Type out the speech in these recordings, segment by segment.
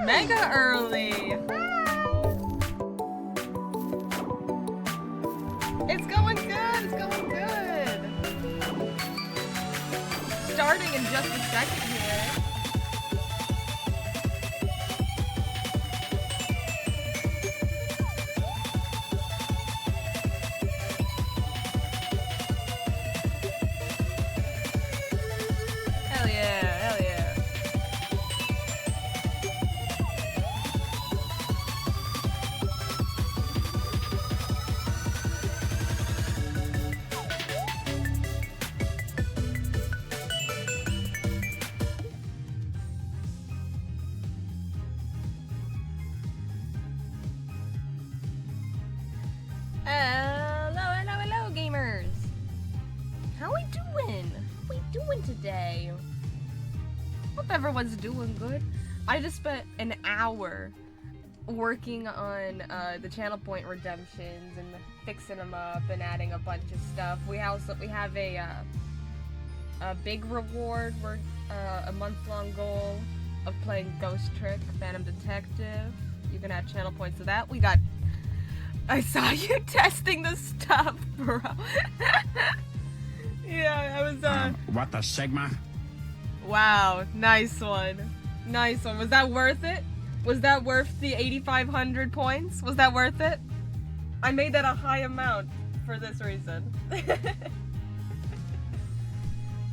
mega early. It's going good. It's going good. Starting in just a second here. Hell yeah, hell yeah. Hello, gamers. How we doing? How we doing today? Hope everyone's doing good. I just spent an hour working on the channel point redemptions and fixing them up and adding a bunch of stuff. We have a big reward. We're a month-long goal of playing Ghost Trick, Phantom Detective. You can add channel points to that. We got. I saw you testing the stuff, bro. Yeah, I was What the Sigma? Wow, nice one. Nice one. Was that worth it? Was that worth the 8,500 points? Was that worth it? I made that a high amount for this reason.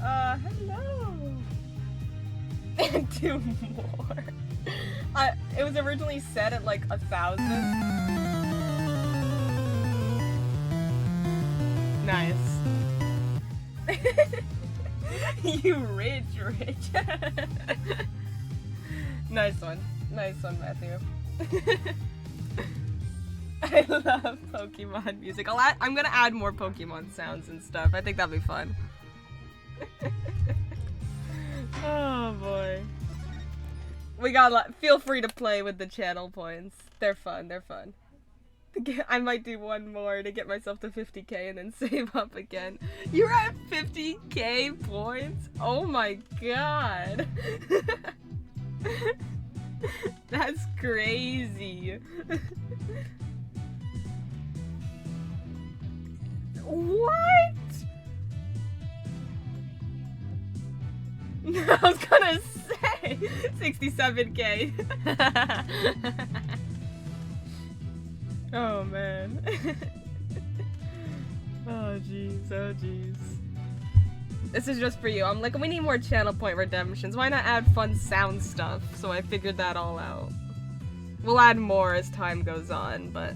Hello. And 2 more. It was originally set at like 1,000. Nice. You rich. Nice one, Matthew. I love Pokemon music. I'm gonna add more Pokemon sounds and stuff. I think that'll be fun. Oh boy. We got feel free to play with the channel points. They're fun. I might do one more to get myself to 50k and then save up again. You're at 50k points? Oh my god. That's crazy. What? I was gonna say 67k. Oh man. Oh jeez. This is just for you. I'm like, we need more channel point redemptions. Why not add fun sound stuff? So I figured that all out. We'll add more as time goes on, but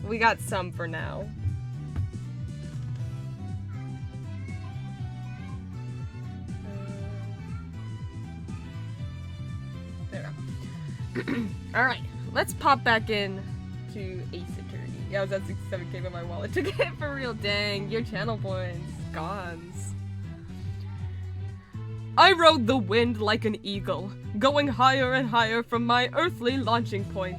we got some for now. There we go. Alright, let's pop back in to Ace Attorney. Yeah, I was at 67k, but my wallet took it for real. Dang, your channel points. Gons. I rode the wind like an eagle, going higher and higher from my earthly launching point.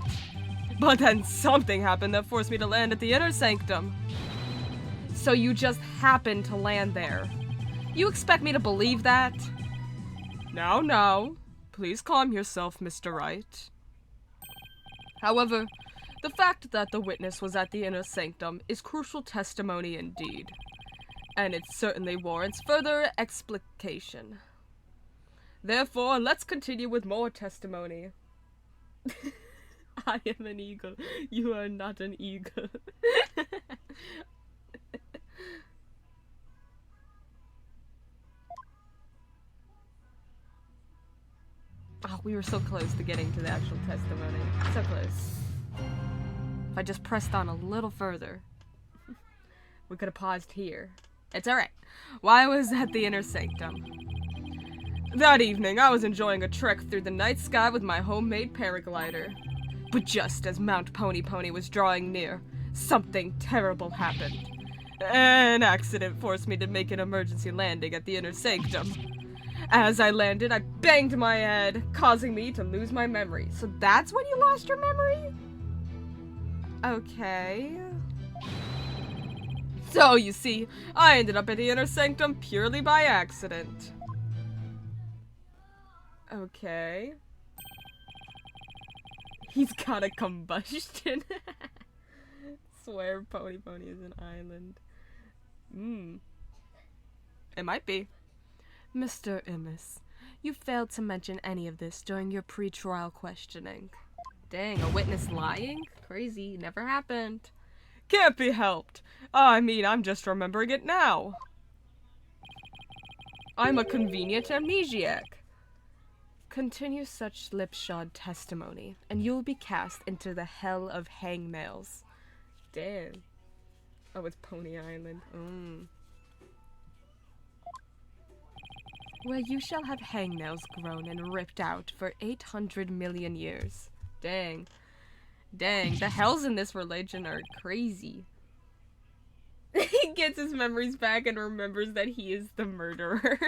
But then something happened that forced me to land at the inner sanctum. So you just happened to land there. You expect me to believe that? No. Please calm yourself, Mr. Wright. However, the fact that the witness was at the inner sanctum is crucial testimony indeed, and it certainly warrants further explication. Therefore, let's continue with more testimony. I am an eagle. You are not an eagle. Oh, we were so close to getting to the actual testimony. So close. If I just pressed on a little further, we could have paused here. It's alright. While I was at the inner sanctum. That evening, I was enjoying a trek through the night sky with my homemade paraglider. But just as Mount Pony Pony was drawing near, something terrible happened. An accident forced me to make an emergency landing at the inner sanctum. As I landed, I banged my head, causing me to lose my memory. So that's when you lost your memory? Okay. So, you see, I ended up at the inner sanctum purely by accident. Okay. He's got a combustion. Swear Pony is an island. It might be. Mr. Immis, you failed to mention any of this during your pre-trial questioning. Dang, a witness lying? Crazy, never happened. Can't be helped. I mean, I'm just remembering it now. I'm a convenient amnesiac. Continue such slipshod testimony, and you'll be cast into the hell of hangnails. Damn. Oh, it's Pony Island. Where you shall have hangnails grown and ripped out for 800 million years. Dang. Dang, the hells in this religion are crazy. He gets his memories back and remembers that he is the murderer.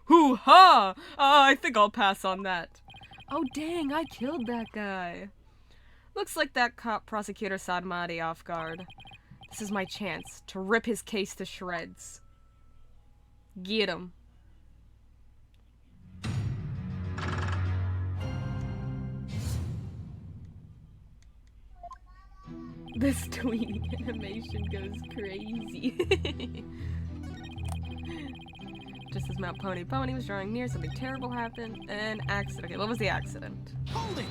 Hoo-ha! I think I'll pass on that. Oh dang, I killed that guy. Looks like that cop prosecutor Sadmati off guard. This is my chance to rip his case to shreds. Get him. This tweeting animation goes crazy. Just as Mount Pony was drawing near, something terrible happened. An accident. Okay, what was the accident? Holding.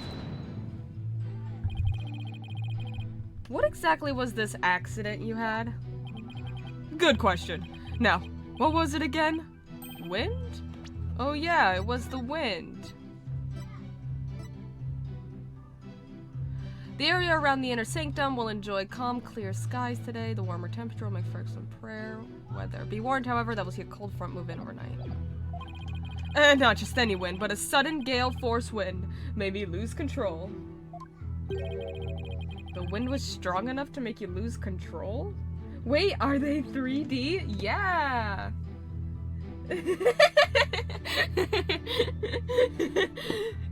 What exactly was this accident you had? Good question. Now, what was it again? Wind? Oh yeah, it was the wind. The area around the inner sanctum will enjoy calm, clear skies today. The warmer temperature will make for excellent prayer weather. Be warned, however, that we'll see a cold front move in overnight. And not just any wind, but a sudden gale force wind. Maybe lose control. The wind was strong enough to make you lose control? Wait, are they 3D? Yeah!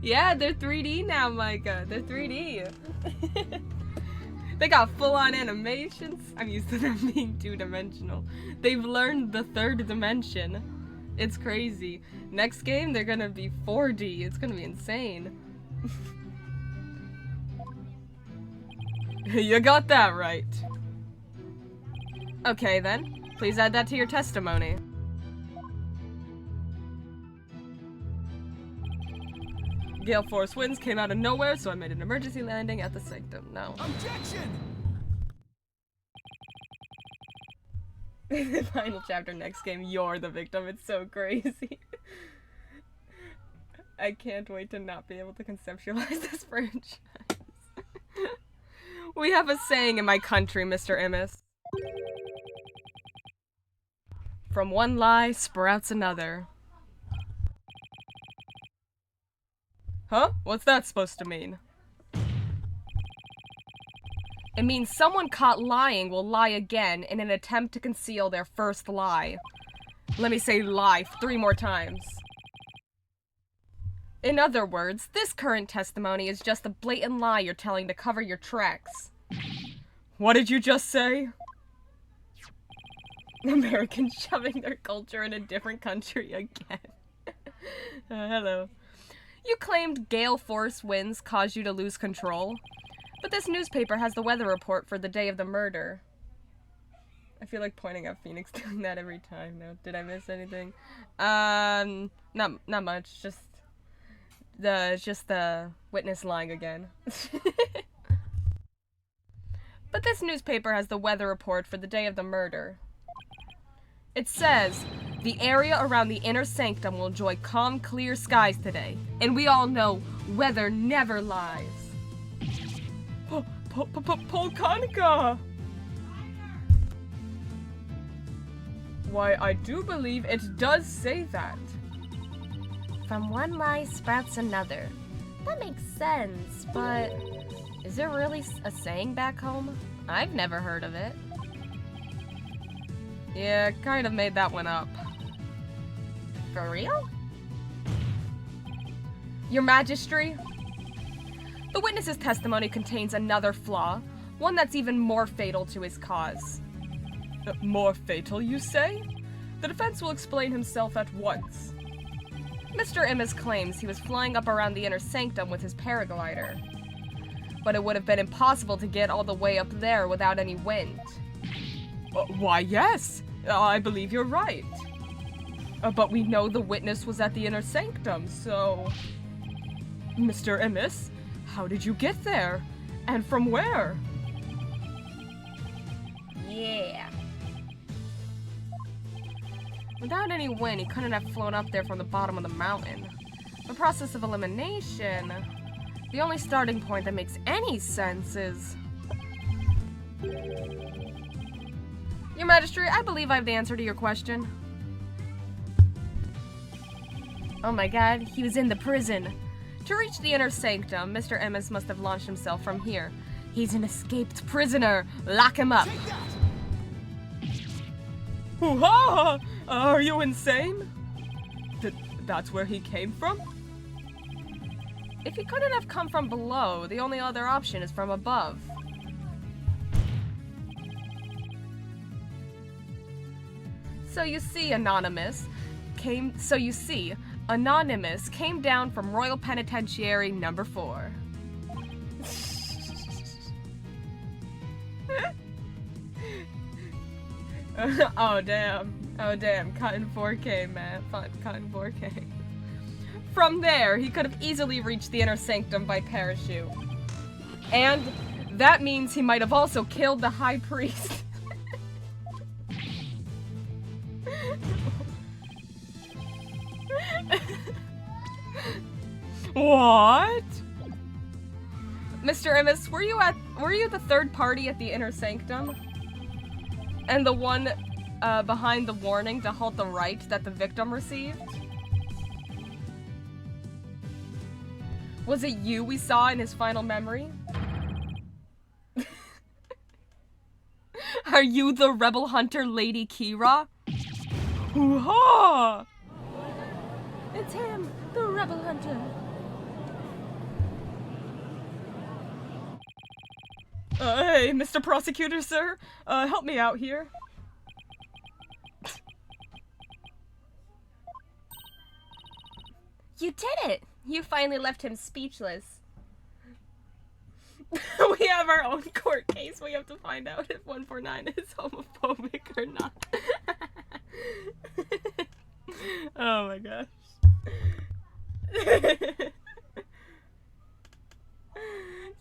Yeah, they're 3D now, Micah. They're 3D. They got full-on animations. I'm used to them being two-dimensional. They've learned the third dimension. It's crazy. Next game, they're gonna be 4D. It's gonna be insane. You got that right. Okay, then. Please add that to your testimony. Gale force winds came out of nowhere, so I made an emergency landing at the sanctum. No. Objection! The final chapter, next game, you're the victim. It's so crazy. I can't wait to not be able to conceptualize this franchise. We have a saying in my country, Mr. Immis. From one lie sprouts another. Huh? What's that supposed to mean? It means someone caught lying will lie again in an attempt to conceal their first lie. Let me say lie 3 more times. In other words, this current testimony is just a blatant lie you're telling to cover your tracks. What did you just say? Americans shoving their culture in a different country again. Hello. You claimed gale force winds caused you to lose control, but this newspaper has the weather report for the day of the murder. I feel like pointing at Phoenix doing that every time now. Did I miss anything? Not much. Just the witness lying again. But this newspaper has the weather report for the day of the murder. It says, the area around the inner sanctum will enjoy calm, clear skies today. And we all know weather never lies. Polkanika! Why, I do believe it does say that. From one lie sprouts another. That makes sense, but is there really a saying back home? I've never heard of it. Yeah, kind of made that one up. For real? Your Majesty? The witness's testimony contains another flaw, one that's even more fatal to his cause. More fatal, you say? The defense will explain himself at once. Mr. Immis claims he was flying up around the inner sanctum with his paraglider. but it would have been impossible to get all the way up there without any wind. Why, yes. I believe you're right. But we know the witness was at the inner sanctum, so... Mr. Emmis, how did you get there? And from where? Yeah. Without any wind, he couldn't have flown up there from the bottom of the mountain. The process of elimination... The only starting point that makes any sense is... Your Majesty, I believe I have the answer to your question. Oh my god, he was in the prison. To reach the inner sanctum, Mr. Emmis must have launched himself from here. He's an escaped prisoner. Lock him up. Hoo-ha! Are you insane? That's where he came from? If he couldn't have come from below, the only other option is from above. So you see, Anonymous came down from Royal Penitentiary number 4. Oh damn. Cut in 4K, man. Cut in 4K. From there, he could have easily reached the inner sanctum by parachute. And that means he might have also killed the High Priest. What? Mr. Emmis, were you the third party at the inner sanctum? And the one behind the warning to halt the Rite that the victim received? Was it you we saw in his final memory? Are you the rebel hunter Lady Kira? Hoo-ha! It's him, the rebel hunter. Hey, Mr. Prosecutor, sir. Help me out here. You did it! You finally left him speechless. We have our own court case. We have to find out if 149 is homophobic or not. Oh my gosh.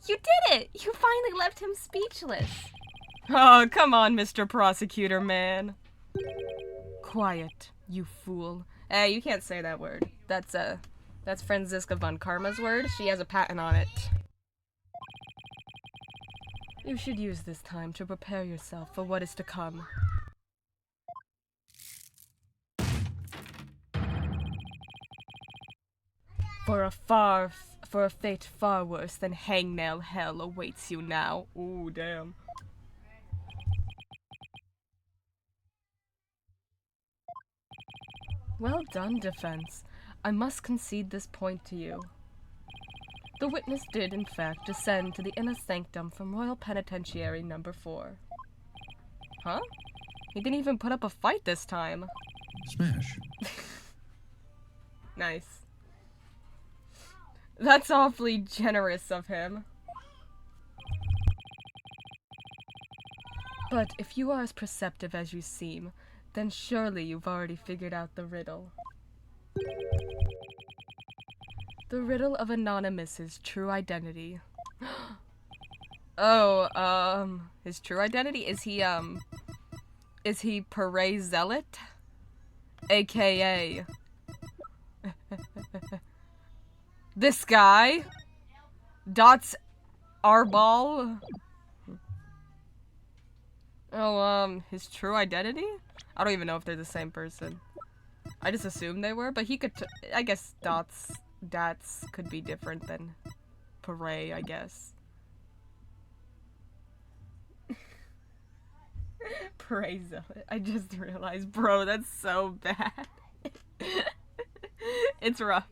You did it! You finally left him speechless. Oh, come on, Mr. Prosecutor, man. Quiet, you fool. Hey, you can't say that word. That's Franziska von Karma's word. She has a patent on it. You should use this time to prepare yourself for what is to come. For a fate far worse than hangnail hell awaits you now. Ooh, damn. Well done, defense. I must concede this point to you. The witness did, in fact, descend to the inner sanctum from Royal Penitentiary number 4. Huh? He didn't even put up a fight this time. Smash. Nice. That's awfully generous of him. But if you are as perceptive as you seem, then surely you've already figured out the riddle. The riddle of Anonymous's true identity. Oh, his true identity? Is he Pere Zealot? AKA... this guy? Dots Arbol? Oh, his true identity? I don't even know if they're the same person. I just assumed they were, but he could I guess Dots could be different than Pere, I guess. Pere Zealot. I just realized, bro, that's so bad. It's rough.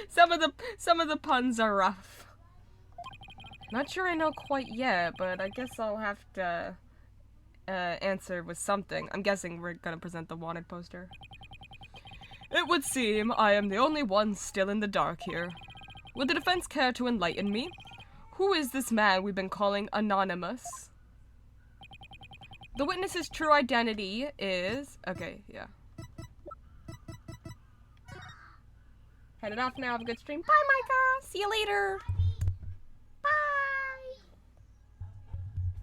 Some of the puns are rough. Not sure I know quite yet, but I guess I'll have to answer with something. I'm guessing we're gonna present the wanted poster. It would seem I am the only one still in the dark here. Would the defense care to enlighten me? Who is this man we've been calling Anonymous? The witness's true identity is... Okay, yeah. Headed off now. Have a good stream. Bye, Micah. See you later. Bye.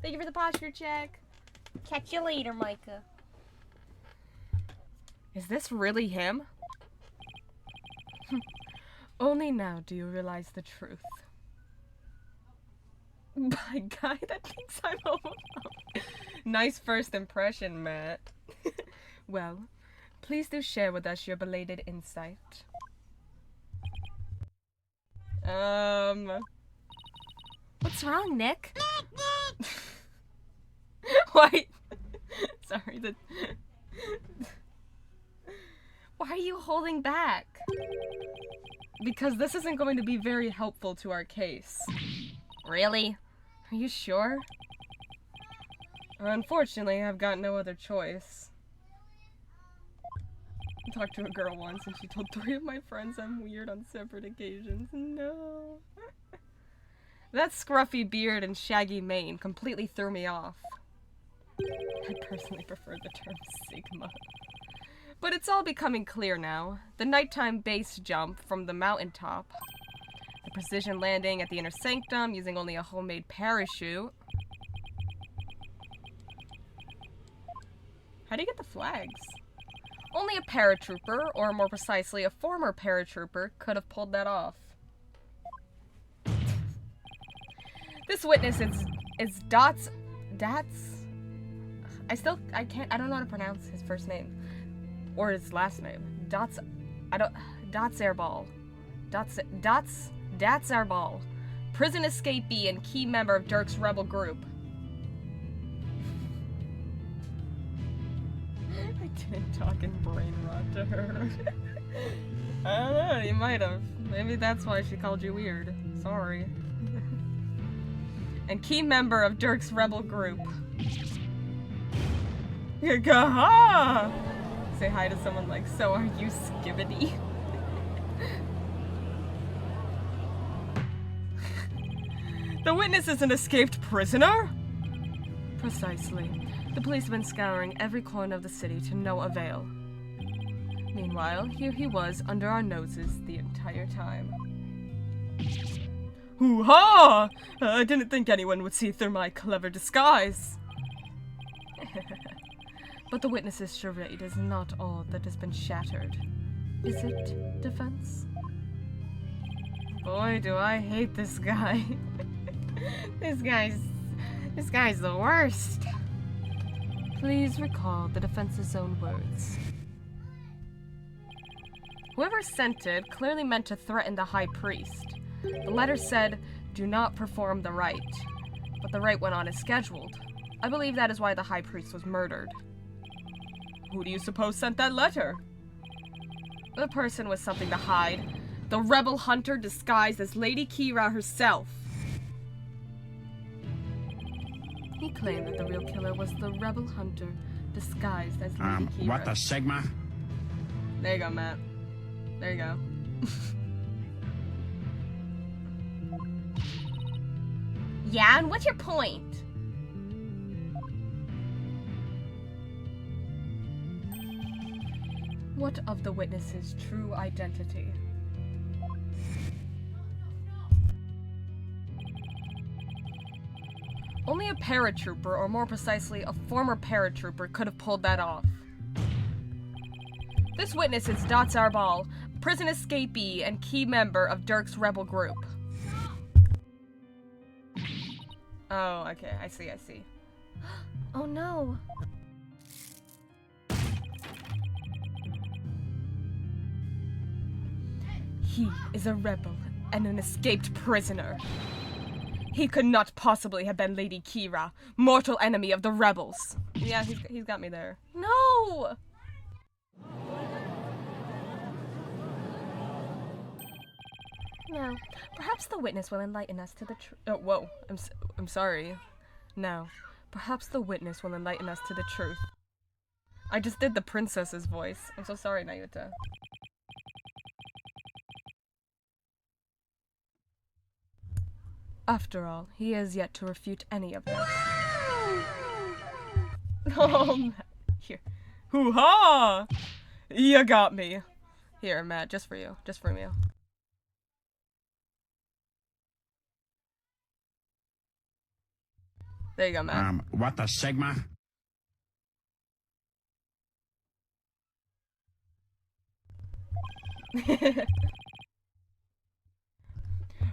Thank you for the posture check. Catch you later, Micah. Is this really him? Only now do you realize the truth. By guy that thinks I'm homophobic. Nice first impression, Matt. Well, please do share with us your belated insight. What's wrong, Nick? Why? Sorry, why are you holding back? Because this isn't going to be very helpful to our case. Really? Are you sure? Unfortunately, I've got no other choice. I talked to a girl once and she told 3 of my friends I'm weird on separate occasions. No. That scruffy beard and shaggy mane completely threw me off. I personally prefer the term Sigma. But it's all becoming clear now. The nighttime base jump from the mountaintop. The precision landing at the inner sanctum using only a homemade parachute. How do you get the flags? Only a paratrooper, or more precisely, a former paratrooper, could have pulled that off. This witness is Dots... I don't know how to pronounce his first name. Or his last name. Dots Airball. Dots Airball. Prison escapee and key member of Dirk's rebel group. I didn't talk in brain rot to her. I don't know, you might have. Maybe that's why she called you weird. Sorry. And key member of Dirk's rebel group. Gaha! Say hi to someone like, so are you Skibbity? The witness is an escaped prisoner? Precisely. The police have been scouring every corner of the city to no avail. Meanwhile, here he was under our noses the entire time. Hoo-ha! I didn't think anyone would see through my clever disguise. But the witness's charade is not all that has been shattered. Is it, defense? Boy, do I hate this guy. This guy's the worst. Please recall the defense's own words. Whoever sent it clearly meant to threaten the high priest. The letter said, "Do not perform the rite." But the rite went on as scheduled. I believe that is why the high priest was murdered. Who do you suppose sent that letter? The person with something to hide. The rebel hunter disguised as Lady Kira herself. He claimed that the real killer was the rebel hunter disguised as Lady Kira. What the Sigma? There you go, Matt. There you go. Yeah, and what's your point? What of the witness's true identity? Only a paratrooper, or more precisely, a former paratrooper, could have pulled that off. This witness is Dots Airball, prison escapee and key member of Dirk's rebel group. Oh, okay, I see. Oh no. He is a rebel and an escaped prisoner. He could not possibly have been Lady Kira, mortal enemy of the rebels. Yeah, he's got me there. No! Now, perhaps the witness will enlighten us to the truth. Oh, whoa. I'm sorry. Now, perhaps the witness will enlighten us to the truth. I just did the princess's voice. I'm so sorry, Nayuta. After all, he has yet to refute any of this. Oh, Matt. Here. Hoo-ha! You got me. Here, Matt, just for you. Just from you. There you go, Matt. What the Sigma?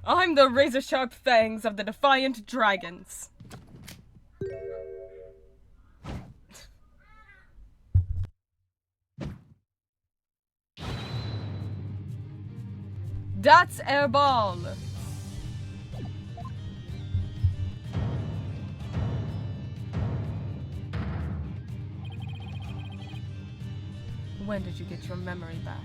I'm the razor-sharp fangs of the defiant dragons. That's airball. When did you get your memory back?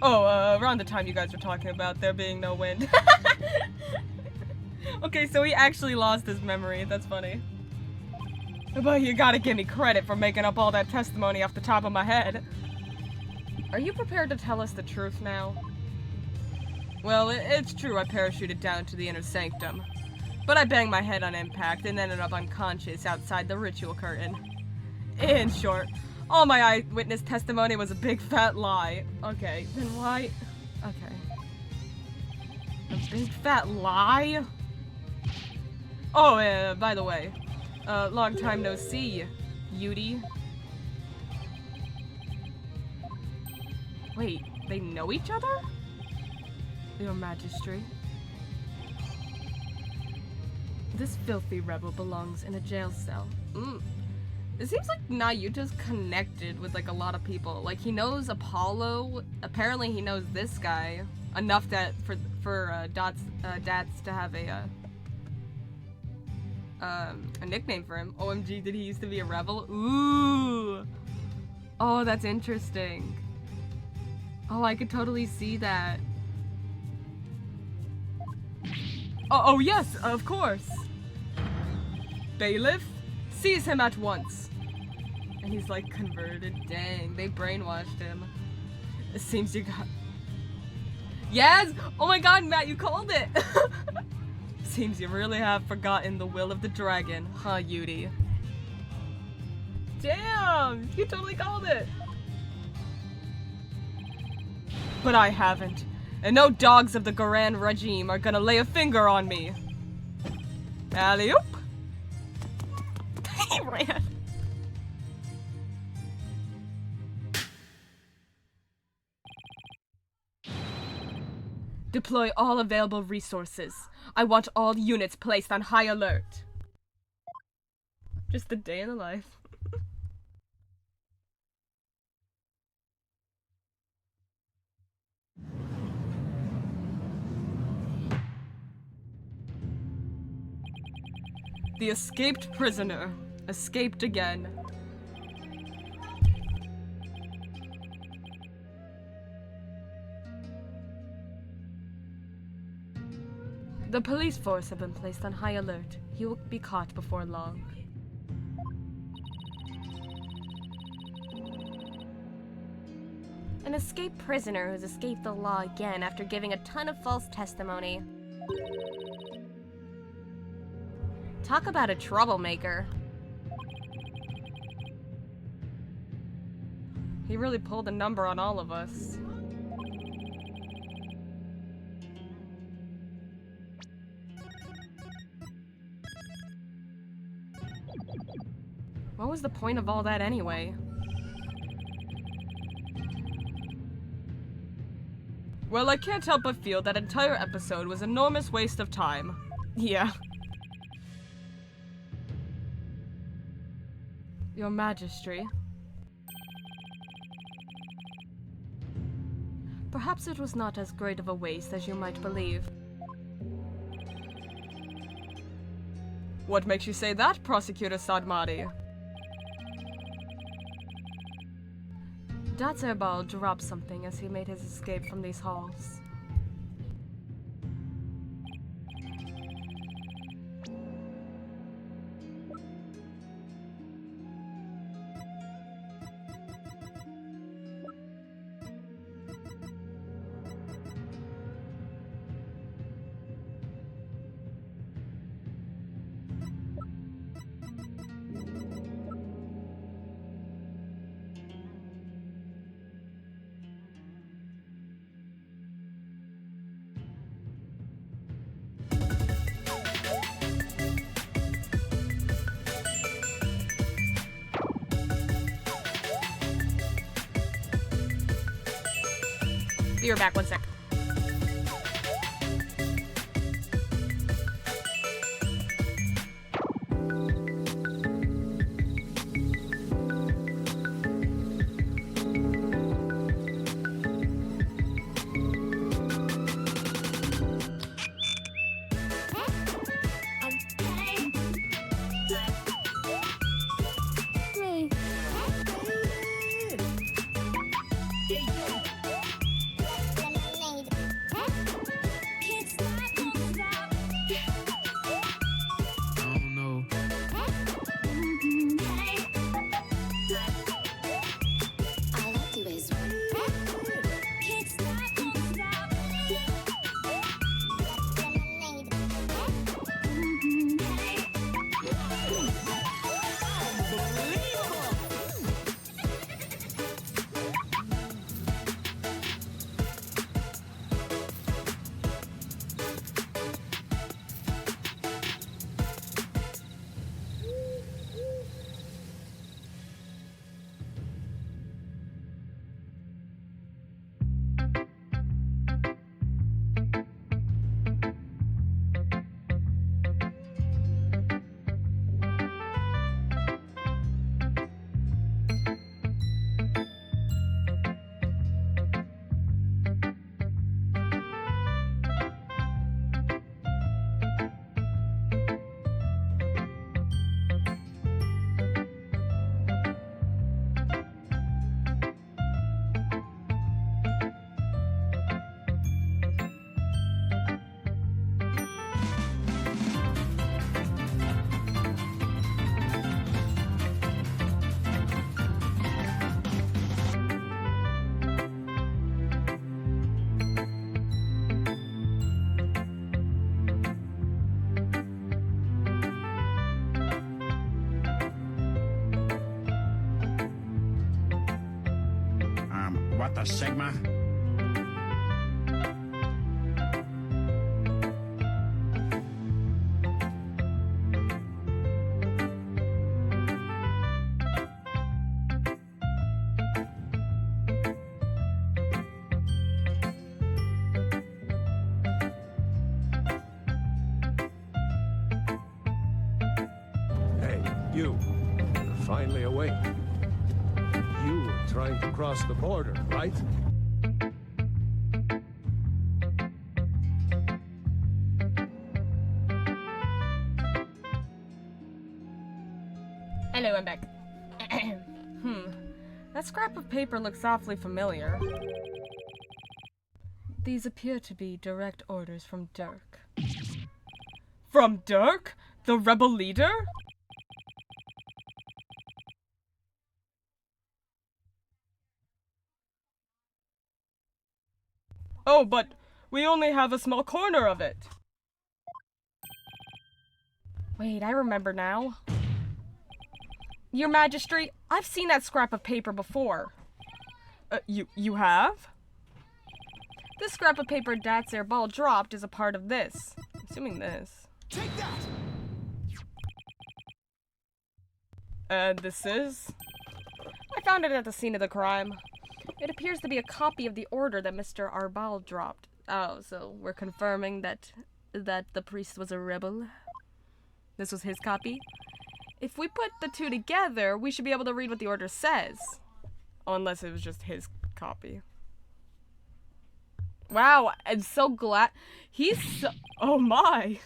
Oh, around the time you guys were talking about there being no wind. Okay, so he actually lost his memory. That's funny. But you gotta give me credit for making up all that testimony off the top of my head. Are you prepared to tell us the truth now? Well, it's true I parachuted down to the inner sanctum. But I banged my head on impact and ended up unconscious outside the ritual curtain. In short, all my eyewitness testimony was a big fat lie. Okay, then why? Okay. A big fat lie? Oh, by the way, long time no see, Yudi. Wait, they know each other? Your Majesty. This filthy rebel belongs in a jail cell. It seems like Nayuta's connected with like a lot of people. Like he knows Apollo. Apparently he knows this guy enough that for Dats to have a nickname for him. OMG, did he used to be a rebel? Ooh. Oh, that's interesting. Oh, I could totally see that. Oh yes, of course. Bailiff, seize him at once. And he's like converted. Dang, they brainwashed him. It seems you got... Yes! Oh my god, Matt, you called it! Seems you really have forgotten the will of the dragon, huh, Yudi? Damn! You totally called it! But I haven't. And no dogs of the Garan regime are gonna lay a finger on me. Alley-oop! He ran. Deploy all available resources. I want all units placed on high alert. Just a day in the life. The escaped prisoner escaped again. The police force have been placed on high alert. He will be caught before long. An escaped prisoner who's escaped the law again after giving a ton of false testimony. Talk about a troublemaker. He really pulled a number on all of us. What was the point of all that anyway? Well, I can't help but feel that entire episode was an enormous waste of time. Yeah. Your Majesty. Perhaps it was not as great of a waste as you might believe. What makes you say that, Prosecutor Sadmadi? Datserbal dropped something as he made his escape from these halls. Be right back, one sec. What the Sigma? Hey, you. You're finally awake. You were trying to cross the border, right? Hello, I'm back. That scrap of paper looks awfully familiar. These appear to be direct orders from Dirk. From Dirk? The rebel leader? Oh, but we only have a small corner of it. Wait, I remember now. Your Majesty, I've seen that scrap of paper before. You have? This scrap of paper Dat's airball dropped is a part of this. I'm assuming this. Take that! And this is? I found it at the scene of the crime. It appears to be a copy of the order that Mr. Arbal dropped. Oh, so we're confirming that the priest was a rebel? This was his copy? If we put the two together, we should be able to read what the order says. Unless it was just his copy. Wow, I'm so glad. He's so... Oh my!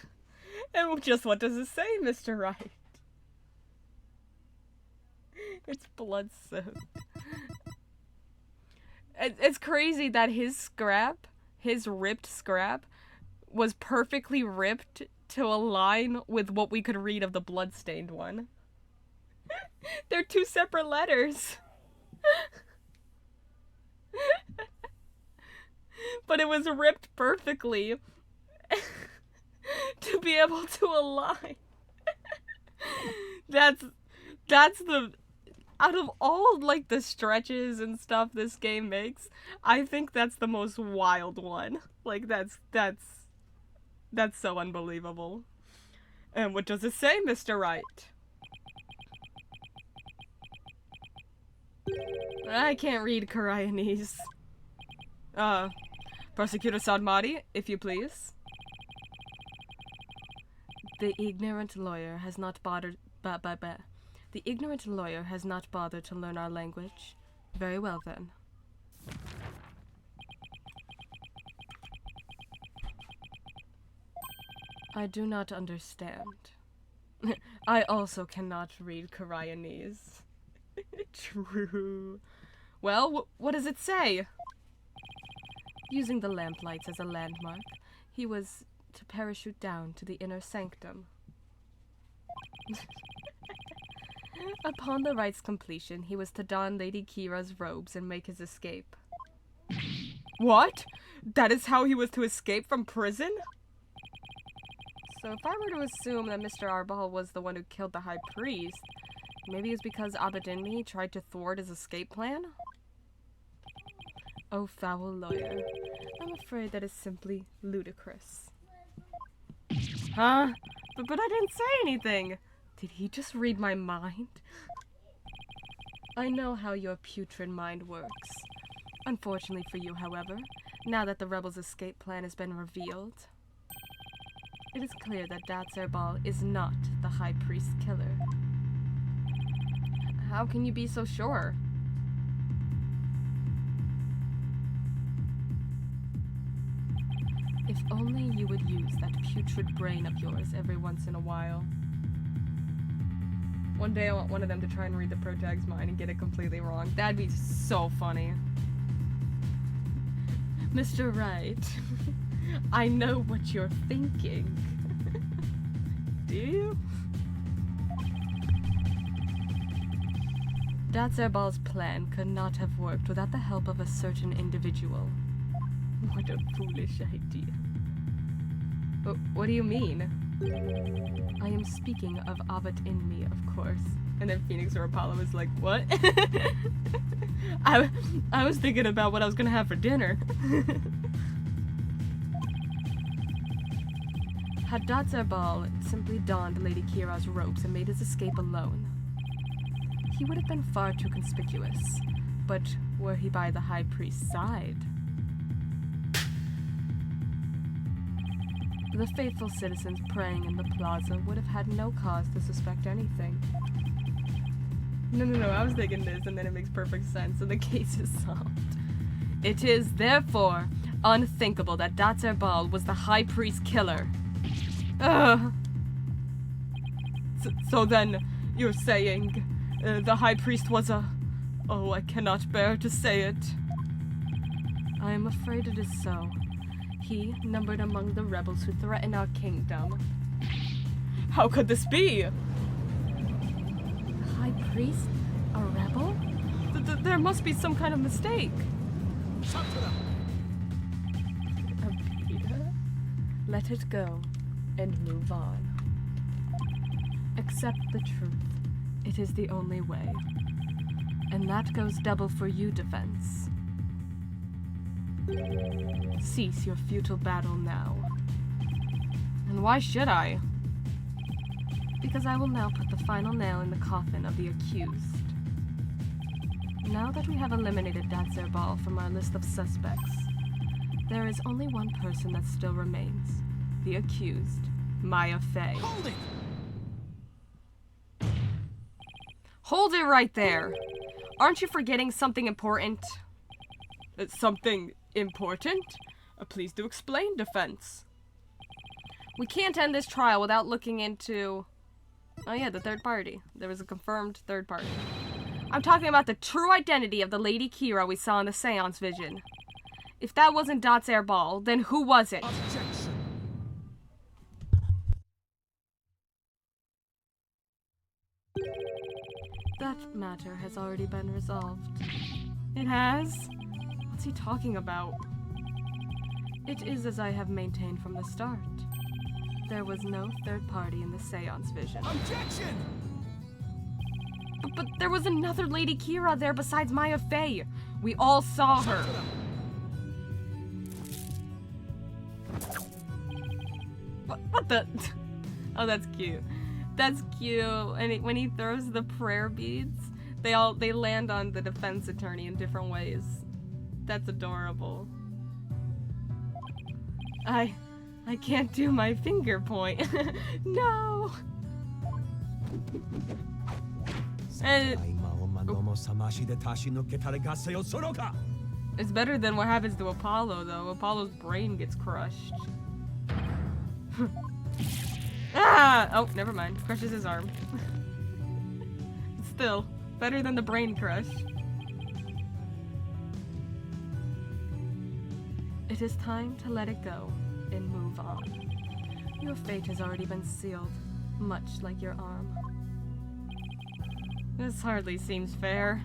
And just what does it say, Mr. Wright? It's blood-soaked. It's crazy that his scrap, his ripped scrap, was perfectly ripped to align with what we could read of the blood-stained one. They're two separate letters. But it was ripped perfectly to be able to align. That's the... Out of all, like, the stretches and stuff this game makes, I think that's the most wild one. Like, that's so unbelievable. And what does it say, Mr. Wright? I can't read Koreanese. Prosecutor Sadmati, if you please. The ignorant lawyer has not bothered... The ignorant lawyer has not bothered to learn our language. Very well, then. I do not understand. I also cannot read Koreanese. True. Well, what does it say? Using the lamplights as a landmark, he was to parachute down to the inner sanctum. Upon the rite's completion, he was to don Lady Kira's robes and make his escape. What? That is how he was to escape from prison? So if I were to assume that Mr. Arbol was the one who killed the High Priest, maybe it's because Abedinmi tried to thwart his escape plan? Oh, foul lawyer. I'm afraid that is simply ludicrous. Huh? But I didn't say anything! Did he just read my mind? I know how your putrid mind works. Unfortunately for you, however, now that the rebels' escape plan has been revealed, it is clear that Datserbal is not the High Priest killer. How can you be so sure? If only you would use that putrid brain of yours every once in a while. One day I want one of them to try and read the protag's mind and get it completely wrong. That'd be so funny. Mr. Wright, I know what you're thinking. Do you? Datserbal's plan could not have worked without the help of a certain individual. What a foolish idea. What do you mean? I am speaking of Abedinmi, of course. And then Phoenix or Apollo is like, what? I was thinking about what I was gonna have for dinner. Had Datserbal simply donned Lady Kira's robes and made his escape alone, he would have been far too conspicuous. But were he by the High Priest's side, the faithful citizens praying in the plaza would have had no cause to suspect anything. No, I was thinking this, and then it makes perfect sense, and the case is solved. It is, therefore, unthinkable that Datserbal was the High Priest killer. So then, you're saying, the High Priest was a... Oh, I cannot bear to say it. I am afraid it is so. He numbered among the rebels who threaten our kingdom. How could this be? The High Priest? A rebel? There must be some kind of mistake. Abida? Let it go and move on. Accept the truth. It is the only way. And that goes double for you, Defense. Cease your futile battle now. And why should I? Because I will now put the final nail in the coffin of the accused. Now that we have eliminated Datserbal from our list of suspects, there is only one person that still remains. The accused, Maya Fey. Hold it! Hold it right there! Aren't you forgetting something important? Something important? Please do explain, Defense. We can't end this trial without looking into... Oh yeah, the third party. There was a confirmed third party. I'm talking about the true identity of the Lady Kira we saw in the seance vision. If that wasn't Datserbal, then who was it? Objection! That matter has already been resolved. It has? What's he talking about? It is as I have maintained from the start. There was no third party in the seance vision. Objection! But there was another Lady Kira there besides Maya Fey. We all saw her. What the? Oh, that's cute. That's cute. And when he throws the prayer beads, they land on the defense attorney in different ways. That's adorable. I can't do my finger point. No! It's better than what happens to Apollo, though. Apollo's brain gets crushed. Ah! Oh, never mind. Crushes his arm. Still, better than the brain crush. It is time to let it go and move on. Your fate has already been sealed, much like your arm. This hardly seems fair.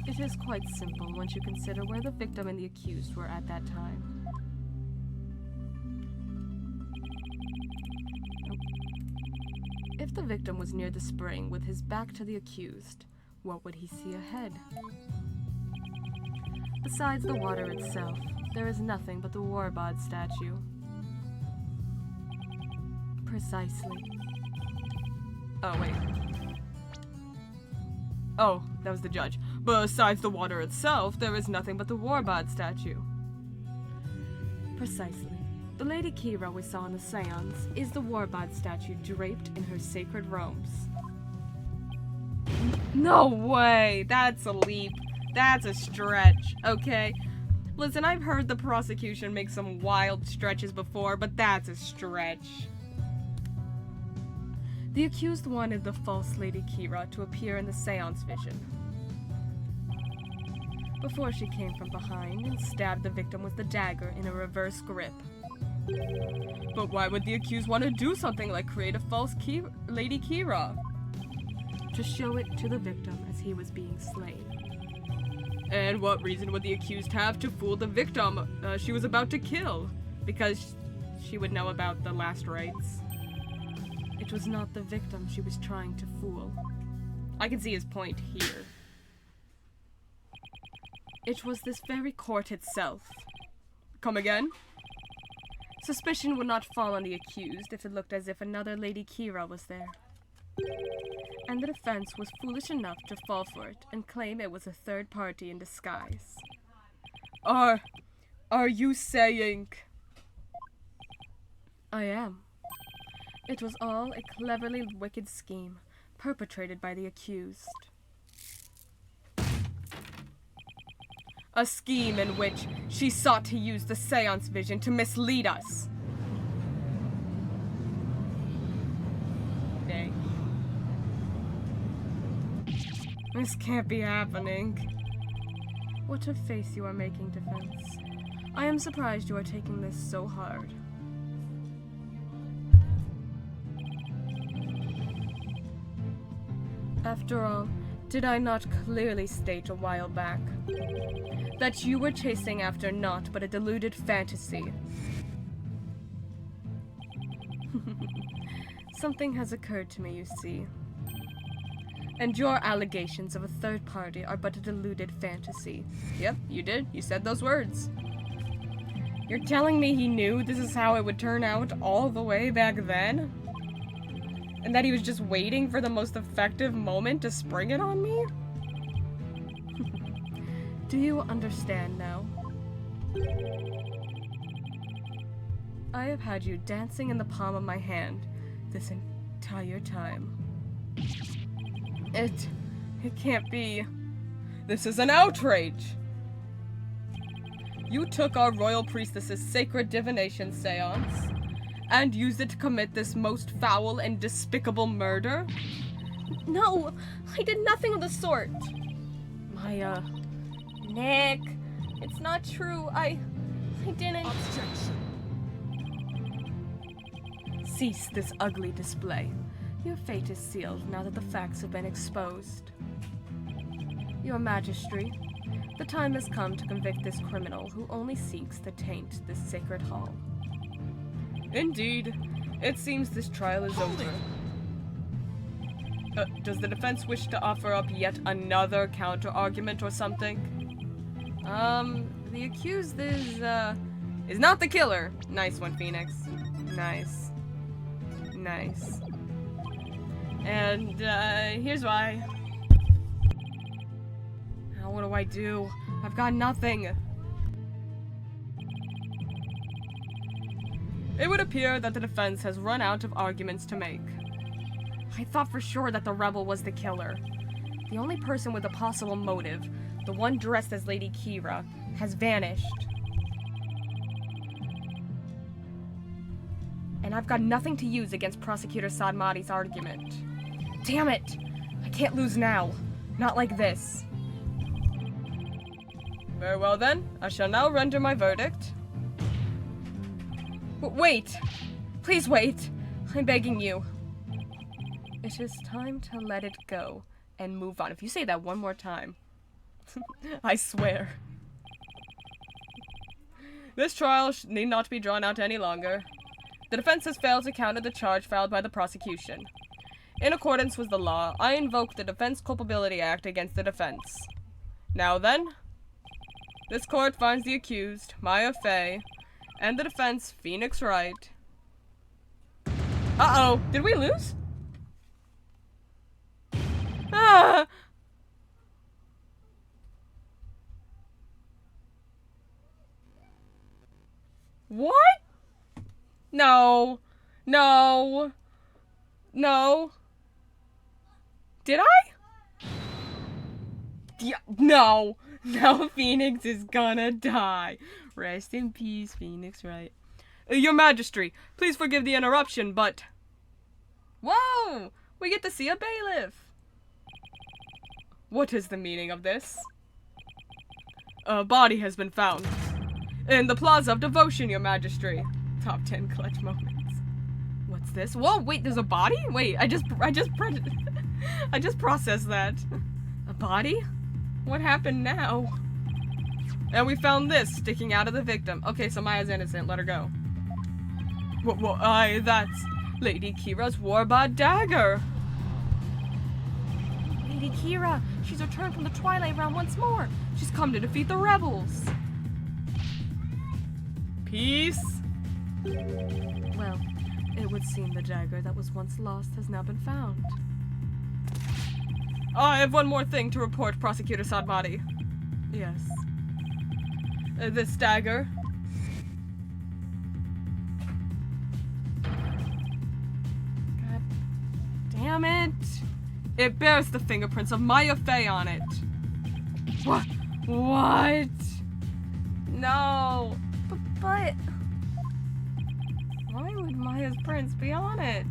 It is quite simple once you consider where the victim and the accused were at that time. If the victim was near the spring with his back to the accused, what would he see ahead? Besides the water itself, there is nothing but the Warbod statue. Precisely. Oh, wait. Oh, that was the judge. Besides the water itself, there is nothing but the Warbod statue. Precisely. The Lady Kira we saw in the seance is the Warbod statue draped in her sacred robes. No way! That's a leap. That's a stretch, okay? Listen, I've heard the prosecution make some wild stretches before, but that's a stretch. The accused wanted the false Lady Kira to appear in the seance vision before she came from behind and stabbed the victim with the dagger in a reverse grip. But why would the accused want to do something like create a false Lady Kira? To show it to the victim as he was being slain. And what reason would the accused have to fool the victim she was about to kill? Because she would know about the last rites. It was not the victim she was trying to fool. I can see his point here. It was this very court itself. Come again? Suspicion would not fall on the accused if it looked as if another Lady Kira was there. And the defense was foolish enough to fall for it and claim it was a third party in disguise. Are you saying... I am. It was all a cleverly wicked scheme, perpetrated by the accused. A scheme in which she sought to use the seance vision to mislead us. Dang. This can't be happening. What a face you are making, defense. I am surprised you are taking this so hard. After all, did I not clearly state a while back that you were chasing after naught but a deluded fantasy? Something has occurred to me, you see. And your allegations of a third party are but a deluded fantasy. Yep, you did. You said those words. You're telling me he knew this is how it would turn out all the way back then? And that he was just waiting for the most effective moment to spring it on me? Do you understand now? I have had you dancing in the palm of my hand this entire time. It can't be. This is an outrage! You took our royal priestess's sacred divination seance and used it to commit this most foul and despicable murder? No, I did nothing of the sort. Maya. Nick, it's not true. I didn't. Objection. Cease this ugly display. Your fate is sealed now that the facts have been exposed. Your Majesty, the time has come to convict this criminal who only seeks to taint this sacred hall. Indeed. It seems this trial is over. Does the defense wish to offer up yet another counter-argument or something? The accused is not the killer. Nice one, Phoenix. Nice. Nice. And, here's why. Now, what do? I've got nothing. It would appear that the defense has run out of arguments to make. I thought for sure that the rebel was the killer. The only person with a possible motive, the one dressed as Lady Kira, has vanished. And I've got nothing to use against Prosecutor Sadmati's argument. Damn it! I can't lose now. Not like this. Very well then, I shall now render my verdict. Wait! Please wait! I'm begging you. It is time to let it go and move on. If you say that one more time, I swear. This trial need not be drawn out any longer. The defense has failed to counter the charge filed by the prosecution. In accordance with the law, I invoke the Defense Culpability Act against the defense. Now then, this court finds the accused, Maya Fey, and the defense, Phoenix Wright. Uh-oh, did we lose? Ah! What? No. No. No. Did I? Yeah, no. No, Phoenix is gonna die. Rest in peace, Phoenix Wright. Your Majesty, please forgive the interruption, but... Whoa! We get to see a bailiff. What is the meaning of this? A body has been found. In the Plaza of Devotion, Your Majesty. Top 10 clutch moments. What's this? Whoa, wait, there's a body? Wait, I just processed that. A body? What happened now? And we found this sticking out of the victim. Okay, so Maya's innocent. Let her go. That's Lady Kira's Warbot dagger. Lady Kira, she's returned from the Twilight Realm once more. She's come to defeat the rebels. Peace. Well, it would seem the dagger that was once lost has now been found. I have one more thing to report, Prosecutor Sadmati. Yes. This dagger. God damn it! It bears the fingerprints of Maya Fey on it. What? What? No. But... Why would Maya's prints be on it?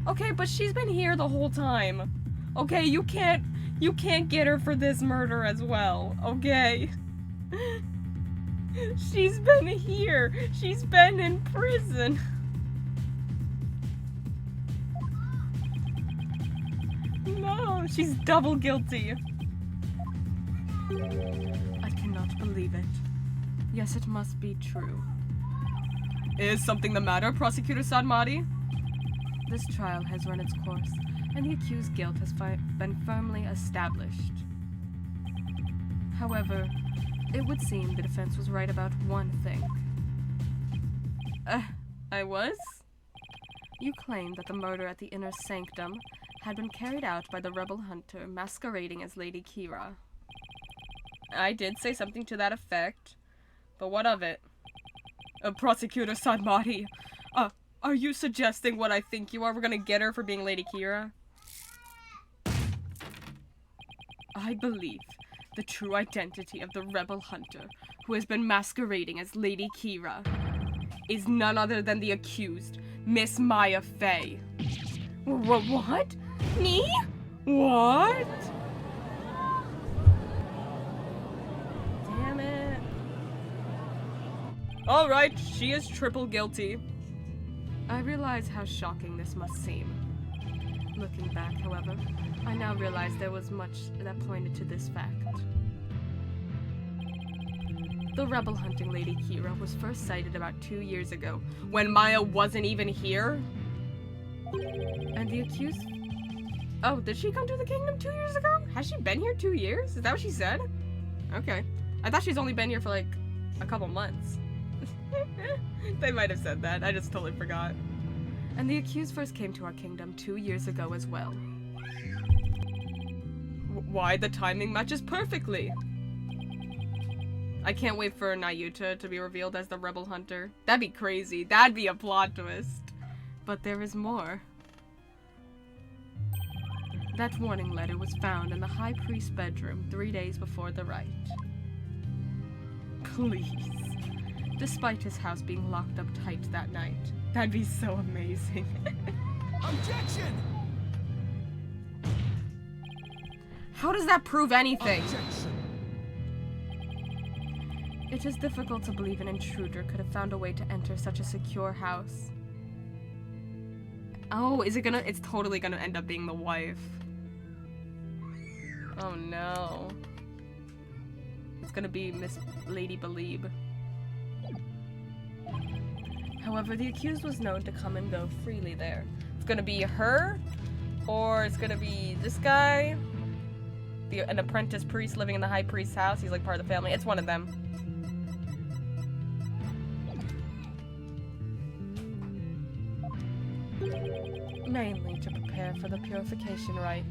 Okay, but she's been here the whole time. Okay, you can't get her for this murder as well, okay? She's been here. She's been in prison. No, she's double guilty. I cannot believe it. Yes, it must be true. Is something the matter, Prosecutor Sadmati? This trial has run its course, and the accused's guilt has been firmly established. However, it would seem the defense was right about one thing. I was? You claimed that the murder at the inner sanctum had been carried out by the rebel hunter masquerading as Lady Kira. I did say something to that effect, but what of it? Prosecutor Sadmati, are you suggesting what I think you are? We're gonna get her for being Lady Kira? I believe the true identity of the rebel hunter who has been masquerading as Lady Kira is none other than the accused, Miss Maya Fey. What? Me? What? Damn it. Alright, she is triple guilty. I realize how shocking this must seem. Looking back, however, I now realize there was much that pointed to this fact. The rebel hunting Lady Kira was first sighted about 2 years ago, when Maya wasn't even here. And the accused... Oh, did she come to the kingdom 2 years ago? Has she been here 2 years? Is that what she said? Okay. I thought she's only been here for like a couple months. They might have said that. I just totally forgot. And the accused first came to our kingdom 2 years ago as well. Why, the timing matches perfectly. I can't wait for Nayuta to be revealed as the rebel hunter. That'd be crazy. That'd be a plot twist. But there is more. That warning letter was found in the High Priest's bedroom 3 days before the rite. Please. Despite his house being locked up tight that night. That'd be so amazing. Objection! How does that prove anything? Objection! It is difficult to believe an intruder could have found a way to enter such a secure house. Oh, is it gonna- it's totally gonna end up being the wife. Oh no. It's gonna be Miss Lady Believe. However, the accused was known to come and go freely there. It's gonna be her, or it's gonna be this guy, an apprentice priest living in the high priest's house. He's like part of the family. It's one of them. Mainly to prepare for the purification rite.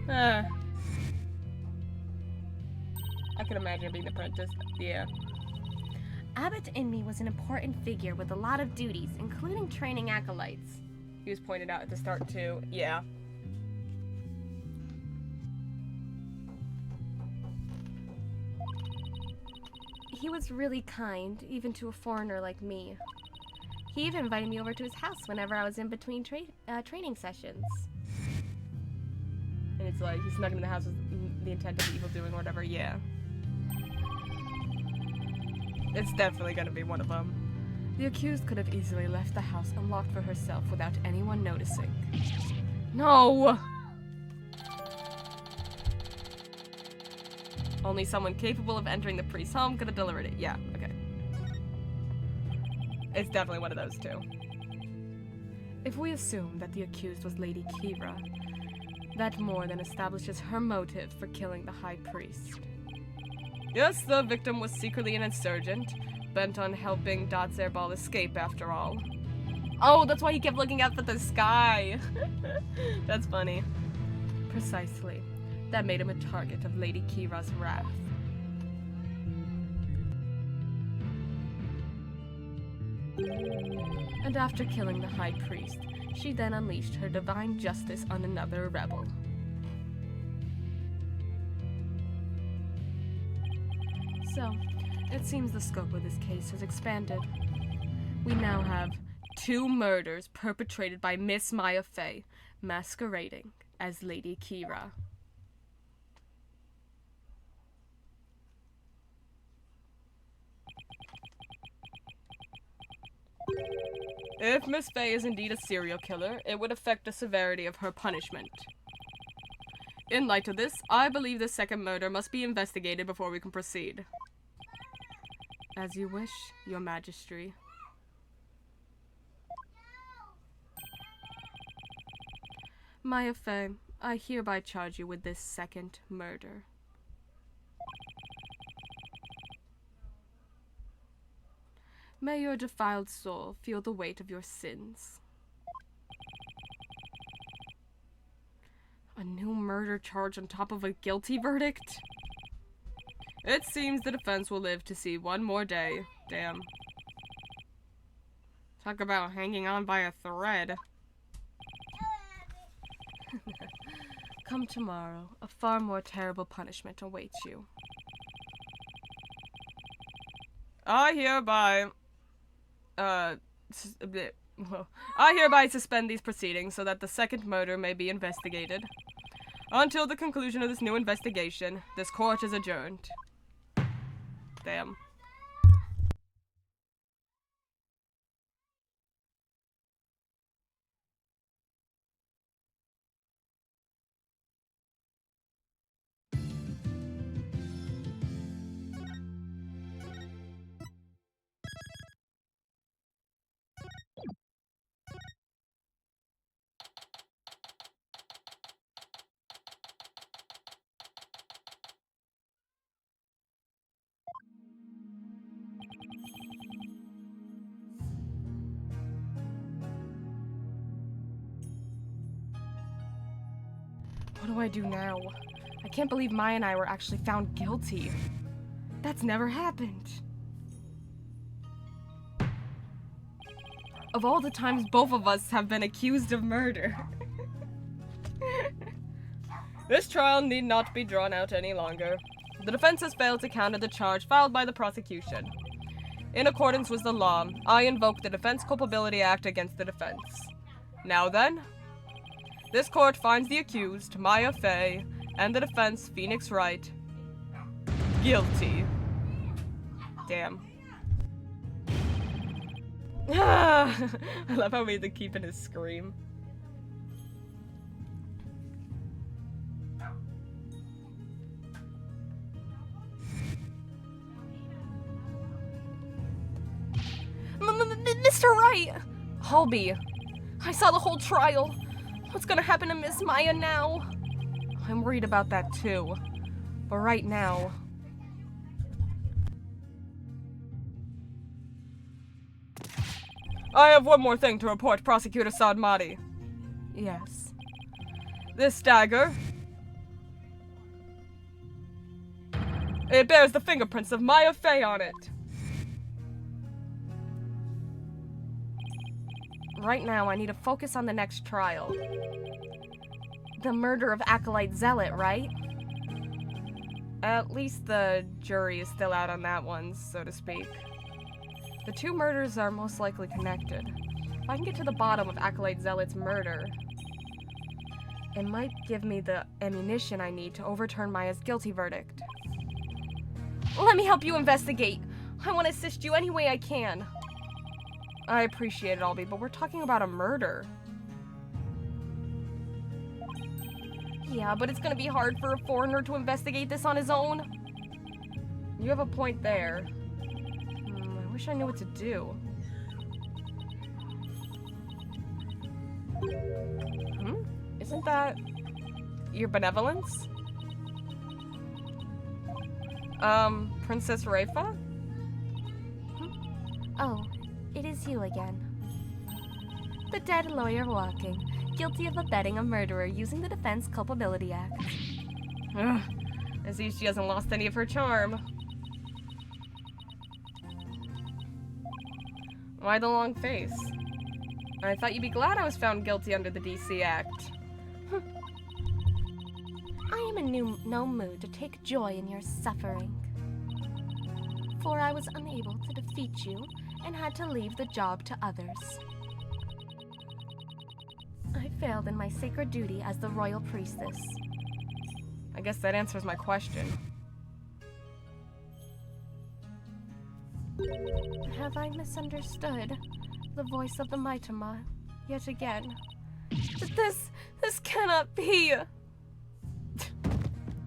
I can imagine being the apprentice. Yeah. Abbot Inmi was an important figure with a lot of duties, including training acolytes. He was pointed out at the start too. Yeah. He was really kind, even to a foreigner like me. He even invited me over to his house whenever I was in between training sessions. And it's like, he snuck into the house with the intent of evil doing or whatever. Yeah. It's definitely gonna be one of them. The accused could have easily left the house unlocked for herself without anyone noticing. No! Only someone capable of entering the priest's home could have delivered it. Yeah, okay. It's definitely one of those two. If we assume that the accused was Lady Kira, that more than establishes her motive for killing the High Priest. Yes, the victim was secretly an insurgent, bent on helping Ball escape after all. Oh, that's why he kept looking up at the sky. That's funny. Precisely. That made him a target of Lady Kira's wrath. And after killing the High Priest, she then unleashed her divine justice on another rebel. So, it seems the scope of this case has expanded. We now have 2 murders perpetrated by Miss Maya Fey, masquerading as Lady Kira. If Miss Fey is indeed a serial killer, it would affect the severity of her punishment. In light of this, I believe the second murder must be investigated before we can proceed. As you wish, Your Majesty. Maya Fey, I hereby charge you with this second murder. May your defiled soul feel the weight of your sins. A new murder charge on top of a guilty verdict? It seems the defense will live to see one more day. Damn. Talk about hanging on by a thread. Come tomorrow, a far more terrible punishment awaits you. I hereby suspend these proceedings so that the second murder may be investigated. Until the conclusion of this new investigation, this court is adjourned. Damn. What do I do now? I can't believe Maya and I were actually found guilty. That's never happened. Of all the times both of us have been accused of murder. This trial need not be drawn out any longer. The defense has failed to counter the charge filed by the prosecution. In accordance with the law, I invoke the Defense Culpability Act against the defense. Now then, this court finds the accused, Maya Fey, and the defense, Phoenix Wright, guilty. Damn. I love how we had to keep in his scream. Mr. Wright! Holby, I saw the whole trial. What's gonna happen to Miss Maya now? I'm worried about that too. But right now... I have one more thing to report, Prosecutor Sadmati. Yes. This dagger... It bears the fingerprints of Maya Fey on it. Right now, I need to focus on the next trial. The murder of Acolyte Zealot, right? At least the jury is still out on that one, so to speak. The two murders are most likely connected. If I can get to the bottom of Acolyte Zealot's murder, it might give me the ammunition I need to overturn Maya's guilty verdict. Let me help you investigate. I want to assist you any way I can. I appreciate it, Albie, but we're talking about a murder. Yeah, but it's gonna be hard for a foreigner to investigate this on his own. You have a point there. I wish I knew what to do. Isn't that your benevolence? Princess Rafa? Oh, it is you again. The dead lawyer walking, guilty of abetting a murderer using the Defense Culpability Act. Ugh, I see she hasn't lost any of her charm. Why the long face? I thought you'd be glad I was found guilty under the DC Act. I am in no mood to take joy in your suffering. For I was unable to defeat you and had to leave the job to others. I failed in my sacred duty as the royal priestess. I guess that answers my question. Have I misunderstood the voice of the Maitama yet again? This cannot be!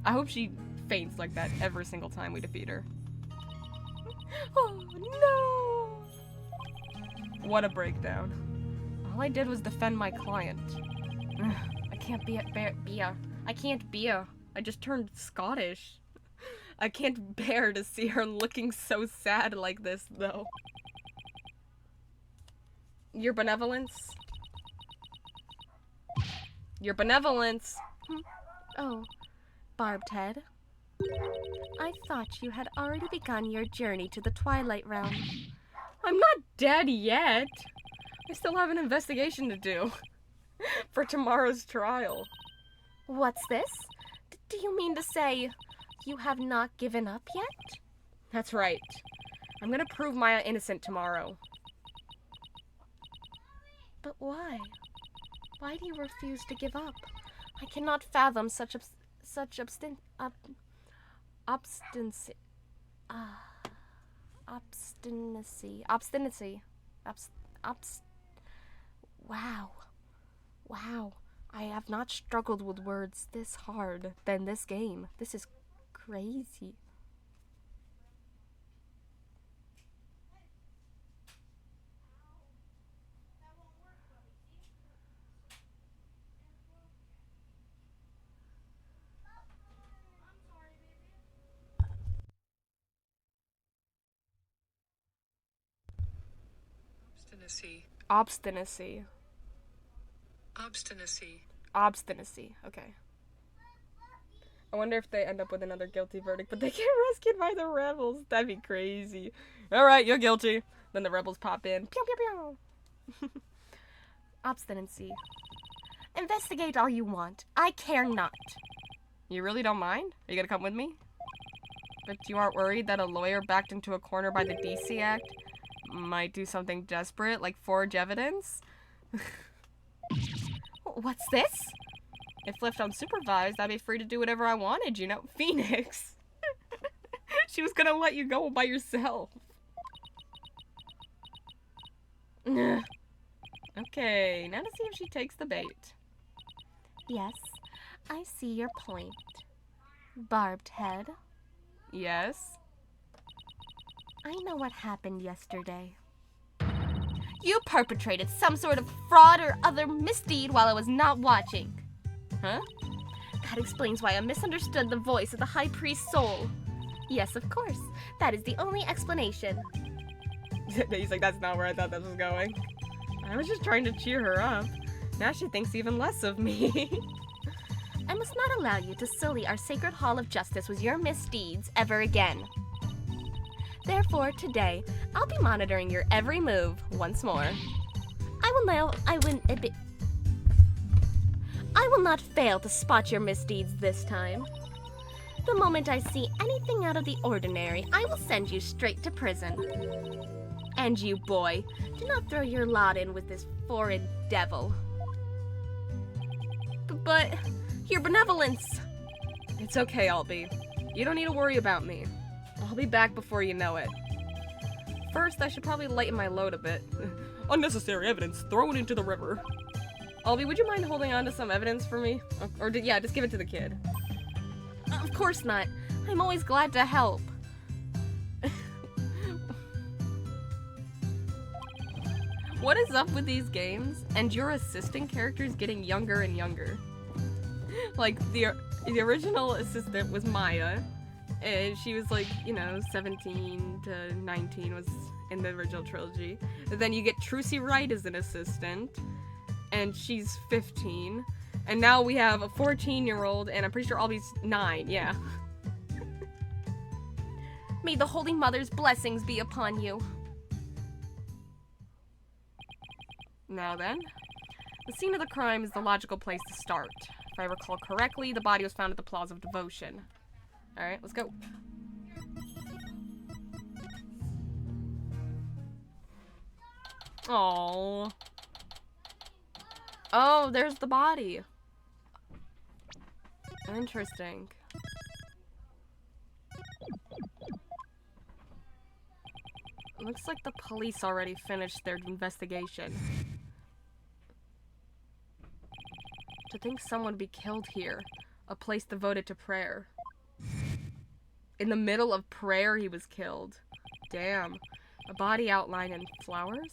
I hope she faints like that every single time we defeat her. Oh no! What a breakdown. All I did was defend my client. I can't bear. I just turned Scottish. I can't bear to see her looking so sad like this, though. Your benevolence? Your benevolence! Oh, Barbed Head. I thought you had already begun your journey to the Twilight Realm. I'm not dead yet! I still have an investigation to do. For tomorrow's trial. What's this? Do you mean to say you have not given up yet? That's right. I'm gonna prove Maya innocent tomorrow. But why? Why do you refuse to give up? I cannot fathom such obstinacy. Wow. I have not struggled with words this hard than this game. This is crazy. Obstinacy. Okay. I wonder if they end up with another guilty verdict, but they get rescued by the rebels. That'd be crazy. Alright, you're guilty. Then the rebels pop in. Pew, pew, pew. Obstinacy. Investigate all you want. I care not. You really don't mind? Are you gonna come with me? But you aren't worried that a lawyer backed into a corner by the DC Act might do something desperate, like forge evidence? What's this? If left unsupervised, I'd be free to do whatever I wanted, you know? Phoenix! She was gonna let you go by yourself. Okay, now to see if she takes the bait. Yes, I see your point. Barbed head. Yes? I know what happened yesterday. You perpetrated some sort of fraud or other misdeed while I was not watching. Huh? That explains why I misunderstood the voice of the High Priest's soul. Yes, of course. That is the only explanation. He's like, that's not where I thought this was going. I was just trying to cheer her up. Now she thinks even less of me. I must not allow you to sully our sacred hall of justice with your misdeeds ever again. Therefore, today, I'll be monitoring your every move once more. I will not fail to spot your misdeeds this time. The moment I see anything out of the ordinary, I will send you straight to prison. And you, boy, do not throw your lot in with this foreign devil. But your benevolence. It's okay, Albie. You don't need to worry about me. I'll be back before you know it. First, I should probably lighten my load a bit. Unnecessary evidence thrown into the river. Albie, would you mind holding on to some evidence for me? Yeah, just give it to the kid. Of course not. I'm always glad to help. What is up with these games and your assistant characters getting younger and younger? Like, the original assistant was Maya, and she was like, 17 to 19 was in the original trilogy. And then you get Trucy Wright as an assistant, and she's 15. And now we have a 14-year-old, and I'm pretty sure Albie's 9, yeah. May the Holy Mother's blessings be upon you. Now then, the scene of the crime is the logical place to start. If I recall correctly, the body was found at the Plaza of Devotion. Alright, let's go. Aww. Oh, there's the body. Interesting. Looks like the police already finished their investigation. To think someone would be killed here, a place devoted to prayer. In the middle of prayer, he was killed. Damn. A body outlined in flowers?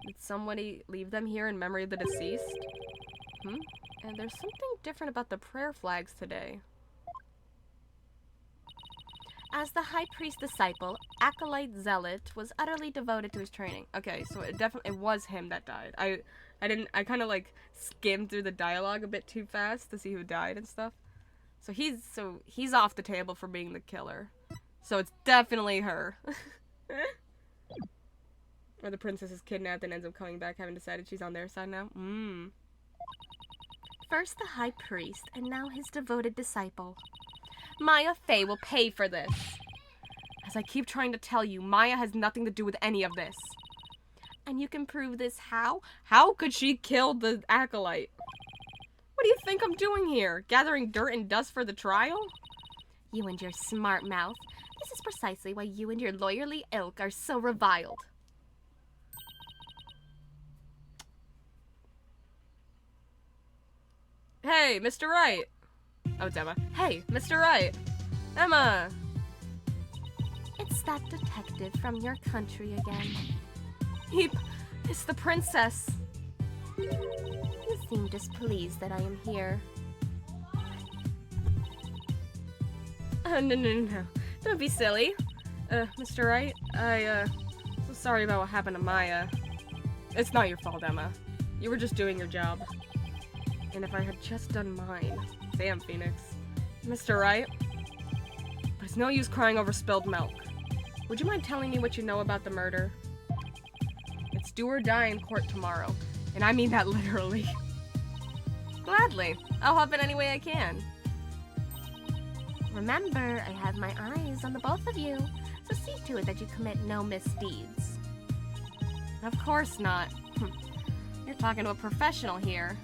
Did somebody leave them here in memory of the deceased? And there's something different about the prayer flags today. As the High Priest disciple, acolyte zealot was utterly devoted to his training. Okay, so it was him that died. I kind of like skimmed through the dialogue a bit too fast to see who died and stuff. So he's off the table for being the killer. So it's definitely her. Or the princess is kidnapped and ends up coming back, having decided she's on their side now. First the High Priest, and now his devoted disciple. Maya Fey will pay for this. As I keep trying to tell you, Maya has nothing to do with any of this. And you can prove this how? How could she kill the acolyte? What do you think I'm doing here? Gathering dirt and dust for the trial? You and your smart mouth. This is precisely why you and your lawyerly ilk are so reviled. Hey, Mr. Wright. Oh, it's Emma. Hey, Mr. Wright. Emma. It's that detective from your country again. It's the princess. You seem displeased that I am here. No. Don't be silly. Mr. Wright, so sorry about what happened to Maya. It's not your fault, Emma. You were just doing your job. And if I had just done mine... Damn, Phoenix. Mr. Wright? But it's no use crying over spilled milk. Would you mind telling me what you know about the murder? It's do or die in court tomorrow, and I mean that literally. Gladly. I'll help in any way I can. Remember, I have my eyes on the both of you, so see to it that you commit no misdeeds. Of course not. You're talking to a professional here.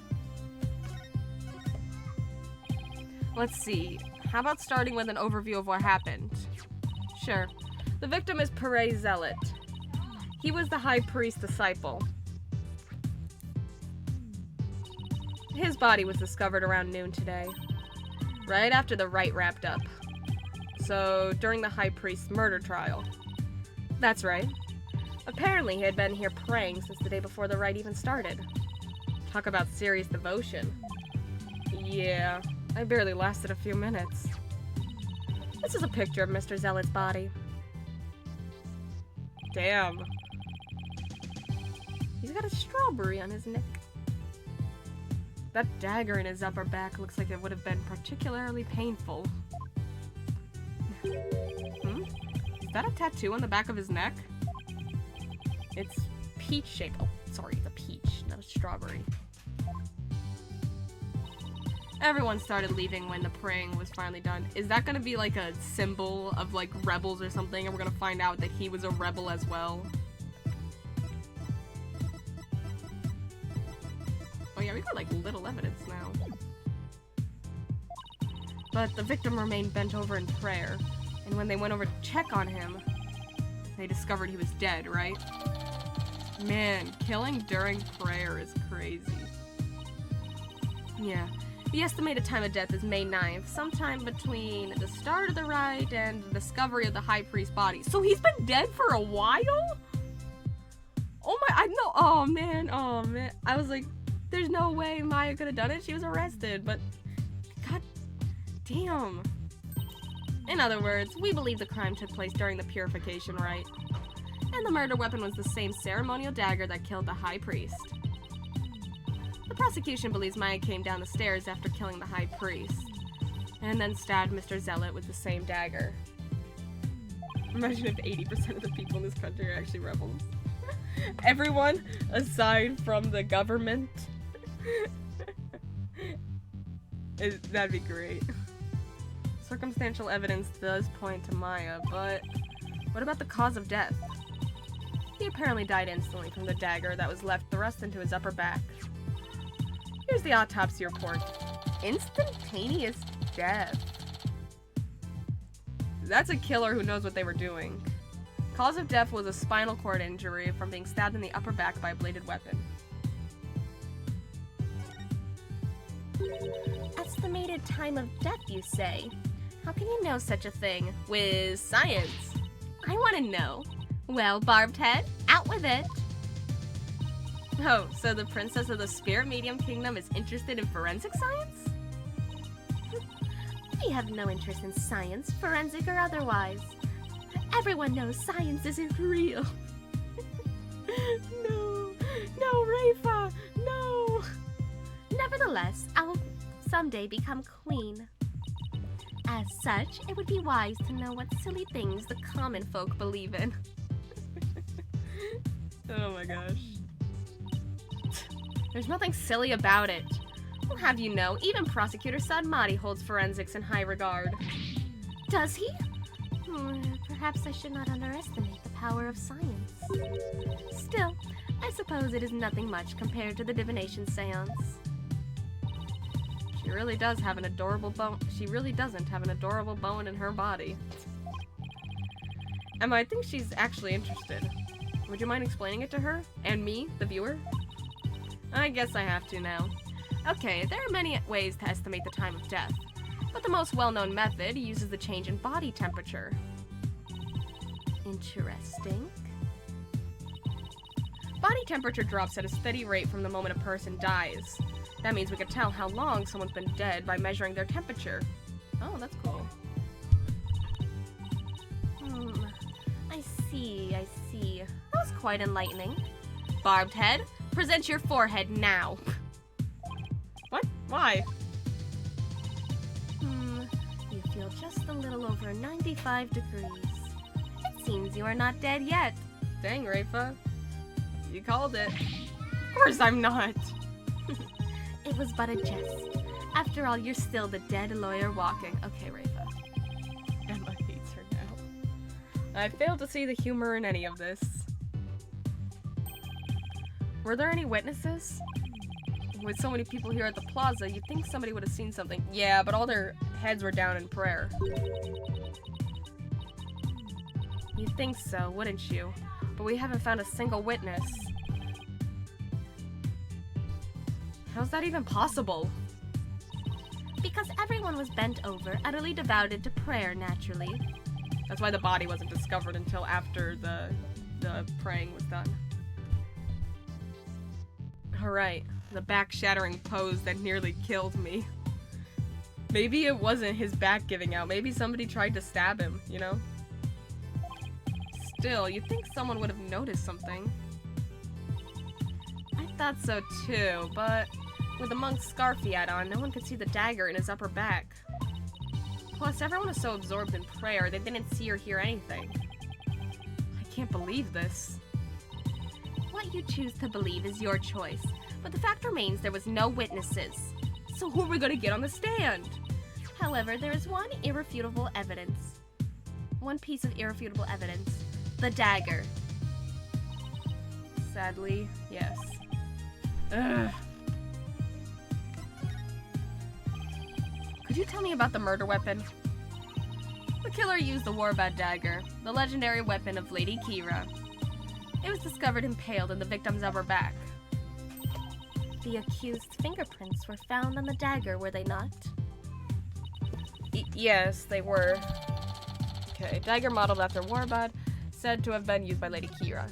Let's see. How about starting with an overview of what happened? Sure. The victim is Perez Zealot. He was the high priest's disciple. His body was discovered around noon today, right after the Rite wrapped up. So, during the high priest's murder trial. That's right. Apparently, he had been here praying since the day before the Rite even started. Talk about serious devotion. Yeah, I barely lasted a few minutes. This is a picture of Mr. Zealot's body. Damn. He's got a strawberry on his neck. That dagger in his upper back looks like it would have been particularly painful. Is that a tattoo on the back of his neck? It's peach shaped. Oh, sorry, it's a peach, not a strawberry. Everyone started leaving when the praying was finally done. Is that gonna be like a symbol of like rebels or something? And we're gonna find out that he was a rebel as well? Oh yeah, we got like little evidence now. But the victim remained bent over in prayer, and when they went over to check on him, they discovered he was dead, right? Man, killing during prayer is crazy. Yeah. The estimated time of death is May 9th, sometime between the start of the Rite and the discovery of the high priest's body. So he's been dead for a while? Oh my, I know, oh man. I was like, there's no way Maya could have done it. She was arrested, but god damn. In other words, we believe the crime took place during the purification rite. And the murder weapon was the same ceremonial dagger that killed the high priest. The prosecution believes Maya came down the stairs after killing the high priest, and then stabbed Mr. Zealot with the same dagger. Imagine if 80% of the people in this country are actually rebels. Everyone, aside from the government. That'd be great. Circumstantial evidence does point to Maya, but what about the cause of death? He apparently died instantly from the dagger that was left thrust into his upper back. Here's the autopsy report. Instantaneous death. That's a killer who knows what they were doing. Cause of death was a spinal cord injury from being stabbed in the upper back by a bladed weapon. Estimated time of death, you say? How can you know such a thing? With science. I want to know. Well, Barbed Head, out with it. Oh, so the princess of the Spirit Medium Kingdom is interested in forensic science? We have no interest in science, forensic or otherwise. Everyone knows science isn't real. No, Rafa, no. Nevertheless, I'll someday become queen. As such, it would be wise to know what silly things the common folk believe in. Oh my gosh. There's nothing silly about it. I'll have you know, even Prosecutor Sadmati holds forensics in high regard. Does he? Perhaps I should not underestimate the power of science. Still, I suppose it is nothing much compared to the divination seance. She really does have an adorable bone. She really doesn't have an adorable bone in her body. Emma, I think she's actually interested. Would you mind explaining it to her? And me, the viewer? I guess I have to now. Okay, there are many ways to estimate the time of death, but the most well-known method uses the change in body temperature. Interesting. Body temperature drops at a steady rate from the moment a person dies. That means we can tell how long someone's been dead by measuring their temperature. Oh, that's cool. I see. That was quite enlightening. Barbed Head, present your forehead now. What? Why? just a little over 95 degrees. It seems you are not dead yet. Dang, Rafa. You called it. Of course I'm not. It was but a jest. After all, you're still the dead lawyer walking. Okay, Rafa. Emma hates her now. I failed to see the humor in any of this. Were there any witnesses? With so many people here at the plaza, you'd think somebody would have seen something. Yeah, but all their heads were down in prayer. You'd think so, wouldn't you? But we haven't found a single witness. How's that even possible? Because everyone was bent over, utterly devoted to prayer, naturally. That's why the body wasn't discovered until after the praying was done. Alright, the back-shattering pose that nearly killed me. Maybe it wasn't his back giving out. Maybe somebody tried to stab him, you know? Still, you'd think someone would have noticed something. I thought so too, but with the monk's scarf he had on, no one could see the dagger in his upper back. Plus, everyone was so absorbed in prayer, they didn't see or hear anything. I can't believe this. What you choose to believe is your choice, but the fact remains there was no witnesses. So who are we gonna get on the stand? However, there is one irrefutable evidence. One piece of irrefutable evidence. The dagger. Sadly, yes. Ugh. Could you tell me about the murder weapon? The killer used the Warbad dagger, the legendary weapon of Lady Kira. It was discovered impaled in the victim's upper back. The accused's fingerprints were found on the dagger, were they not? Yes, they were. Okay, dagger modeled after Warbad, said to have been used by Lady Kira.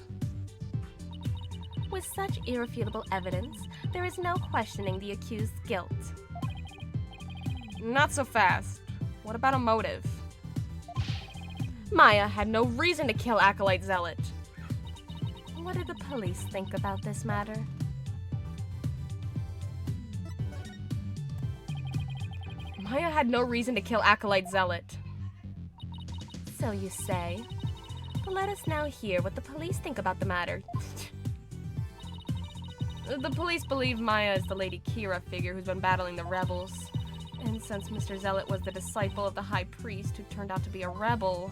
With such irrefutable evidence, there is no questioning the accused's guilt. Not so fast. What about a motive? Maya had no reason to kill Acolyte Zealot. What do the police think about this matter? Maya had no reason to kill Acolyte Zealot. So you say. But let us now hear what the police think about the matter. The police believe Maya is the Lady Kira figure who's been battling the rebels. And since Mr. Zealot was the disciple of the High Priest who turned out to be a rebel...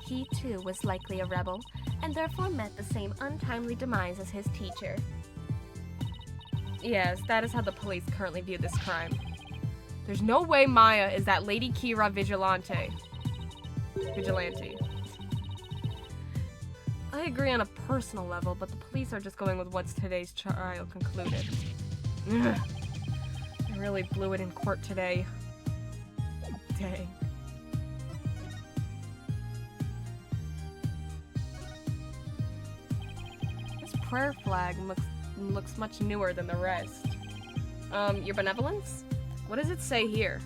He too was likely a rebel, and therefore met the same untimely demise as his teacher. Yes, that is how the police currently view this crime. There's no way Maya is that Lady Kira vigilante. I agree on a personal level, but the police are just going with what's today's trial concluded. Ugh. I really blew it in court today. Dang. This prayer flag looks much newer than the rest. Your benevolence? What does it say here?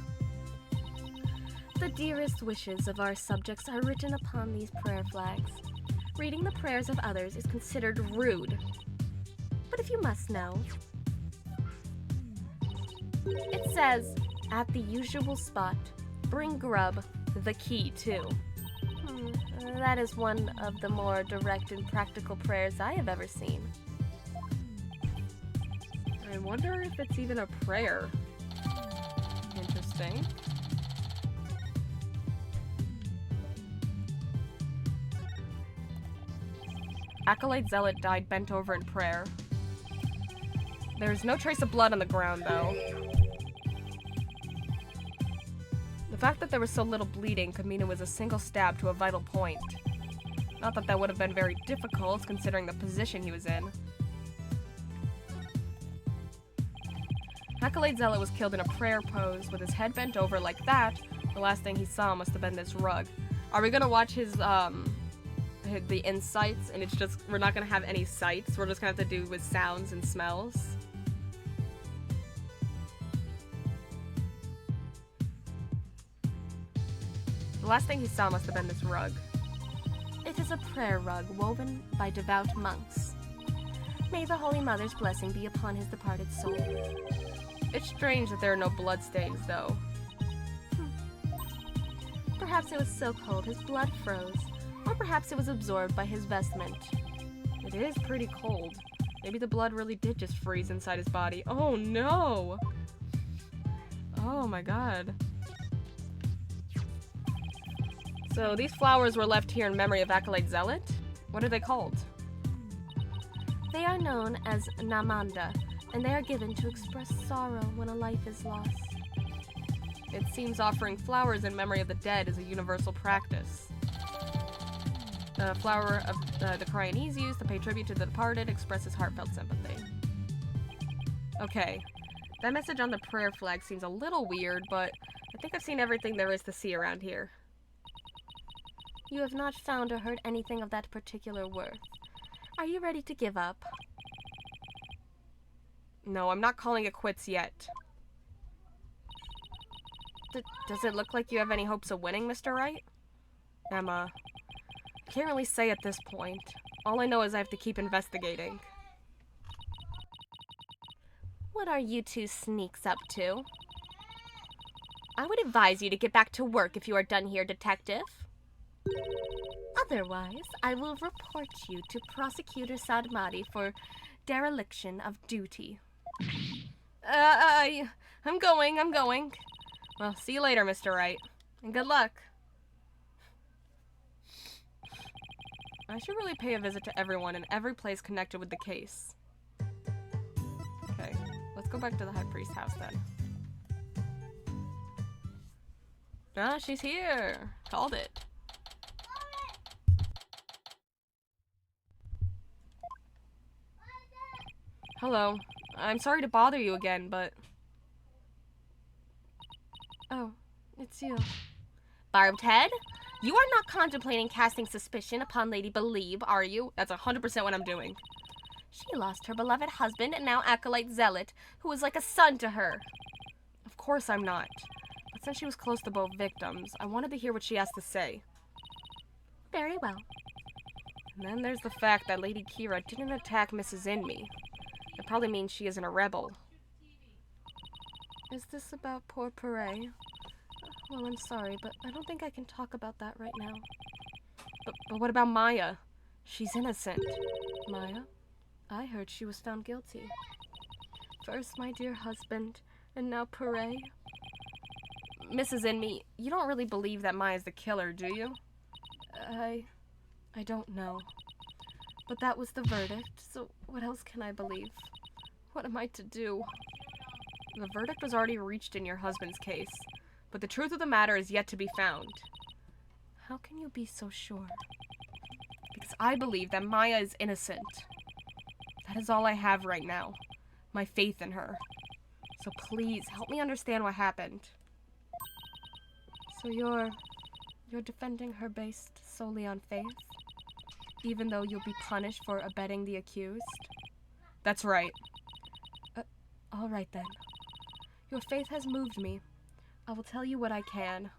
The dearest wishes of our subjects are written upon these prayer flags. Reading the prayers of others is considered rude. But if you must know, it says, at the usual spot, bring grub, the key too. That is one of the more direct and practical prayers I have ever seen. I wonder if it's even a prayer. Interesting. Acolyte Zealot died bent over in prayer. There's no trace of blood on the ground, though. The fact that there was so little bleeding could mean it was a single stab to a vital point. Not that that would have been very difficult, considering the position he was in. Acolyte Zealot was killed in a prayer pose, with his head bent over like that. The last thing he saw must have been this rug. Are we gonna watch his, the insights, and it's just, we're not gonna have any sights, we're just gonna have to do with sounds and smells? The last thing he saw must have been this rug. It is a prayer rug woven by devout monks. May the Holy Mother's blessing be upon his departed soul. It's strange that there are no bloodstains, though. perhaps it was so cold his blood froze. Or perhaps it was absorbed by his vestment. It is pretty cold. Maybe the blood really did just freeze inside his body. Oh no! Oh my god. So these flowers were left here in memory of Acolyte Zealot? What are they called? They are known as namanda, and they are given to express sorrow when a life is lost. It seems offering flowers in memory of the dead is a universal practice. The flower of the Cryonese used to pay tribute to the departed expresses heartfelt sympathy. Okay, that message on the prayer flag seems a little weird, but I think I've seen everything there is to see around here. You have not found or heard anything of that particular worth. Are you ready to give up? No, I'm not calling it quits yet. Does it look like you have any hopes of winning, Mr. Wright? Emma, I can't really say at this point. All I know is I have to keep investigating. What are you two sneaks up to? I would advise you to get back to work if you are done here, Detective. Otherwise, I will report you to Prosecutor Sadmati for dereliction of duty. I'm going. Well, see you later, Mr. Wright. And good luck. I should really pay a visit to everyone in every place connected with the case. Okay, let's go back to the High Priest house then. Ah, she's here. Called it. Hello. I'm sorry to bother you again, but... Oh, it's you. Barbed Head? You are not contemplating casting suspicion upon Lady Believe, are you? That's 100% what I'm doing. She lost her beloved husband and now Acolyte Zealot, who was like a son to her. Of course I'm not. But since she was close to both victims, I wanted to hear what she has to say. Very well. And then there's the fact that Lady Kira didn't attack Mrs. Inme. It probably means she isn't a rebel. Is this about poor Pere? Well, I'm sorry, but I don't think I can talk about that right now. But what about Maya? She's innocent. Maya? I heard she was found guilty. First my dear husband, and now Pere. Mrs. Inme, you don't really believe that Maya's the killer, do you? I don't know. But that was the verdict, so what else can I believe? What am I to do? The verdict was already reached in your husband's case, but the truth of the matter is yet to be found. How can you be so sure? Because I believe that Maya is innocent. That is all I have right now. My faith in her. So please, help me understand what happened. So you're defending her based solely on faith? Even though you'll be punished for abetting the accused? That's right. All right then. Your faith has moved me. I will tell you what I can.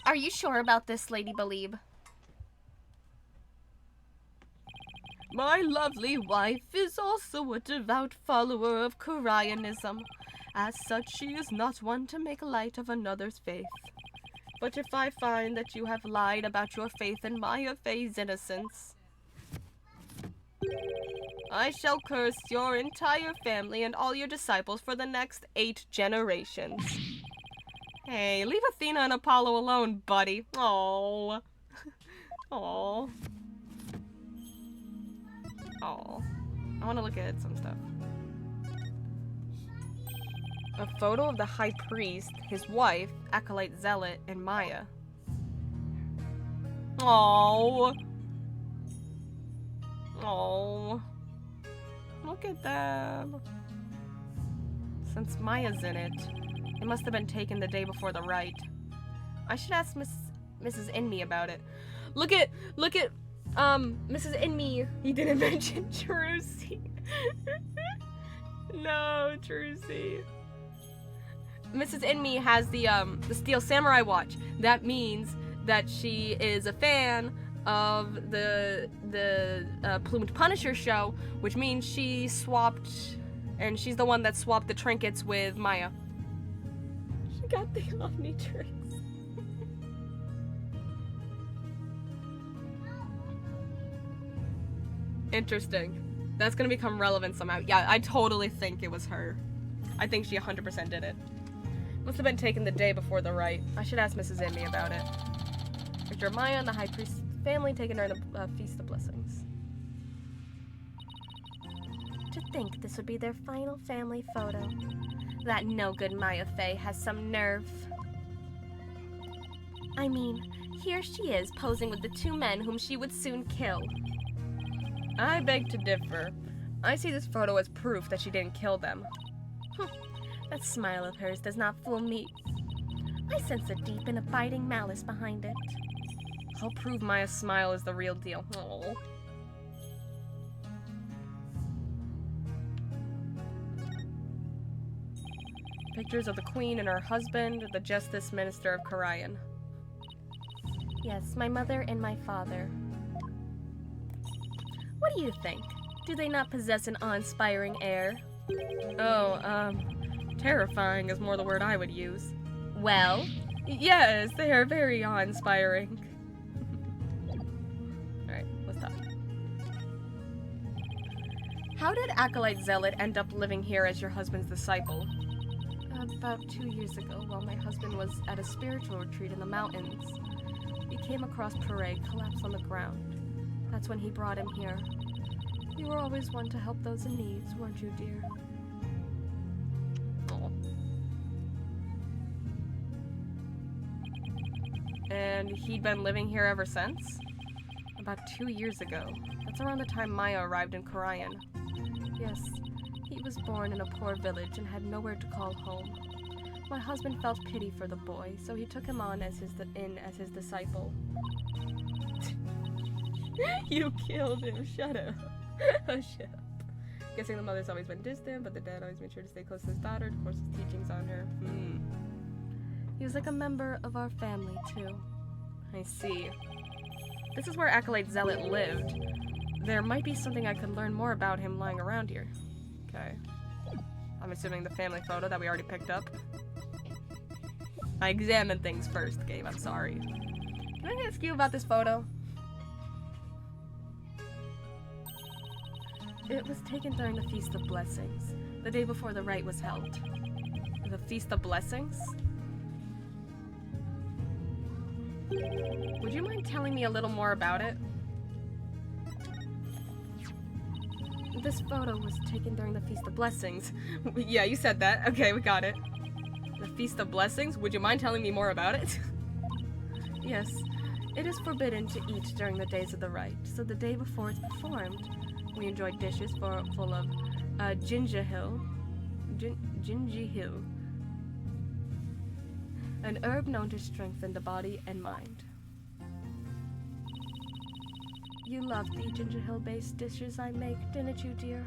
Are you sure about this, Lady Believe? My lovely wife is also a devout follower of Cryonianism. As such, she is not one to make light of another's faith. But if I find that you have lied about your faith in Maya Fey's innocence, I shall curse your entire family and all your disciples for the next 8 generations. Hey, leave Athena and Apollo alone, buddy. Aww. Aww. Aww. I want to look at some stuff. A photo of the High Priest, his wife, Acolyte Zealot, and Maya. Aww. Aww. Look at them. Since Maya's in it, it must have been taken the day before the rite. I should ask Mrs. Inme about it. Look at Mrs. Inme. He didn't mention Trucy. No, Trucy. Mrs. Inme has the Steel Samurai watch. That means that she is a fan of the Plumed Punisher show, which means she swapped, and she's the one that swapped the trinkets with Maya. She got the Omnitrix. Interesting. That's gonna become relevant somehow. Yeah, I totally think it was her. I think she 100% did it. Must have been taken the day before the rite. I should ask Mrs. Amy about it. Picture Maya and the High Priest's family taking her in the Feast of Blessings. To think this would be their final family photo. That no-good Maya Fey has some nerve. I mean, here she is posing with the two men whom she would soon kill. I beg to differ. I see this photo as proof that she didn't kill them. That smile of hers does not fool me. I sense a deep and abiding malice behind it. I'll prove Maya's smile is the real deal. Aww. Pictures of the Queen and her husband, the Justice Minister of Karayan. Yes, my mother and my father. What do you think? Do they not possess an awe-inspiring air? Oh, terrifying is more the word I would use. Well? Yes, they are very awe-inspiring. Alright, let's talk. How did Acolyte Zealot end up living here as your husband's disciple? About 2 years ago, while my husband was at a spiritual retreat in the mountains, he came across Parade collapsed on the ground. That's when he brought him here. You were always one to help those in need, weren't you, dear? Oh. And he'd been living here ever since? About 2 years ago. That's around the time Maya arrived in Karayan. Yes, he was born in a poor village and had nowhere to call home. My husband felt pity for the boy, so he took him on as his disciple. You killed him. Shut up. Oh, shut up. Guessing the mother's always been distant, but the dad always made sure to stay close to his daughter, to force his teachings on her. He was like a member of our family, too. I see. This is where Acolyte Zealot lived. There might be something I could learn more about him lying around here. Okay. I'm assuming the family photo that we already picked up. I examined things first, Gabe. I'm sorry. Can I ask you about this photo? It was taken during the Feast of Blessings, the day before the rite was held. The Feast of Blessings? Would you mind telling me a little more about it? This photo was taken during the Feast of Blessings. Yeah, you said that. Okay, we got it. The Feast of Blessings? Would you mind telling me more about it? Yes. It is forbidden to eat during the days of the rite, so the day before it's performed, we enjoy dishes full of gingerhill, an herb known to strengthen the body and mind. You loved the gingerhill-based dishes I make, didn't you, dear?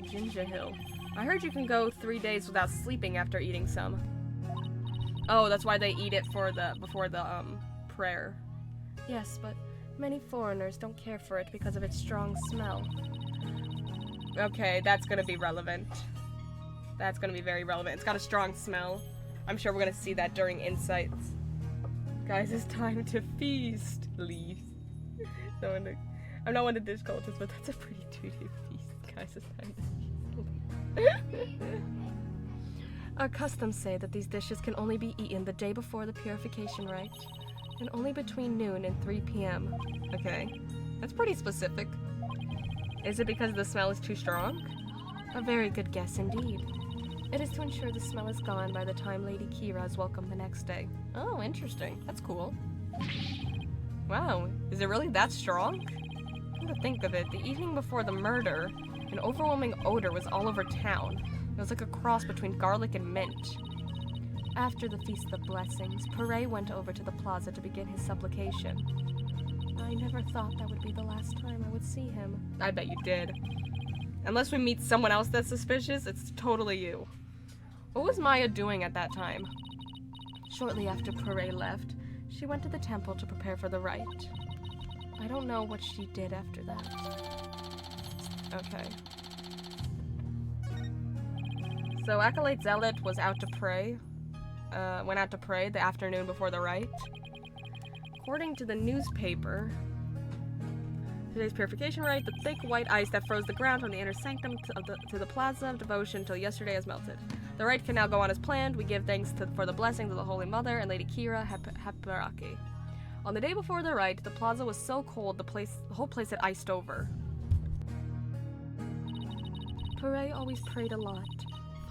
Gingerhill. I heard you can go 3 days without sleeping after eating some. Oh, that's why they eat it before the prayer. Yes, but many foreigners don't care for it because of its strong smell. Okay, that's gonna be relevant. That's gonna be very relevant. It's got a strong smell. I'm sure we're gonna see that during Insights. Guys, it's time to feast. Leave. I'm not one to dish cultures, but that's a pretty duty feast. Guys, it's time to feast. Our customs say that these dishes can only be eaten the day before the purification rite, and only between noon and 3 p.m. Okay, that's pretty specific. Is it because the smell is too strong? A very good guess indeed. It is to ensure the smell is gone by the time Lady Kira is welcome the next day. Oh, interesting. That's cool. Wow, is it really that strong? Come to think of it, the evening before the murder, an overwhelming odor was all over town. It was like a cross between garlic and mint. After the Feast of Blessings, Pare went over to the plaza to begin his supplication. I never thought that would be the last time I would see him. I bet you did. Unless we meet someone else that's suspicious, it's totally you. What was Maya doing at that time? Shortly after Pare left, she went to the temple to prepare for the rite. I don't know what she did after that. Okay. So Acolyte Zealot was out to pray. Went out to pray the afternoon before the rite. According to the newspaper, Today's purification rite, the thick white ice that froze the ground from the inner sanctum to the plaza of devotion until yesterday has melted. The rite can now go on as planned. We give thanks for the blessings of the Holy Mother and Lady Kira Haparaki. On the day before the rite, the plaza was so cold the whole place had iced over. Pare always prayed a lot,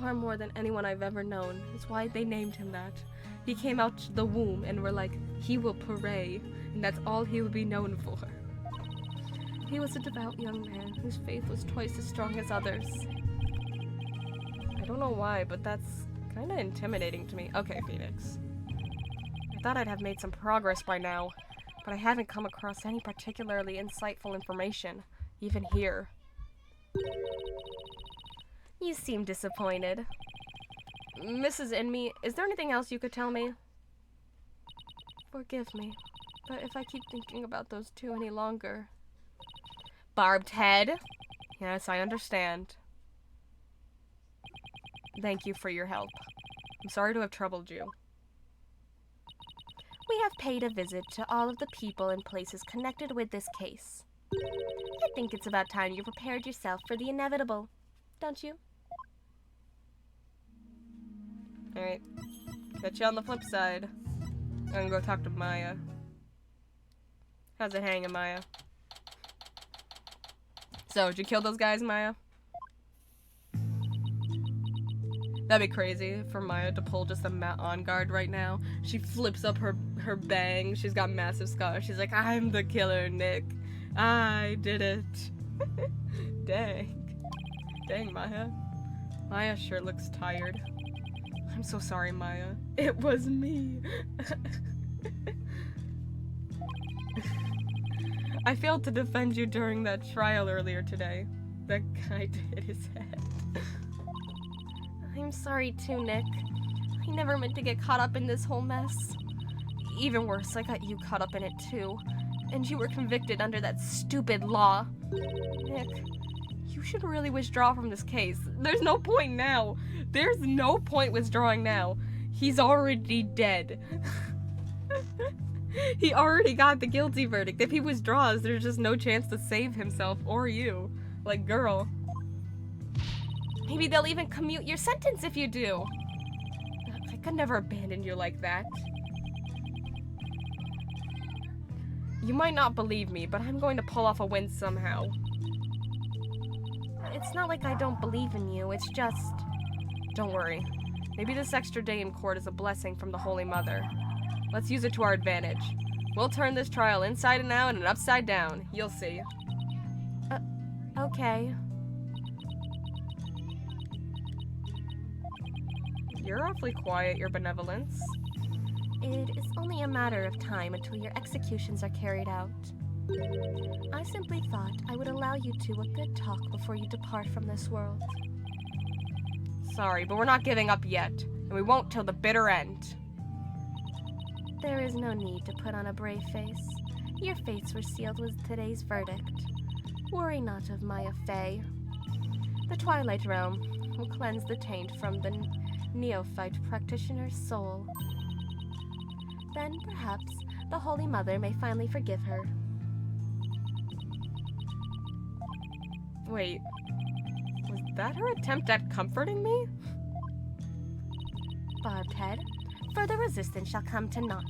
far more than anyone I've ever known. That's why they named him that. He came out the womb and were like, he will pray, and that's all he will be known for. He was a devout young man whose faith was twice as strong as others. I don't know why, but that's kind of intimidating to me. Okay, Phoenix. I thought I'd have made some progress by now, but I haven't come across any particularly insightful information, even here. You seem disappointed. Mrs. Inme, is there anything else you could tell me? Forgive me, but if I keep thinking about those two any longer... Barbed head? Yes, I understand. Thank you for your help. I'm sorry to have troubled you. We have paid a visit to all of the people and places connected with this case. I think it's about time you prepared yourself for the inevitable, don't you? Alright. Catch you on the flip side. I'm gonna go talk to Maya. How's it hanging, Maya? So, did you kill those guys, Maya? That'd be crazy for Maya to pull just a on guard right now. She flips up her bang. She's got massive scars. She's like, I'm the killer, Nick. I did it. Dang. Dang, Maya. Maya sure looks tired. I'm so sorry, Maya. It was me. I failed to defend you during that trial earlier today. That guy hit his head. I'm sorry too, Nick. I never meant to get caught up in this whole mess. Even worse, I got you caught up in it too. And you were convicted under that stupid law. Nick, you should really withdraw from this case. There's no point now. There's no point withdrawing now. He's already dead. He already got the guilty verdict. If he withdraws, there's just no chance to save himself or you. Like, girl. Maybe they'll even commute your sentence if you do. I could never abandon you like that. You might not believe me, but I'm going to pull off a win somehow. It's not like I don't believe in you, it's just... Don't worry. Maybe this extra day in court is a blessing from the Holy Mother. Let's use it to our advantage. We'll turn this trial inside and out and upside down. You'll see. Okay. You're awfully quiet, Your Benevolence. It is only a matter of time until your executions are carried out. I simply thought I would allow you two a good talk before you depart from this world. Sorry, but we're not giving up yet, and we won't till the bitter end. There is no need to put on a brave face. Your fates were sealed with today's verdict. Worry not of Maya Fey. The Twilight Realm will cleanse the taint from the neophyte practitioner's soul. Then, perhaps, the Holy Mother may finally forgive her. Wait, was that her attempt at comforting me? Barbed head, further resistance shall come to naught.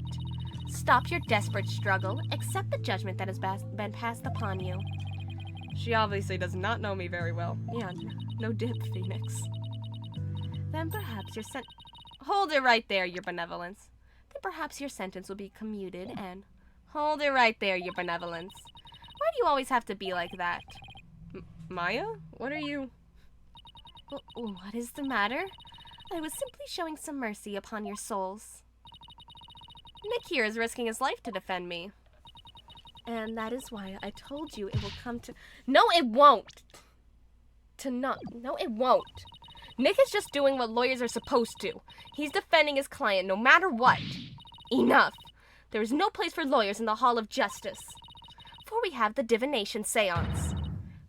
Stop your desperate struggle. Accept the judgment that has been passed upon you. She obviously does not know me very well. Yeah, no dip, Phoenix. Then perhaps your Hold it right there, Your Benevolence. Then perhaps your sentence will be commuted and... Hold it right there, Your Benevolence. Why do you always have to be like that? Maya? What are you... What is the matter? I was simply showing some mercy upon your souls. Nick here is risking his life to defend me. And that is why I told you it will come to... No, it won't! No, it won't. Nick is just doing what lawyers are supposed to. He's defending his client no matter what. Enough. There is no place for lawyers in the Hall of Justice. For we have the divination seance.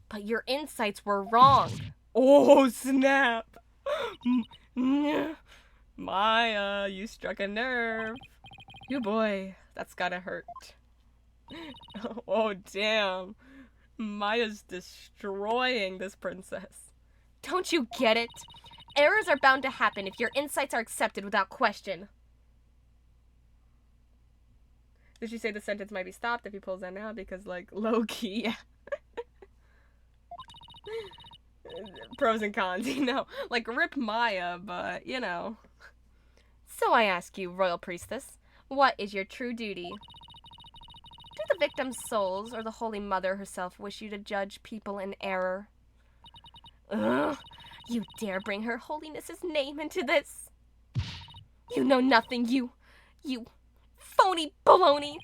But your insights were wrong. Oh, snap. Maya, you struck a nerve. You boy, that's gotta hurt. Oh, damn. Maya's destroying this princess. Don't you get it? Errors are bound to happen if your insights are accepted without question. Did she say the sentence might be stopped if he pulls that out? Because, like, low-key, yeah. Pros and cons, you know. Like, rip Maya, but, you know. So I ask you, Royal Priestess, what is your true duty? Do the victims' souls or the Holy Mother herself wish you to judge people in error? Ugh, you dare bring Her Holiness's name into this? You know nothing, you phony baloney.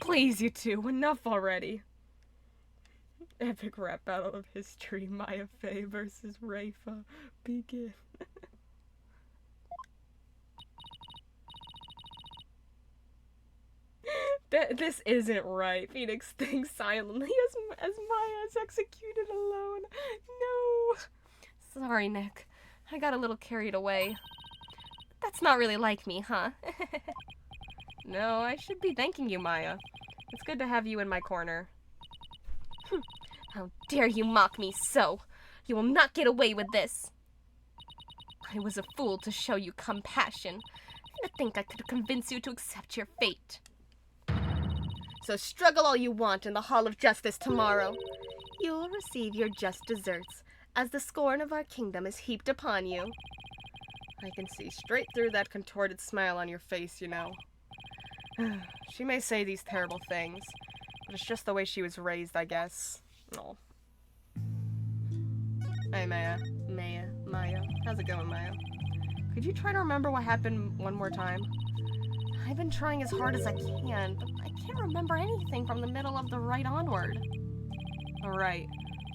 Please, you two, enough already. Epic rap battle of history, Maya Fey versus Rafa. Begin. This isn't right. Phoenix thinks silently as Maya is executed alone. No. Sorry, Nick. I got a little carried away. That's not really like me, huh? No, I should be thanking you, Maya. It's good to have you in my corner. How dare you mock me so? You will not get away with this. I was a fool to show you compassion, and to think I could convince you to accept your fate. So struggle all you want in the Hall of Justice tomorrow. You will receive your just deserts, as the scorn of our kingdom is heaped upon you. I can see straight through that contorted smile on your face, you know. She may say these terrible things, but it's just the way she was raised, I guess. Oh. Hey, Maya. Maya. How's it going, Maya? Could you try to remember what happened one more time? I've been trying as hard as I can, but I can't remember anything from the middle of the Rite onward. Alright.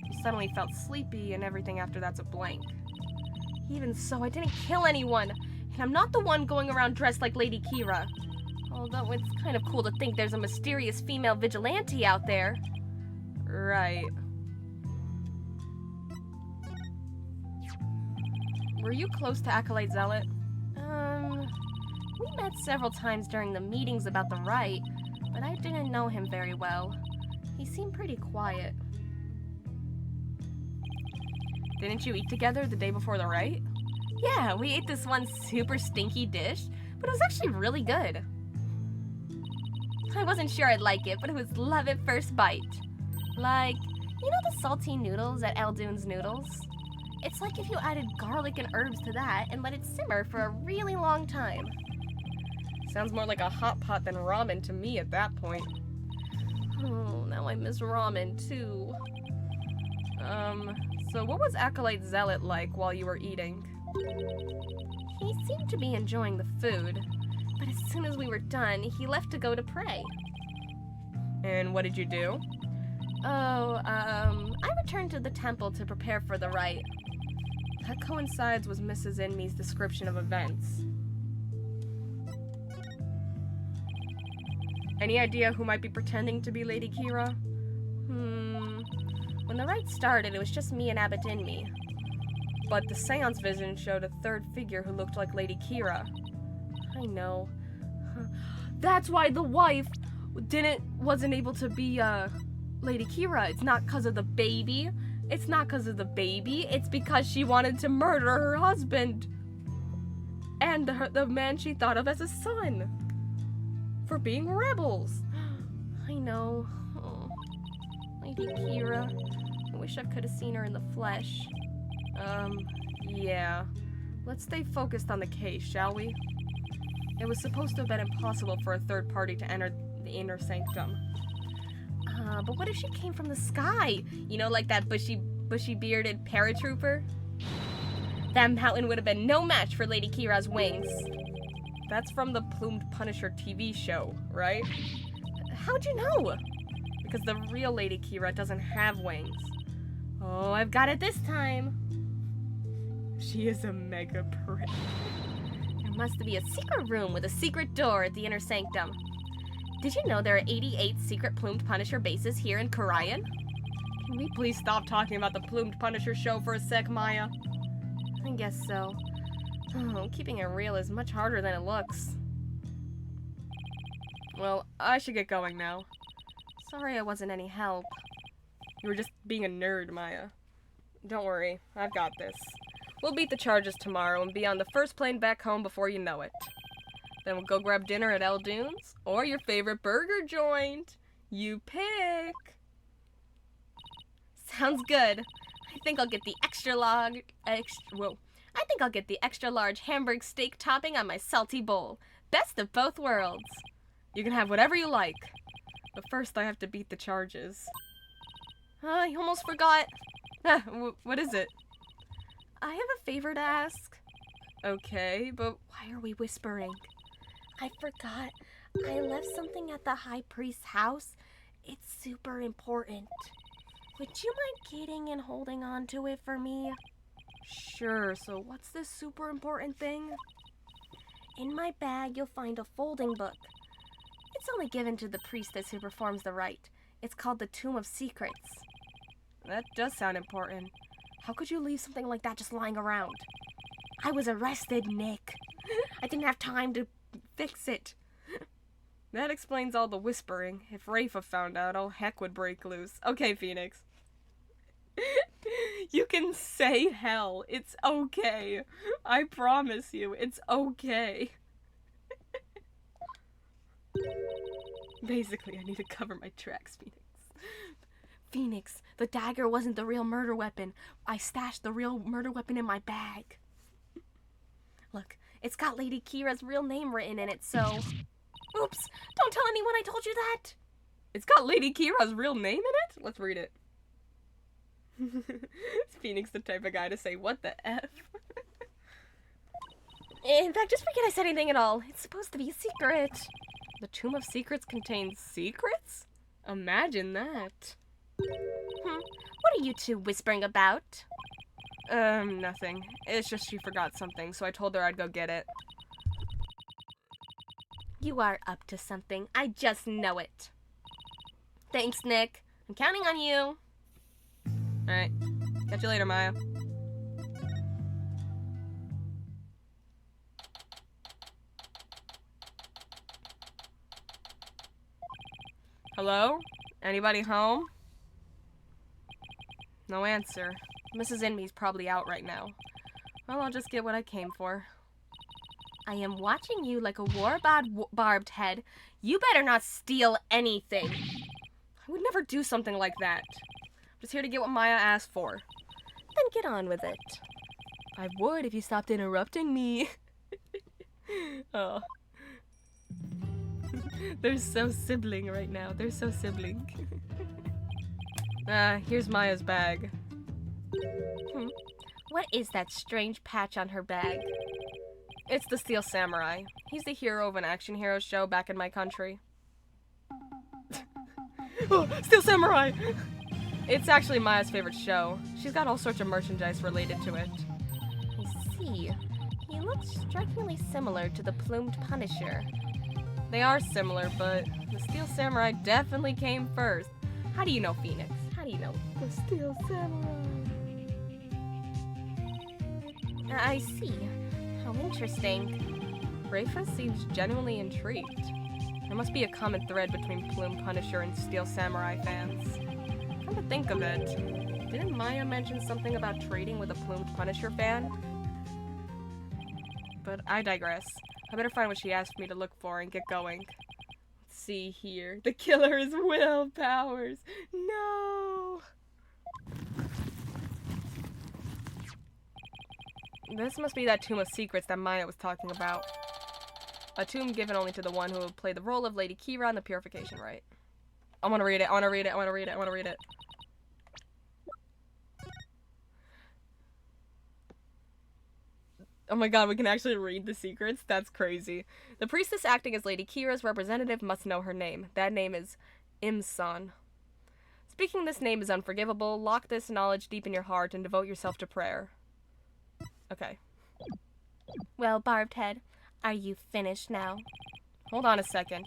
You suddenly felt sleepy, and everything after that's a blank. Even so, I didn't kill anyone, and I'm not the one going around dressed like Lady Kira. Although it's kind of cool to think there's a mysterious female vigilante out there. Right. Were you close to Acolyte Zealot? We met several times during the meetings about the Rite, but I didn't know him very well. He seemed pretty quiet. Didn't you eat together the day before the Rite? Yeah, we ate this one super stinky dish, but it was actually really good. I wasn't sure I'd like it, but it was love at first bite. Like, you know the salty noodles at Eldoon's Noodles? It's like if you added garlic and herbs to that and let it simmer for a really long time. Sounds more like a hot pot than ramen to me at that point. Oh, now I miss ramen too. So what was Acolyte Zealot like while you were eating? He seemed to be enjoying the food, but as soon as we were done, he left to go to pray. And what did you do? I returned to the temple to prepare for the Rite. That coincides with Mrs. Inme's description of events. Any idea who might be pretending to be Lady Kira? When the Rite started, it was just me and Abbot Inme. But the seance vision showed a third figure who looked like Lady Kira. I know. That's why the wife wasn't able to be, Lady Kira. It's not because of the baby. It's not because of the baby. It's because she wanted to murder her husband. And the man she thought of as a son. For being rebels. I know. Oh, Lady Kira. I wish I could have seen her in the flesh. Yeah. Let's stay focused on the case, shall we? It was supposed to have been impossible for a third party to enter the inner sanctum. But what if she came from the sky? You know, like that bushy-bearded paratrooper? That mountain would have been no match for Lady Kira's wings. That's from the Plumed Punisher TV show, right? How'd you know? Because the real Lady Kira doesn't have wings. Oh, I've got it this time. She is a mega prick. There must be a secret room with a secret door at the inner sanctum. Did you know there are 88 secret Plumed Punisher bases here in Karayan? Can we please stop talking about the Plumed Punisher show for a sec, Maya? I guess so. Oh, keeping it real is much harder than it looks. Well, I should get going now. Sorry I wasn't any help. You were just being a nerd, Maya. Don't worry, I've got this. We'll beat the charges tomorrow and be on the first plane back home before you know it. Then we'll go grab dinner at El Dunes or your favorite burger joint. You pick. Sounds good. I think I'll get the extra large Hamburg steak topping on my salty bowl. Best of both worlds. You can have whatever you like. But first I have to beat the charges. I almost forgot. What is it? I have a favor to ask. Okay, but Why are we whispering? I forgot. I left something at the High Priest's house. It's super important. Would you mind getting and holding on to it for me? sure, so what's this super important thing? In my bag, you'll find a folding book. It's only given to the priestess who performs the rite. It's called the Tomb of Secrets. That does sound important. How could you leave something like that just lying around? I was arrested, Nick. I didn't have time to fix it. That explains all the whispering. If Rafa found out, all heck would break loose. Okay, Phoenix. You can say hell. It's okay. I promise you, it's okay. Basically, I need to cover my tracks, Phoenix. Phoenix, the dagger wasn't the real murder weapon. I stashed the real murder weapon in my bag. Look, it's got Lady Kira's real name written in it, so... Oops, don't tell anyone I told you that! It's got Lady Kira's real name in it? Let's read it. Is Phoenix the type of guy to say, what the F? In fact, just forget I said anything at all. It's supposed to be a secret. The Tomb of Secrets contains secrets? Imagine that. What are you two whispering about? Nothing. It's just she forgot something, so I told her I'd go get it. You are up to something. I just know it. Thanks, Nick. I'm counting on you. Alright. Catch you later, Maya. Hello? Anybody home? No answer. Mrs. Inme's probably out right now. Well, I'll just get what I came for. I am watching you like a war-barbed head. You better not steal anything. I would never do something like that. I'm just here to get what Maya asked for. Then get on with it. I would if you stopped interrupting me. Oh. They're so sibling right now. They're so sibling. Here's Maya's bag. What is that strange patch on her bag? It's the Steel Samurai. He's the hero of an action hero show back in my country. Oh, Steel Samurai! It's actually Maya's favorite show. She's got all sorts of merchandise related to it. I see. He looks strikingly similar to the Plumed Punisher. They are similar, but the Steel Samurai definitely came first. How do you know, Phoenix? How do you know? The Steel Samurai. I see. How interesting. Rafa seems genuinely intrigued. There must be a common thread between Plume Punisher and Steel Samurai fans. Come to think of it, didn't Maya mention something about trading with a Plumed Punisher fan? But I digress. I better find what she asked me to look for and get going. Let's see here. The killer's will powers. No! This must be that Tomb of Secrets that Maya was talking about. A tomb given only to the one who will play the role of Lady Kira in the Purification Rite. I want to read it, I want to read it, I want to read it, I want to read it. Oh my god, we can actually read the secrets? That's crazy. The priestess acting as Lady Kira's representative must know her name. That name is Imsan. Speaking this name is unforgivable. Lock this knowledge deep in your heart and devote yourself to prayer. Okay. Well, Barbed Head, are you finished now? Hold on a second.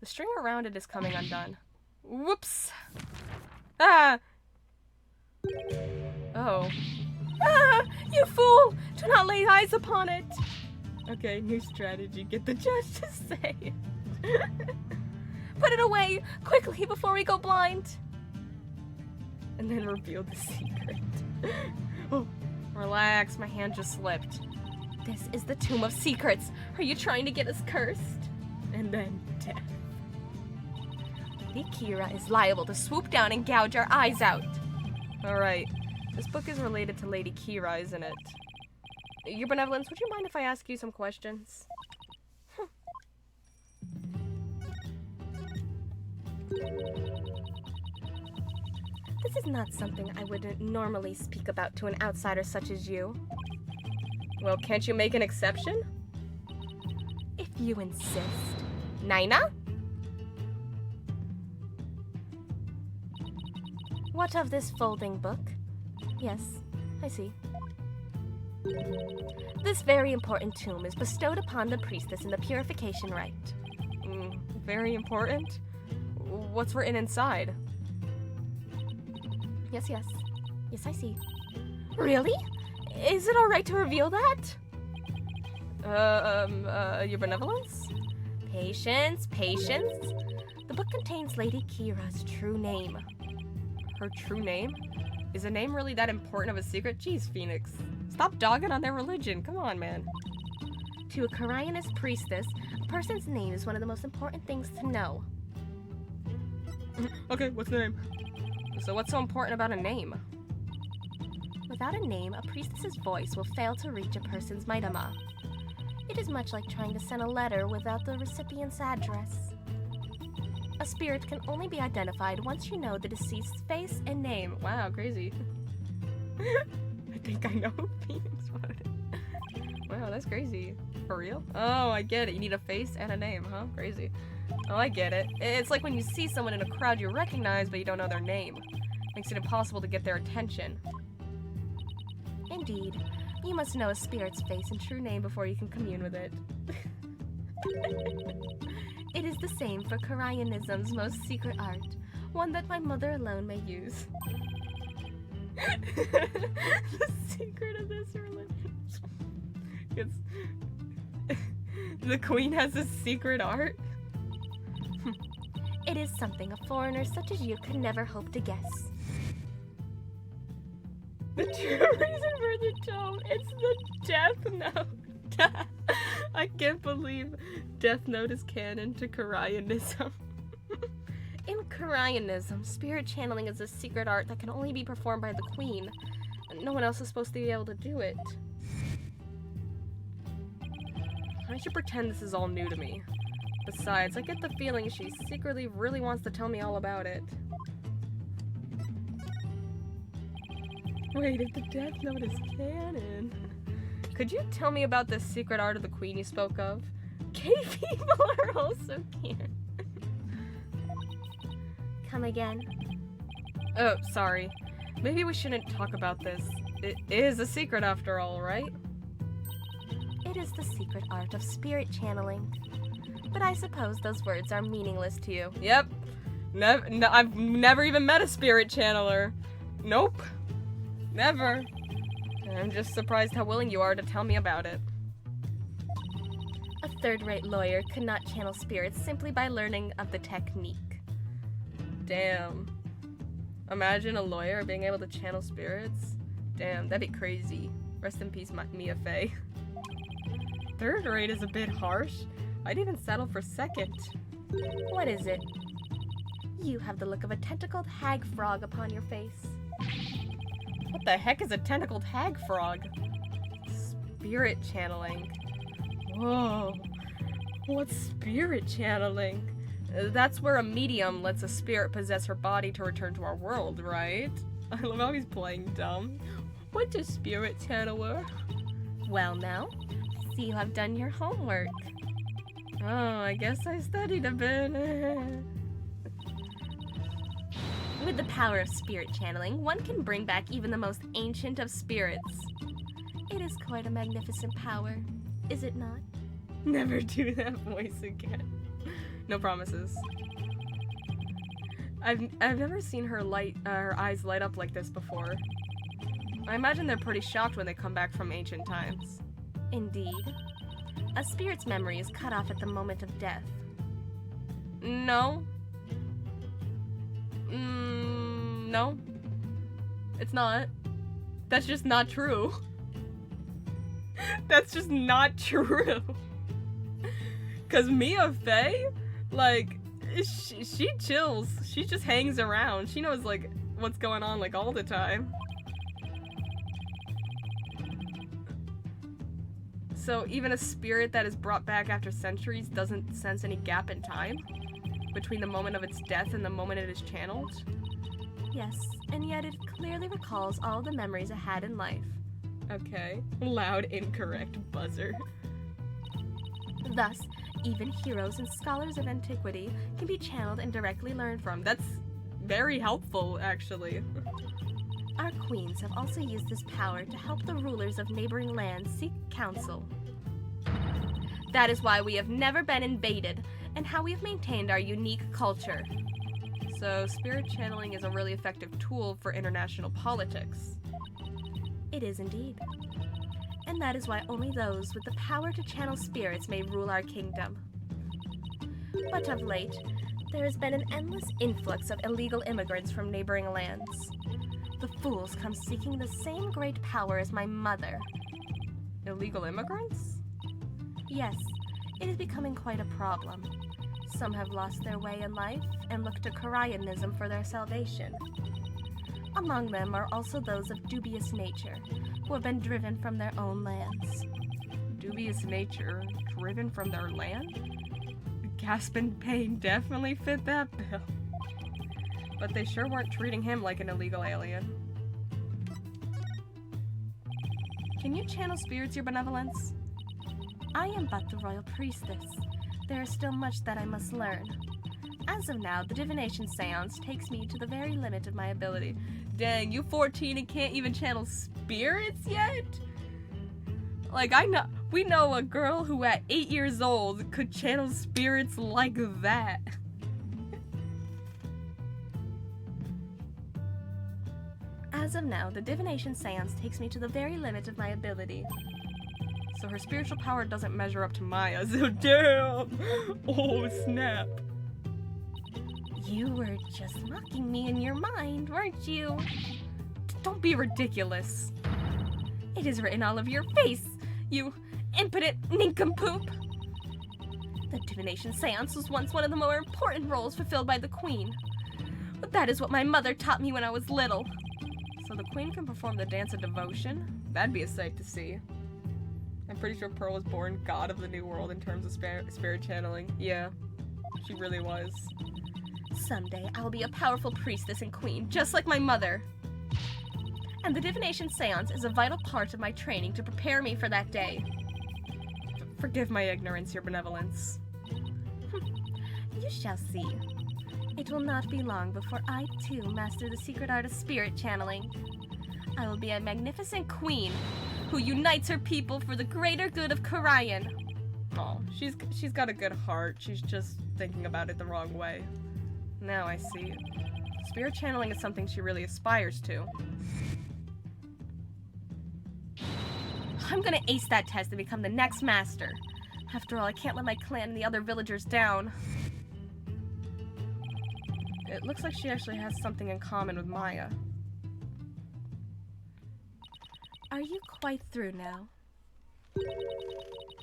The string around it is coming undone. Whoops! Ah! Oh. Ah! You fool! Do not lay eyes upon it! Okay, new strategy. Get the judge to say it. Put it away! Quickly, before we go blind! and then reveal the secret. Oh, relax, my hand just slipped. This is the Tomb of Secrets. Are you trying to get us cursed? And then death. Lady Kira is liable to swoop down and gouge our eyes out. Alright, this book is related to Lady Kira, isn't it? Your Benevolence, would you mind if I ask you some questions? This is not something I would normally speak about to an outsider such as you. Well, can't you make an exception? If you insist. Naina? What of this folding book? Yes, I see. This very important tomb is bestowed upon the priestess in the purification rite. Very important? What's written inside? Yes, yes. Yes, I see. Really? Is it alright to reveal that? Your Benevolence? Patience, patience. The book contains Lady Kira's true name. Her true name? Is a name really that important of a secret? Jeez, Phoenix. Stop dogging on their religion. Come on, man. To a Coriolanist priestess, a person's name is one of the most important things to know. Okay, what's the name? So what's so important about a name? Without a name, a priestess's voice will fail to reach a person's maidama. It is much like trying to send a letter without the recipient's address. A spirit can only be identified once you know the deceased's face and name. Wow, crazy. I think I know who Phoenix wanted. Wow, that's crazy. For real? Oh, I get it. You need a face and a name, huh? Crazy. Oh, I get it. It's like when you see someone in a crowd you recognize, but you don't know their name. Makes it impossible to get their attention. Indeed. You must know a spirit's face and true name before you can commune with it. It is the same for Corionism's most secret art, one that my mother alone may use. The secret of this religion. It's... The queen has a secret art? It is something a foreigner such as you could never hope to guess. The true reason for the tome, it's the Death Note. I can't believe Death Note is canon to Coriolism. In Corionism, spirit channeling is a secret art that can only be performed by the queen. No one else is supposed to be able to do it. I should pretend this is all new to me. Besides, I get the feeling she secretly really wants to tell me all about it. Wait, if the Death Note is canon... Could you tell me about this secret art of the queen you spoke of? Gay people are also canon. Come again. Oh, sorry. Maybe we shouldn't talk about this. It is a secret after all, right? It is the secret art of spirit channeling. But I suppose those words are meaningless to you. Yep. I've never even met a spirit channeler. Nope. Never. I'm just surprised how willing you are to tell me about it. A third-rate lawyer could not channel spirits simply by learning of the technique. Damn. Imagine a lawyer being able to channel spirits. Damn, that'd be crazy. Rest in peace, Mia Fey. Third rate is a bit harsh. I'd even settle for second. What is it? You have the look of a tentacled hag frog upon your face. What the heck is a tentacled hag frog? Spirit channeling. Whoa. What's spirit channeling? That's where a medium lets a spirit possess her body to return to our world, right? I love how he's playing dumb. What's a spirit channeler? Well now, see you have done your homework. Oh, I guess I studied a bit. With the power of spirit channeling, one can bring back even the most ancient of spirits. It is quite a magnificent power, is it not? Never do that voice again. No promises. I've never seen her her eyes light up like this before. I imagine they're pretty shocked when they come back from ancient times. Indeed. A spirit's memory is cut off at the moment of death. No. No. It's not. That's just not true. That's just not true. Cause Mia Fey, like, she chills. She just hangs around. She knows, like, what's going on, like, all the time. So even a spirit that is brought back after centuries doesn't sense any gap in time between the moment of its death and the moment it is channeled? Yes, and yet it clearly recalls all the memories it had in life. Okay. Loud, incorrect buzzer. Thus, even heroes and scholars of antiquity can be channeled and directly learned from. That's very helpful, actually. Our queens have also used this power to help the rulers of neighboring lands seek counsel. That is why we have never been invaded, and how we have maintained our unique culture. So, spirit channeling is a really effective tool for international politics. It is indeed. And that is why only those with the power to channel spirits may rule our kingdom. But of late, there has been an endless influx of illegal immigrants from neighboring lands. The fools come seeking the same great power as my mother. Illegal immigrants? Yes, it is becoming quite a problem. Some have lost their way in life and look to Koreanism for their salvation. Among them are also those of dubious nature, who have been driven from their own lands. Dubious nature, driven from their land? Gasp and Pain definitely fit that bill. But they sure weren't treating him like an illegal alien. Can you channel spirits, your benevolence? I am but the royal priestess. There is still much that I must learn. As of now, the divination seance takes me to the very limit of my ability. Dang, you 14 and can't even channel spirits yet? Like, we know a girl who at 8 years old could channel spirits like that. As of now, the divination seance takes me to the very limit of my ability. So her spiritual power doesn't measure up to Maya, so damn! Oh, snap. You were just mocking me in your mind, weren't you? Don't be ridiculous. It is written all over your face, you impotent nincompoop. The divination seance was once one of the more important roles fulfilled by the queen. But that is what my mother taught me when I was little. So the queen can perform the dance of devotion? That'd be a sight to see. I'm pretty sure Pearl was born god of the new world in terms of spirit channeling. Yeah, she really was. Someday I will be a powerful priestess and queen, just like my mother. And the divination seance is a vital part of my training to prepare me for that day. Forgive my ignorance, your benevolence. You shall see. It will not be long before I, too, master the secret art of spirit channeling. I will be a magnificent queen who unites her people for the greater good of Korean. Oh, she's got a good heart. She's just thinking about it the wrong way. Now I see. Spirit channeling is something she really aspires to. I'm gonna ace that test and become the next master. After all, I can't let my clan and the other villagers down. It looks like she actually has something in common with Maya. Are you quite through now?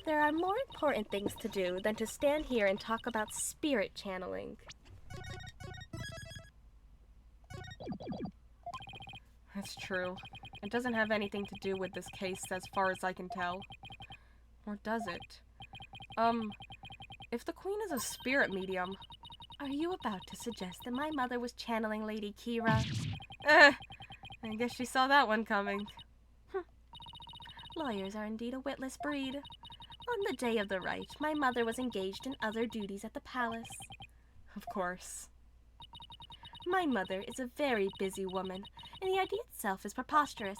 There are more important things to do than to stand here and talk about spirit channeling. That's true. It doesn't have anything to do with this case as far as I can tell. Or does it? If the queen is a spirit medium... Are you about to suggest that my mother was channeling Lady Kira? I guess she saw that one coming. Lawyers are indeed a witless breed. On the day of the rite, my mother was engaged in other duties at the palace. Of course. My mother is a very busy woman, and the idea itself is preposterous.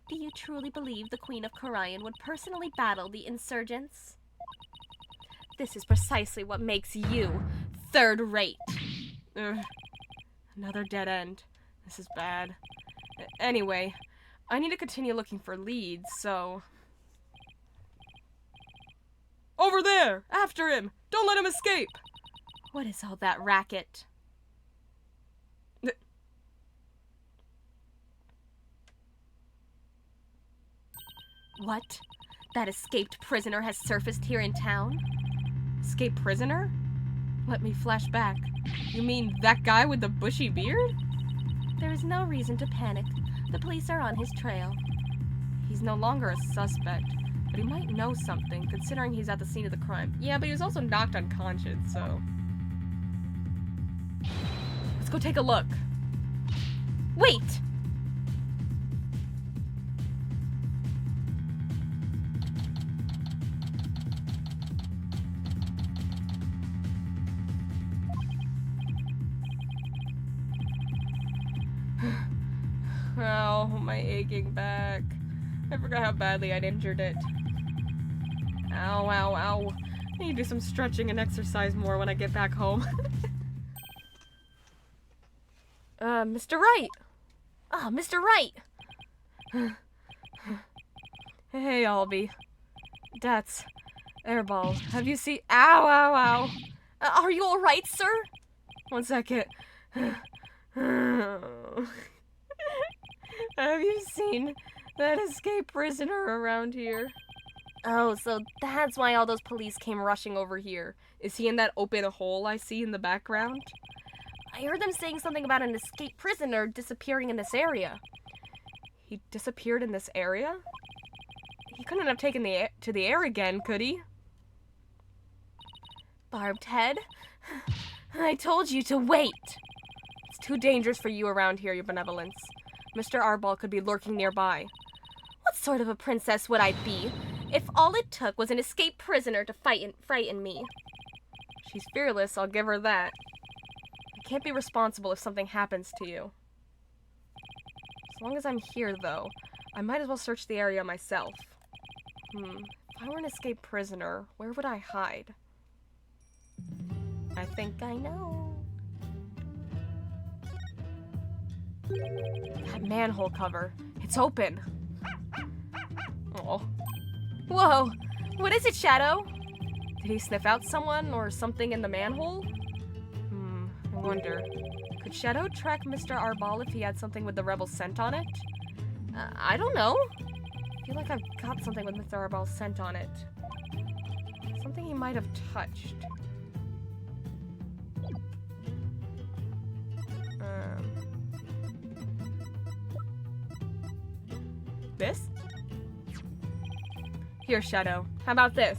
Do you truly believe the Queen of Korean would personally battle the insurgents? This is precisely what makes you third-rate. Another dead end. This is bad. Anyway, I need to continue looking for leads, so... Over there! After him! Don't let him escape! What is all that racket? What? That escaped prisoner has surfaced here in town? Escaped prisoner? Let me flash back. You mean that guy with the bushy beard? There is no reason to panic. The police are on his trail. He's no longer a suspect, but he might know something, considering he's at the scene of the crime. Yeah, but he was also knocked unconscious, so... Let's go take a look. Wait! Oh, my aching back. I forgot how badly I'd injured it. Ow, ow, ow. I need to do some stretching and exercise more when I get back home. Mr. Wright! Ah, Mr. Wright! Hey, Albie. That's... Airball. Have you seen... Ow, ow, ow. Are you alright, sir? 1 second. Have you seen that escaped prisoner around here? Oh, so That's why all those police came rushing over here. Is he in that open hole I see in the background? I heard them saying something about an escaped prisoner disappearing in this area. He disappeared in this area? He couldn't have taken to the air again, could he? Barbed head? I told you to wait! It's too dangerous for you around here, your benevolence. Mr. Arball could be lurking nearby. What sort of a princess would I be if all it took was an escaped prisoner to frighten me? She's fearless, I'll give her that. I can't be responsible if something happens to you. As long as I'm here, though, I might as well search the area myself. If I were an escaped prisoner, where would I hide? I think I know. That manhole cover. It's open. Oh. Whoa! What is it, Shadow? Did he sniff out someone or something in the manhole? I wonder. Could Shadow track Mr. Arball if he had something with the rebel scent on it? I don't know. I feel like I've got something with Mr. Arball's scent on it. Something he might have touched. This? Here, Shadow. How about this?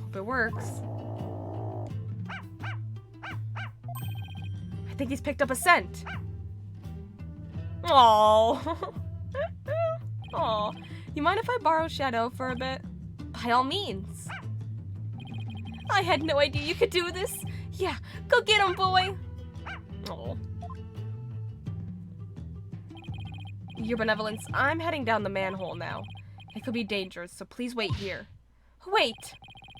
Hope it works. I think he's picked up a scent. Aww. Aw. You mind if I borrow Shadow for a bit? By all means. I had no idea you could do this. Yeah, go get him, boy. Aw. Your benevolence, I'm heading down the manhole now. It could be dangerous, so please wait here. Wait.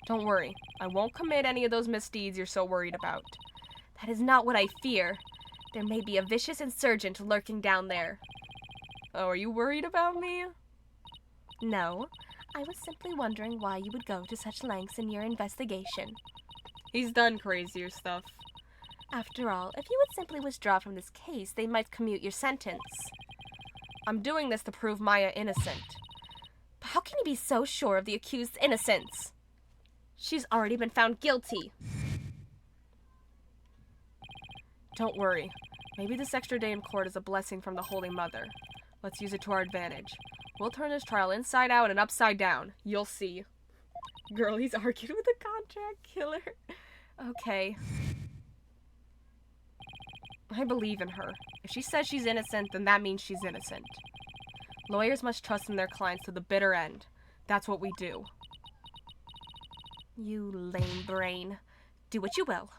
Don't worry. I won't commit any of those misdeeds you're so worried about. That is not what I fear. There may be a vicious insurgent lurking down there. Oh, are you worried about me? No, I was simply wondering why you would go to such lengths in your investigation. He's done crazier stuff. After all, if you would simply withdraw from this case, they might commute your sentence. I'm doing this to prove Maya innocent. But how can you be so sure of the accused's innocence? She's already been found guilty. Don't worry. Maybe this extra day in court is a blessing from the Holy Mother. Let's use it to our advantage. We'll turn this trial inside out and upside down. You'll see. Girl, he's argued with a contract killer. Okay. I believe in her. If she says she's innocent, then that means she's innocent. Lawyers must trust in their clients to the bitter end. That's what we do. You lame brain. Do what you will.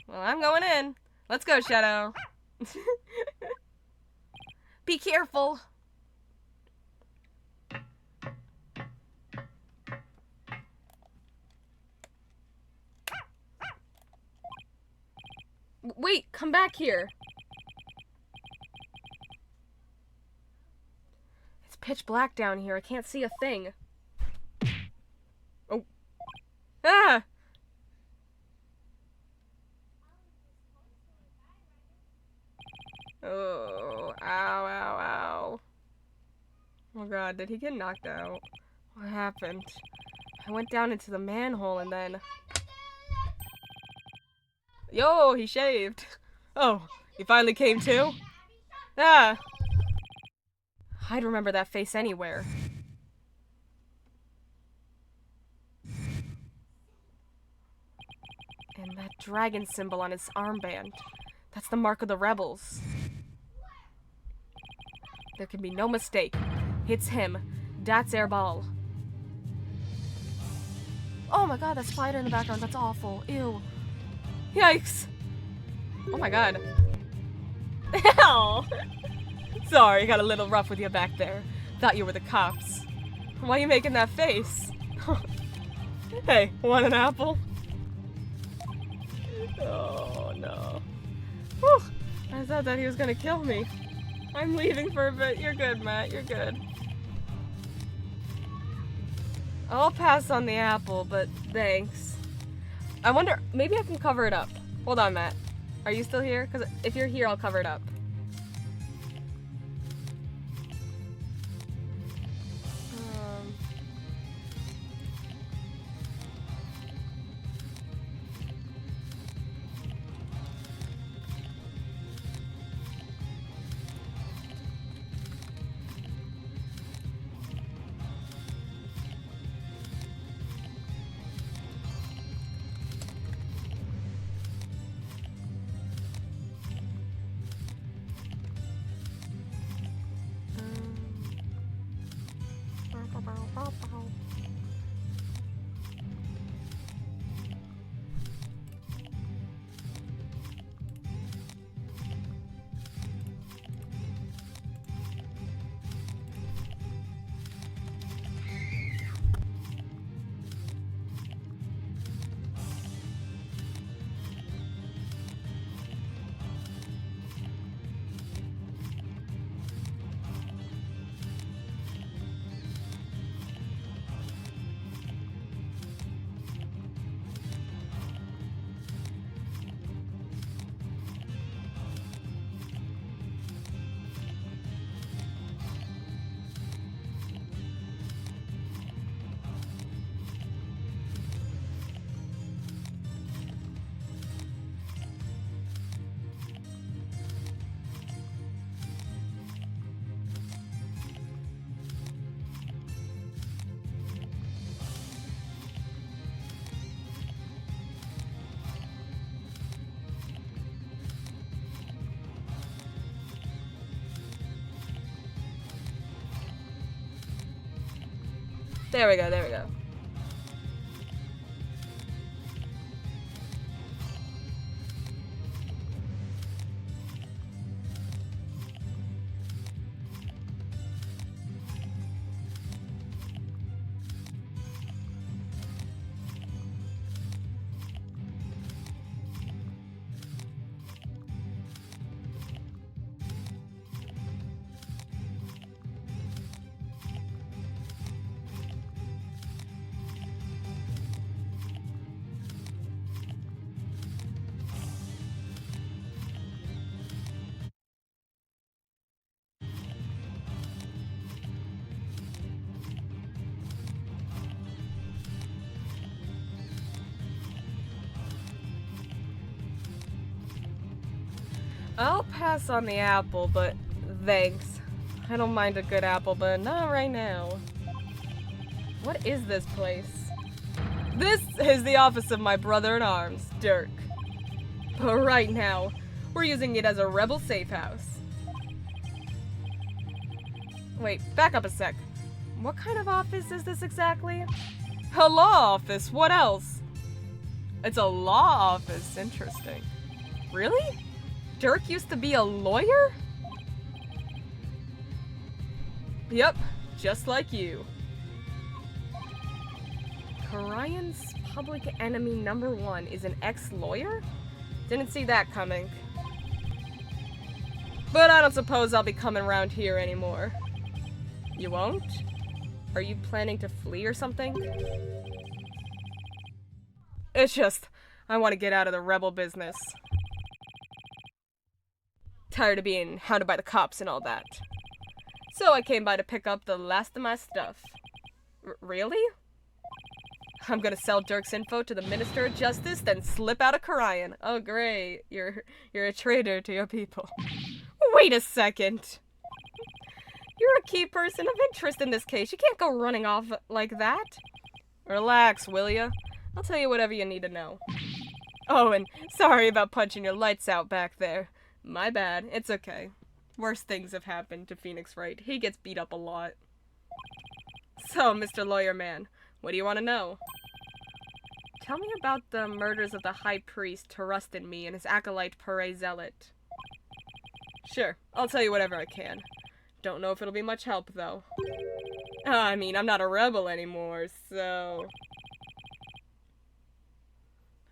Well, I'm going in. Let's go, Shadow. Be careful. Wait, come back here. It's pitch black down here. I can't see a thing. Oh. Ah! Oh, ow, ow, ow. Oh god, did he get knocked out? What happened? I went down into the manhole and then... Yo, he shaved. Oh, he finally came to? Ah. I'd remember that face anywhere. And that dragon symbol on his armband. That's the mark of the rebels. There can be no mistake. It's him. That's Airball. Oh my god, that spider in the background. That's awful. Ew. Yikes. Oh my god. Ow. Sorry, got a little rough with you back there. Thought you were the cops. Why are you making that face? Hey, want an apple? Oh no. Whew. I thought that he was gonna kill me. I'm leaving for a bit. You're good, Matt. You're good. I'll pass on the apple, but thanks. I wonder, maybe I can cover it up. Hold on, Matt. Are you still here? Because if you're here, I'll cover it up. There we go, there we go. I'll pass on the apple, but thanks. I don't mind a good apple, but not right now. What is this place? This is the office of my brother-in-arms, Dirk. But right now, we're using it as a rebel safe house. Wait, back up a sec. What kind of office is this exactly? A law office, what else? It's a law office, interesting. Really? Dirk used to be a lawyer? Yep, just like you. Karayan's public enemy number one is an ex-lawyer? Didn't see that coming. But I don't suppose I'll be coming around here anymore. You won't? Are you planning to flee or something? It's just, I want to get out of the rebel business. Tired of being hounded by the cops and all that. So I came by to pick up the last of my stuff. Really? I'm gonna sell Dirk's info to the Minister of Justice, then slip out of Corian. Oh great, you're a traitor to your people. Wait a second. You're a key person of interest in this case. You can't go running off like that. Relax, will ya? I'll tell you whatever you need to know. Oh, and sorry about punching your lights out back there. My bad, it's okay. Worse things have happened to Phoenix Wright. He gets beat up a lot. So, Mr. Lawyer Man, what do you want to know? Tell me about the murders of the High Priest, Tarustin Me, and his acolyte, Pere Zealot. Sure, I'll tell you whatever I can. Don't know if it'll be much help, though. I mean, I'm not a rebel anymore, so...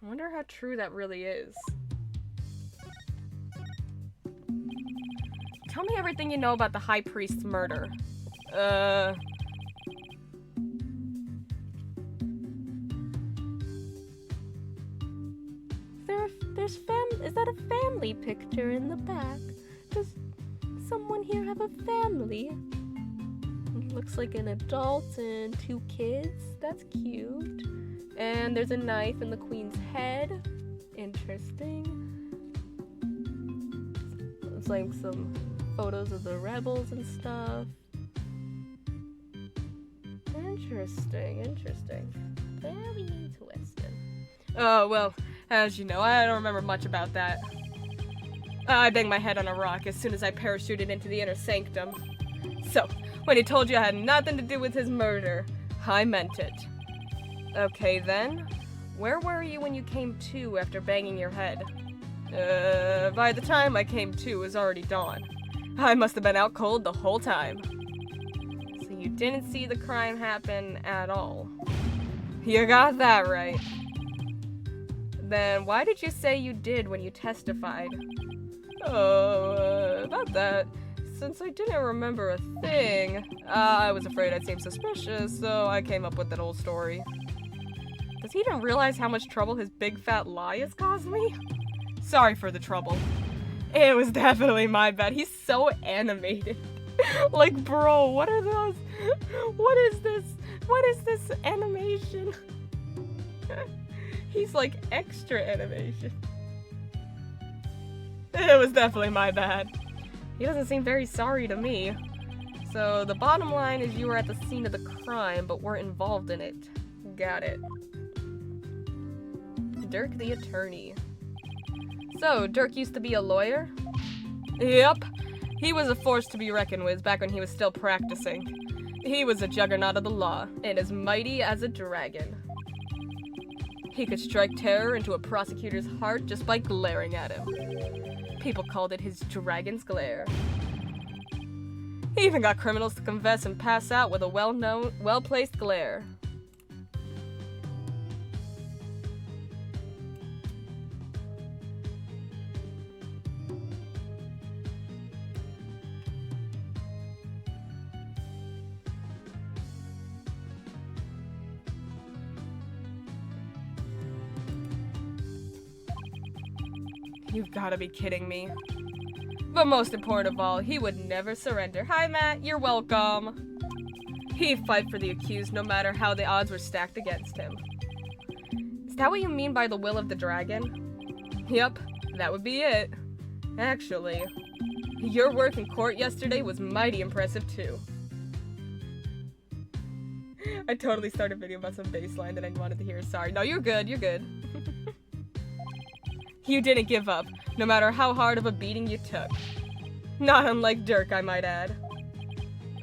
I wonder how true that really is. Tell me everything you know about the High Priest's murder. Is that a family picture in the back? Does someone here have a family? Looks like an adult and 2 kids. That's cute. And there's a knife in the queen's head. Interesting. It's like some photos of the rebels and stuff. Interesting. Very interesting. Oh, well, as you know, I don't remember much about that. I banged my head on a rock as soon as I parachuted into the inner sanctum. So, when he told you I had nothing to do with his murder, I meant it. Okay then, where were you when you came to after banging your head? By the time I came to, it was already dawn. I must have been out cold the whole time. So you didn't see the crime happen at all. You got that right. Then why did you say you did when you testified? Oh, about that. Since I didn't remember a thing, I was afraid I'd seem suspicious, so I came up with that old story. Does he even realize how much trouble his big fat lie has caused me? Sorry for the trouble. It was definitely my bad. He's so animated. Like, bro, what are those? What is this? What is this animation? He's like extra animation. It was definitely my bad. He doesn't seem very sorry to me. So the bottom line is you were at the scene of the crime, but weren't involved in it. Got it. Dirk the attorney. So, Dirk used to be a lawyer? Yep. He was a force to be reckoned with back when he was still practicing. He was a juggernaut of the law, and as mighty as a dragon. He could strike terror into a prosecutor's heart just by glaring at him. People called it his dragon's glare. He even got criminals to confess and pass out with a well-known, well-placed glare. You've gotta be kidding me. But most important of all, he would never surrender. Hi, Matt. You're welcome. He'd fight for the accused no matter how the odds were stacked against him. Is that what you mean by the will of the dragon? Yep, that would be it. Actually, your work in court yesterday was mighty impressive too. I totally started a video about some baseline that I wanted to hear. Sorry. No, you're good. You're good. You didn't give up, no matter how hard of a beating you took. Not unlike Dirk, I might add.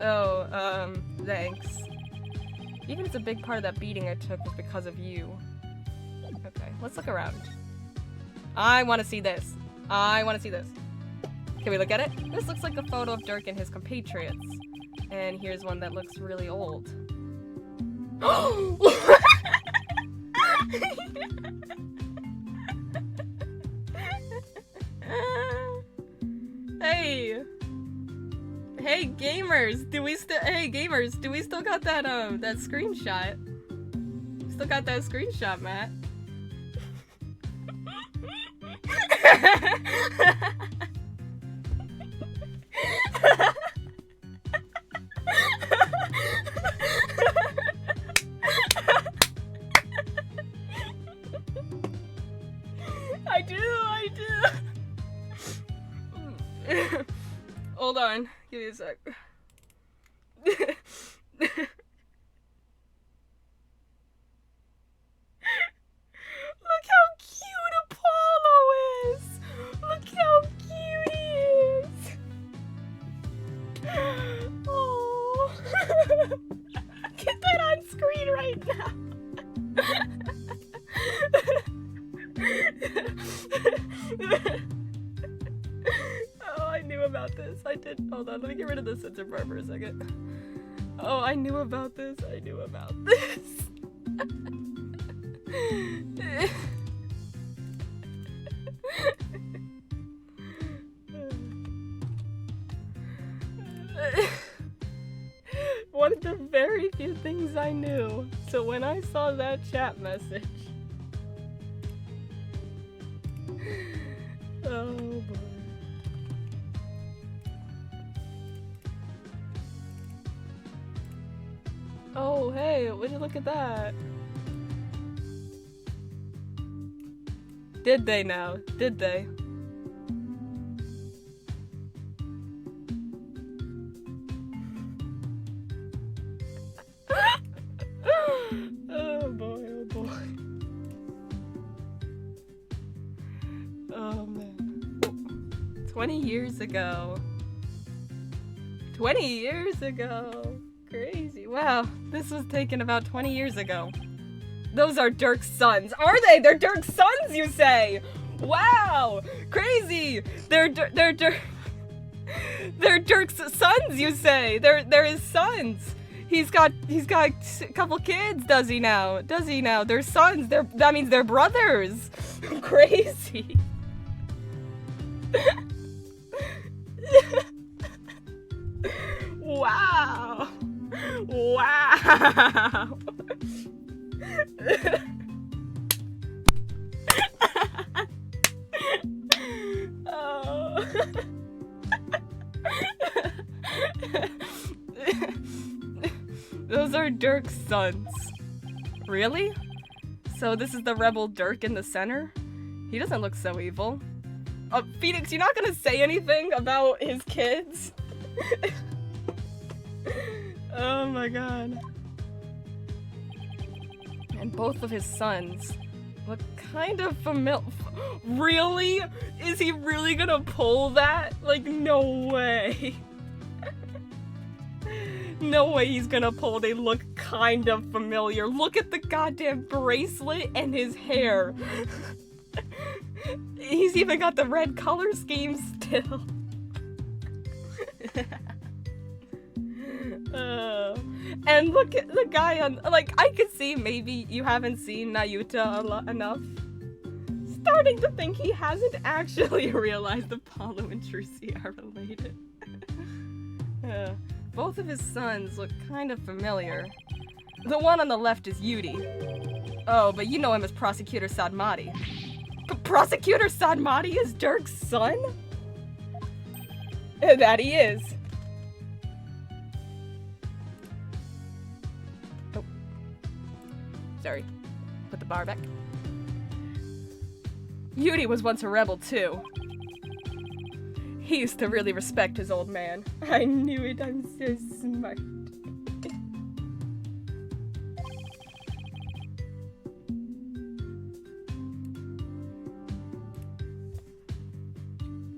Oh, thanks. Even if a big part of that beating I took was because of you. Okay, let's look around. I want to see this. I want to see this. Can we look at it? This looks like a photo of Dirk and his compatriots. And here's one that looks really old. Hey gamers, do we still got that that screenshot? Still got that screenshot, Matt. I do. Hold on. Give me a sec. Look how cute Apollo is! Look how cute he is! Oh. Get that on screen right now! Oh, I knew about this. I did. Hold on, let me get rid of the censor bar for a second. Oh, I knew about this. I knew about this. One of the very few things I knew. So when I saw that chat message. Oh boy. Oh, hey, would you look at that? Did they now? Did they? Oh boy, oh boy. Oh man. 20 years ago. 20 years ago. Crazy. Wow, this was taken about 20 years ago. Those are Dirk's sons. Are they? They're Dirk's sons, you say? Wow! Crazy! They're Dirk's sons, you say? They're his sons. He's got a couple kids, does he now? Does he now? They're sons. That means they're brothers. Crazy. Wow. Wow. Oh. Those are Dirk's sons. Really? So this is the rebel Dirk in the center? He doesn't look so evil. Phoenix, you're not gonna say anything about his kids? Oh my god. And both of his sons look kind of familiar. Really? Is he really gonna pull that? Like, no way. No way he's gonna pull. They look kind of familiar. Look at the goddamn bracelet and his hair. He's even got the red color scheme still. And look at the guy on, like, I could see maybe you haven't seen Nayuta enough. Starting to think he hasn't actually realized Apollo and Trucy are related. Both of his sons look kind of familiar. The one on the left is Yudi. Oh, but you know him as Prosecutor Sadmati. Prosecutor Sadmati is Dirk's son? That he is. Oh. Sorry. Put the bar back. Yudi was once a rebel, too. He used to really respect his old man. I knew it. I'm so smart.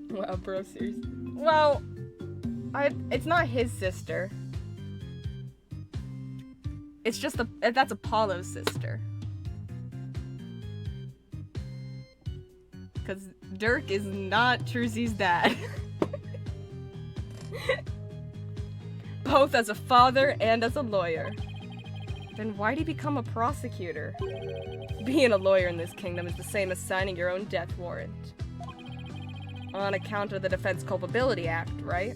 Wow, bro, seriously. Well, it's not his sister. It's just that's Apollo's sister. Because Dirk is not Trucy's dad. Both as a father and as a lawyer. Then why'd he become a prosecutor? Being a lawyer in this kingdom is the same as signing your own death warrant. On account of the Defense Culpability Act, right?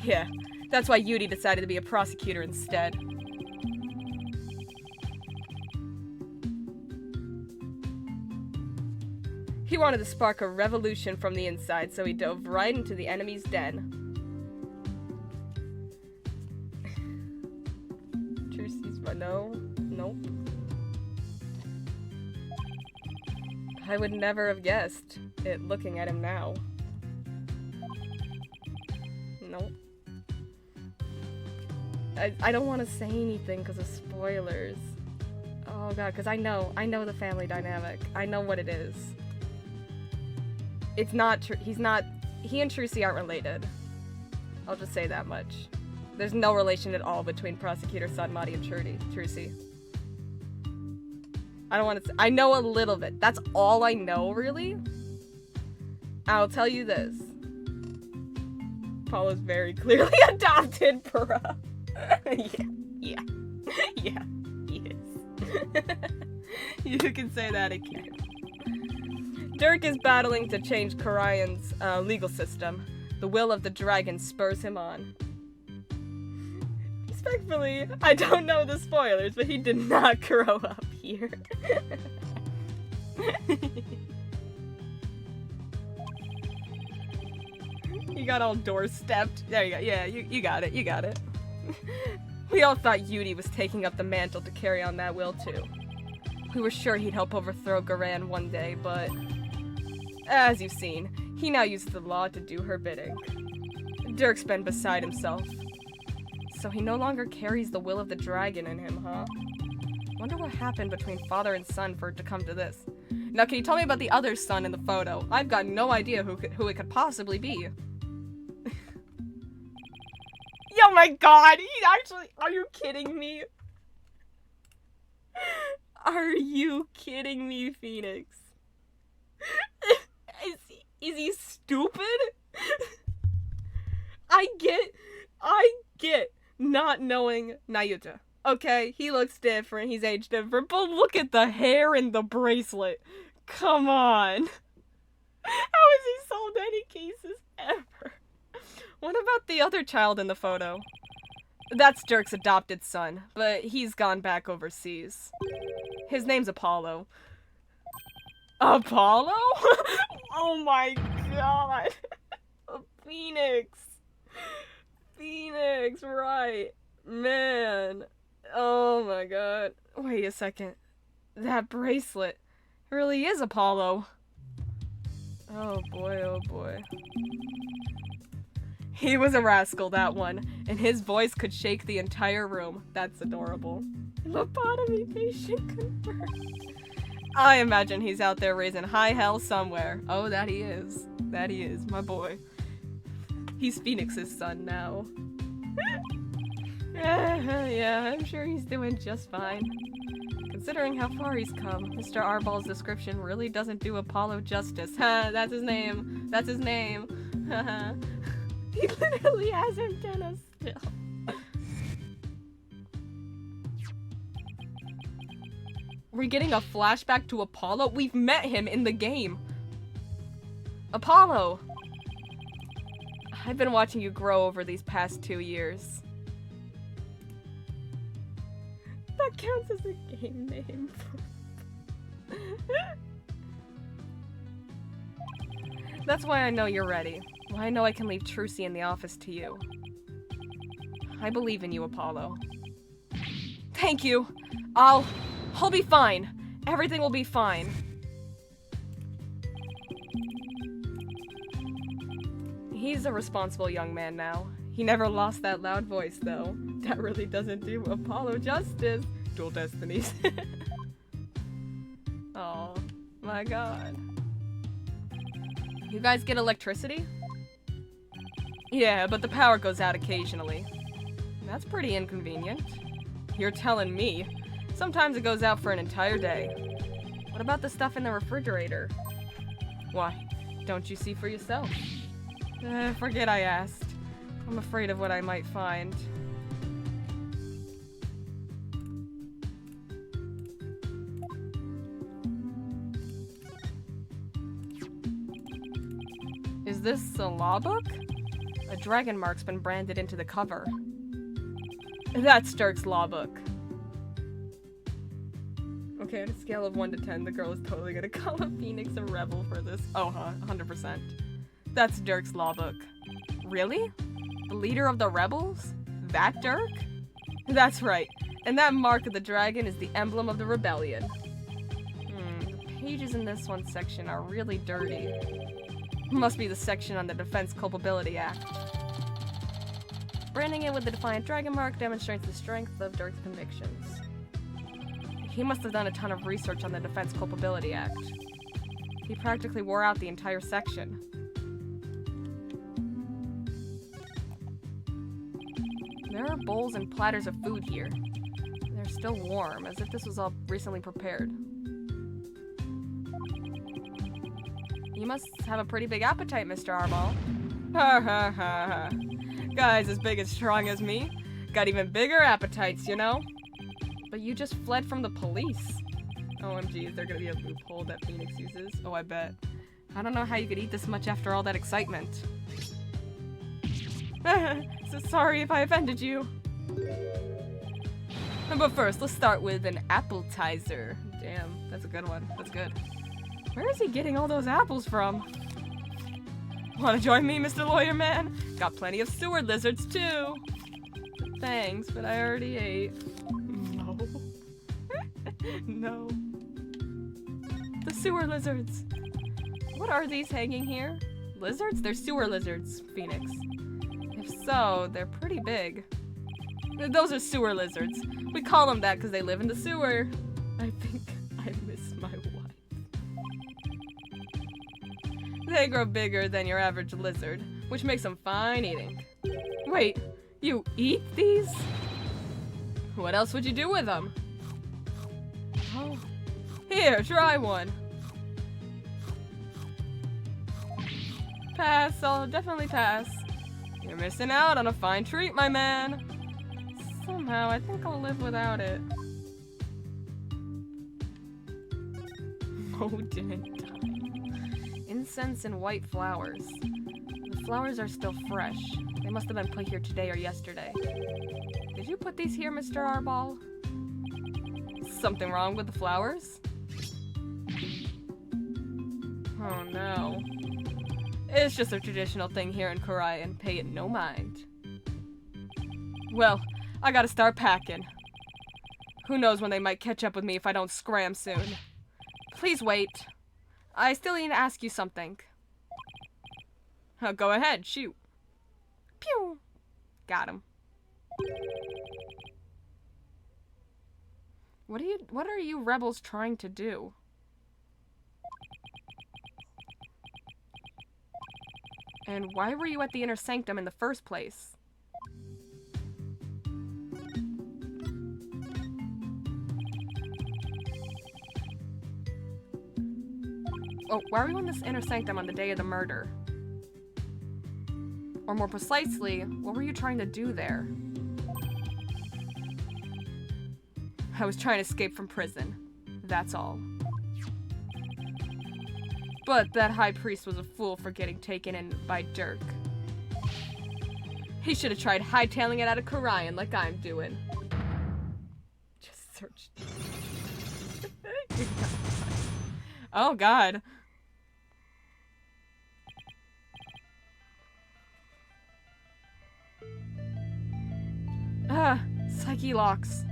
Yeah, that's why Yudi decided to be a prosecutor instead. He wanted to spark a revolution from the inside, so he dove right into the enemy's den. Trucy's, but no, nope. I would never have guessed it looking at him now. Nope. I don't want to say anything because of spoilers. Oh god, because I know the family dynamic. I know what it is. It's not true. He and Trucy aren't related. I'll just say that much. There's no relation at all between Prosecutor Sunmati and Trucy. I don't want to. I know a little bit. That's all I know, really. I'll tell you this. Apollo's very clearly adopted, bruh. yeah, he is. You can say that again. Dirk is battling to change Karayan's legal system. The will of the dragon spurs him on. Respectfully, I don't know the spoilers, but he did not grow up here. You got all doorstepped. There you go. Yeah, you got it. You got it. We all thought Yudi was taking up the mantle to carry on that will too. We were sure he'd help overthrow Garan one day, but as you've seen, he now uses the law to do her bidding. Dirk's been beside himself. So he no longer carries the will of the dragon in him, huh? Wonder what happened between father and son for it to come to this. Now, can you tell me about the other son in the photo? I've got no idea who it could possibly be. Oh my god, he actually, are you kidding me? Are you kidding me, Phoenix? Is he stupid? I get not knowing Nayuta. Okay, he looks different, he's aged different, but look at the hair and the bracelet. Come on. How has he sold any cases ever? What about the other child in the photo? That's Dirk's adopted son, but he's gone back overseas. His name's Apollo. Apollo? Oh my god. Phoenix. Phoenix, right. Man. Oh my god. Wait a second. That bracelet really is Apollo. Oh boy, oh boy. He was a rascal, that one, and his voice could shake the entire room. That's adorable. Lobotomy patient confirmed. I imagine he's out there raising high hell somewhere. Oh, that he is. That he is, my boy. He's Phoenix's son now. Yeah, I'm sure he's doing just fine. Considering how far he's come, Mr. Arball's description really doesn't do Apollo justice. Ha, that's his name. That's his name. Haha. He literally has antennas still. We're getting a flashback to Apollo? We've met him in the game. Apollo! I've been watching you grow over these past 2 years. That counts as a game name. That's why I know you're ready. Why I know I can leave Trucy in the office to you. I believe in you, Apollo. Thank you. I'll be fine. Everything will be fine. He's a responsible young man now. He never lost that loud voice, though. That really doesn't do Apollo justice. Dual destinies. Oh, my god. You guys get electricity? Yeah, but the power goes out occasionally. That's pretty inconvenient. You're telling me. Sometimes it goes out for an entire day. What about the stuff in the refrigerator? Why? Don't you see for yourself? Forget I asked. I'm afraid of what I might find. Is this a law book? A dragon mark's been branded into the cover. That's Dirk's law book. Okay, on a scale of 1 to 10, the girl is totally gonna call a Phoenix a rebel for this. Oh, 100%. That's Dirk's law book. Really? The leader of the rebels? That Dirk? That's right. And that mark of the dragon is the emblem of the rebellion. The pages in this one section are really dirty. Must be the section on the Defense Culpability Act. Branding it with the Defiant Dragon mark demonstrates the strength of Dirk's convictions. He must have done a ton of research on the Defense Culpability Act. He practically wore out the entire section. There are bowls and platters of food here. They're still warm, as if this was all recently prepared. You must have a pretty big appetite, Mr. Arball. Ha ha ha ha. Guys as big and strong as me. Got even bigger appetites, you know? But you just fled from the police. OMG, is there gonna be a loophole that Phoenix uses? Oh, I bet. I don't know how you could eat this much after all that excitement. So sorry if I offended you. But first, let's start with an appetizer. Damn, that's a good one. That's good. Where is he getting all those apples from? Wanna join me, Mr. Lawyer Man? Got plenty of sewer lizards, too. Thanks, but I already ate. No. No. The sewer lizards. What are these hanging here? Lizards? They're sewer lizards, Phoenix. If so, they're pretty big. Those are sewer lizards. We call them that because they live in the sewer. I think I miss my wife. They grow bigger than your average lizard, which makes them fine eating. Wait, you eat these? What else would you do with them? Oh, here, try one. Pass, I'll definitely pass. You're missing out on a fine treat, my man. Somehow, I think I'll live without it. Oh, didn't die. Incense and white flowers. The flowers are still fresh. They must have been put here today or yesterday. Did you put these here, Mr. Arball? Something wrong with the flowers? Oh no. It's just a traditional thing here in Korean. Pay it no mind. Well, I gotta start packing. Who knows when they might catch up with me if I don't scram soon. Please wait. I still need to ask you something. Go ahead, shoot. Pew! Got him. What are you rebels trying to do? And why were you at the inner sanctum in the first place? Oh, why were you in this inner sanctum on the day of the murder? Or more precisely, what were you trying to do there? I was trying to escape from prison. That's all. But that high priest was a fool for getting taken in by Dirk. He should have tried hightailing it out of Korean like I'm doing. Just search. Oh god. Psyche locks.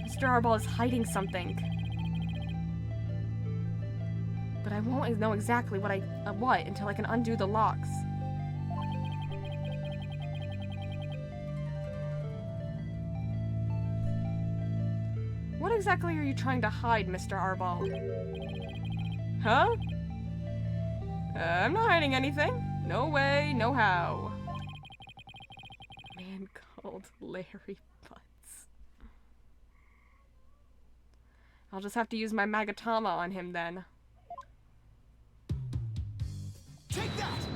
Mr. Arball is hiding something. But I won't know exactly what until I can undo the locks. What exactly are you trying to hide, Mr. Arball? Huh? I'm not hiding anything. No way, no how. Man called Larry Butts. I'll just have to use my Magatama on him then. Take that!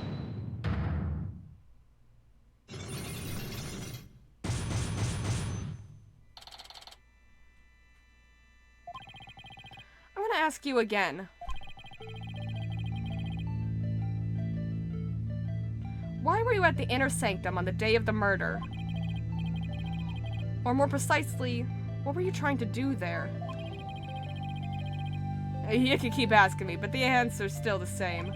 I'm gonna ask you again. Why were you at the inner sanctum on the day of the murder? Or more precisely, what were you trying to do there? You can keep asking me, but the answer's still the same.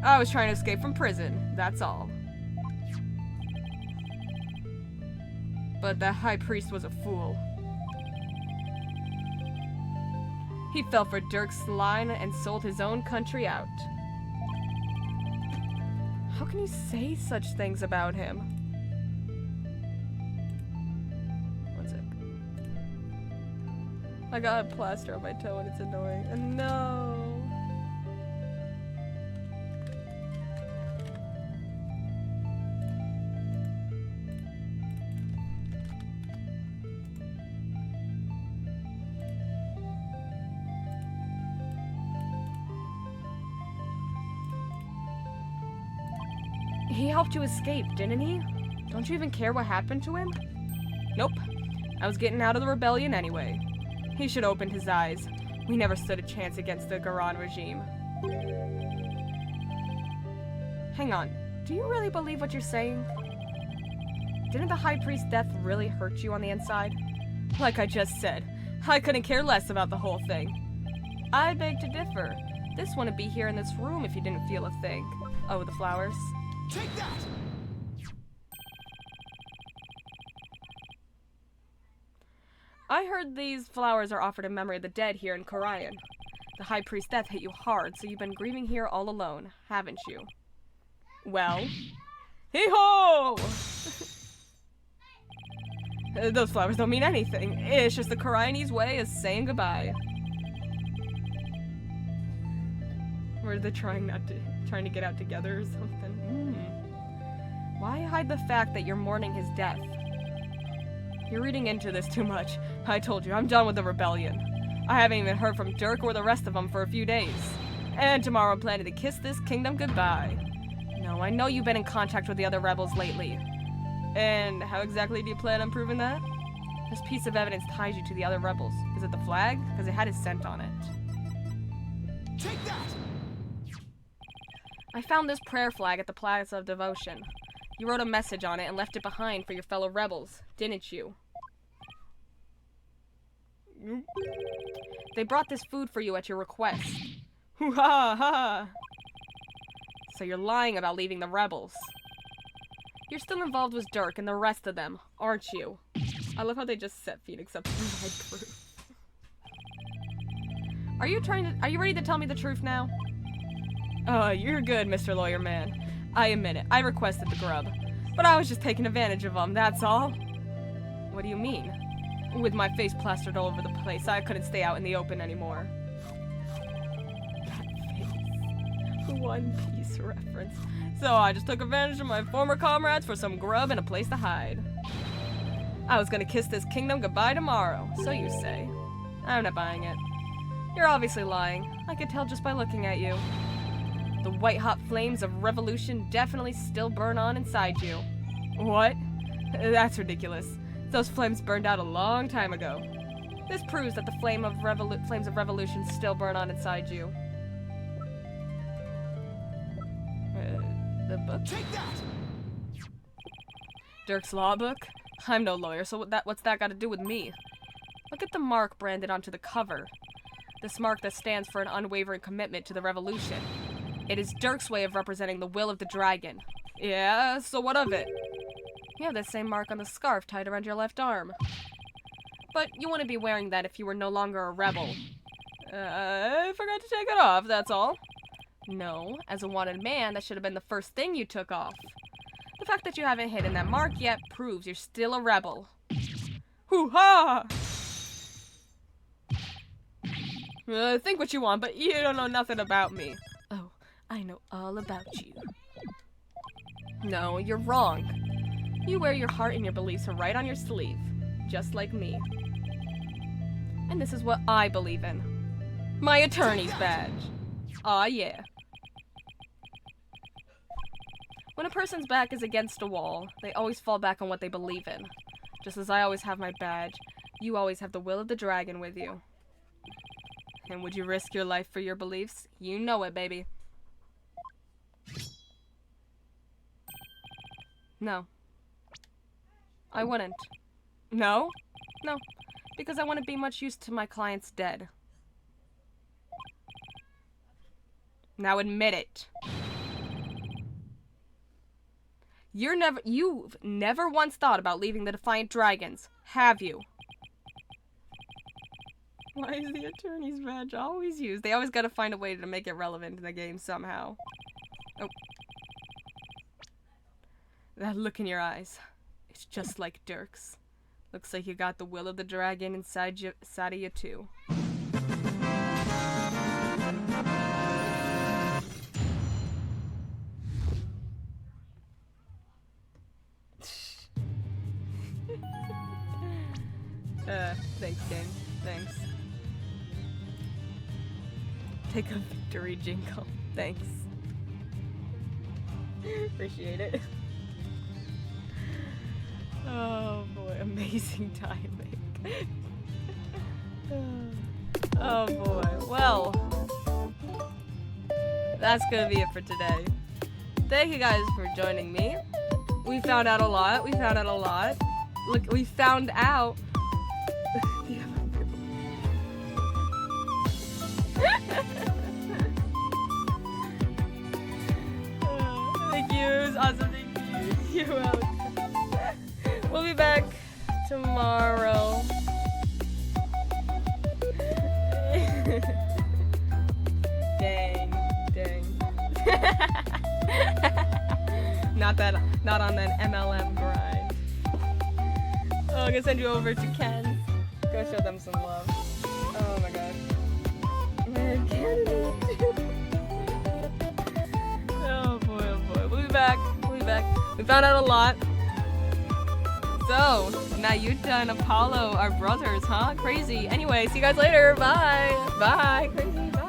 I was trying to escape from prison, that's all. But the high priest was a fool. He fell for Dirk's line and sold his own country out. How can you say such things about him? One sec. I got a plaster on my toe and it's annoying. No. He helped you escape, didn't he? Don't you even care what happened to him? Nope. I was getting out of the rebellion anyway. He should open his eyes. We never stood a chance against the Garan regime. Hang on. Do you really believe what you're saying? Didn't the High Priest's death really hurt you on the inside? Like I just said, I couldn't care less about the whole thing. I beg to differ. This wouldn't be here in this room if you didn't feel a thing. Oh, the flowers. Take that! I heard these flowers are offered in memory of the dead here in Korian. The High Priest's death hit you hard, so you've been grieving here all alone, haven't you? Well, hee-ho! Those flowers don't mean anything. It's just the Korianese way of saying goodbye. Or they're trying to get out together or something. Why hide the fact that you're mourning his death? You're reading into this too much. I told you, I'm done with the rebellion. I haven't even heard from Dirk or the rest of them for a few days. And tomorrow I'm planning to kiss this kingdom goodbye. No, I know you've been in contact with the other rebels lately. And how exactly do you plan on proving that? This piece of evidence ties you to the other rebels. Is it the flag? Because it had his scent on it. Take that! I found this prayer flag at the Plaza of Devotion. You wrote a message on it and left it behind for your fellow rebels, didn't you? They brought this food for you at your request. Hoo-ha-ha! So you're lying about leaving the rebels. You're still involved with Dirk and the rest of them, aren't you? I love how they just set Phoenix up to provide proof. Are you ready to tell me the truth now? Oh, you're good, Mr. Lawyer Man. I admit it, I requested the grub. But I was just taking advantage of them, that's all. What do you mean? With my face plastered all over the place, I couldn't stay out in the open anymore. That face. One Piece reference. So I just took advantage of my former comrades for some grub and a place to hide. I was gonna kiss this kingdom goodbye tomorrow, so you say. I'm not buying it. You're obviously lying. I could tell just by looking at you. The white-hot flames of revolution definitely still burn on inside you. What? That's ridiculous. Those flames burned out a long time ago. This proves that the flames of revolution still burn on inside you. The book? Take that! Dirk's law book? I'm no lawyer, so what's that got to do with me? Look at the mark branded onto the cover. This mark that stands for an unwavering commitment to the revolution. It is Dirk's way of representing the will of the dragon. Yeah, so what of it? You have that same mark on the scarf tied around your left arm. But you wouldn't be wearing that if you were no longer a rebel. I forgot to take it off, that's all. No, as a wanted man, that should have been the first thing you took off. The fact that you haven't hidden that mark yet proves you're still a rebel. Hoo-ha! Think what you want, but you don't know nothing about me. Oh, I know all about you. No, you're wrong. You wear your heart and your beliefs right on your sleeve, just like me. And this is what I believe in. My attorney's badge. Aw, yeah. When a person's back is against a wall, they always fall back on what they believe in. Just as I always have my badge, you always have the will of the dragon with you. And would you risk your life for your beliefs? You know it, baby. No. I wouldn't. No? No. Because I wouldn't be much use to my clients dead. Now admit it. You've never once thought about leaving the Defiant Dragons, have you? Why is the attorney's badge always used? They always gotta find a way to make it relevant in the game somehow. Oh. That look in your eyes. It's just like Dirk's. Looks like you got the will of the dragon inside of you too. Thanks, game. Thanks. Take a victory jingle. Thanks. Appreciate it. Oh boy, amazing timing. Oh boy. Well, that's gonna be it for today. Thank you guys for joining me. We found out a lot. Look, we found out. Thank you. It was awesome. Thank you. You're welcome. We'll be back tomorrow. Dang. Not on that MLM grind. Oh, I'm gonna send you over to Ken. Go show them some love. Oh my god. Man, Canada. Oh boy. We'll be back. We found out a lot. So, Nayuta and Apollo are brothers, huh? Crazy. Anyway, see you guys later. Bye. Crazy. Bye.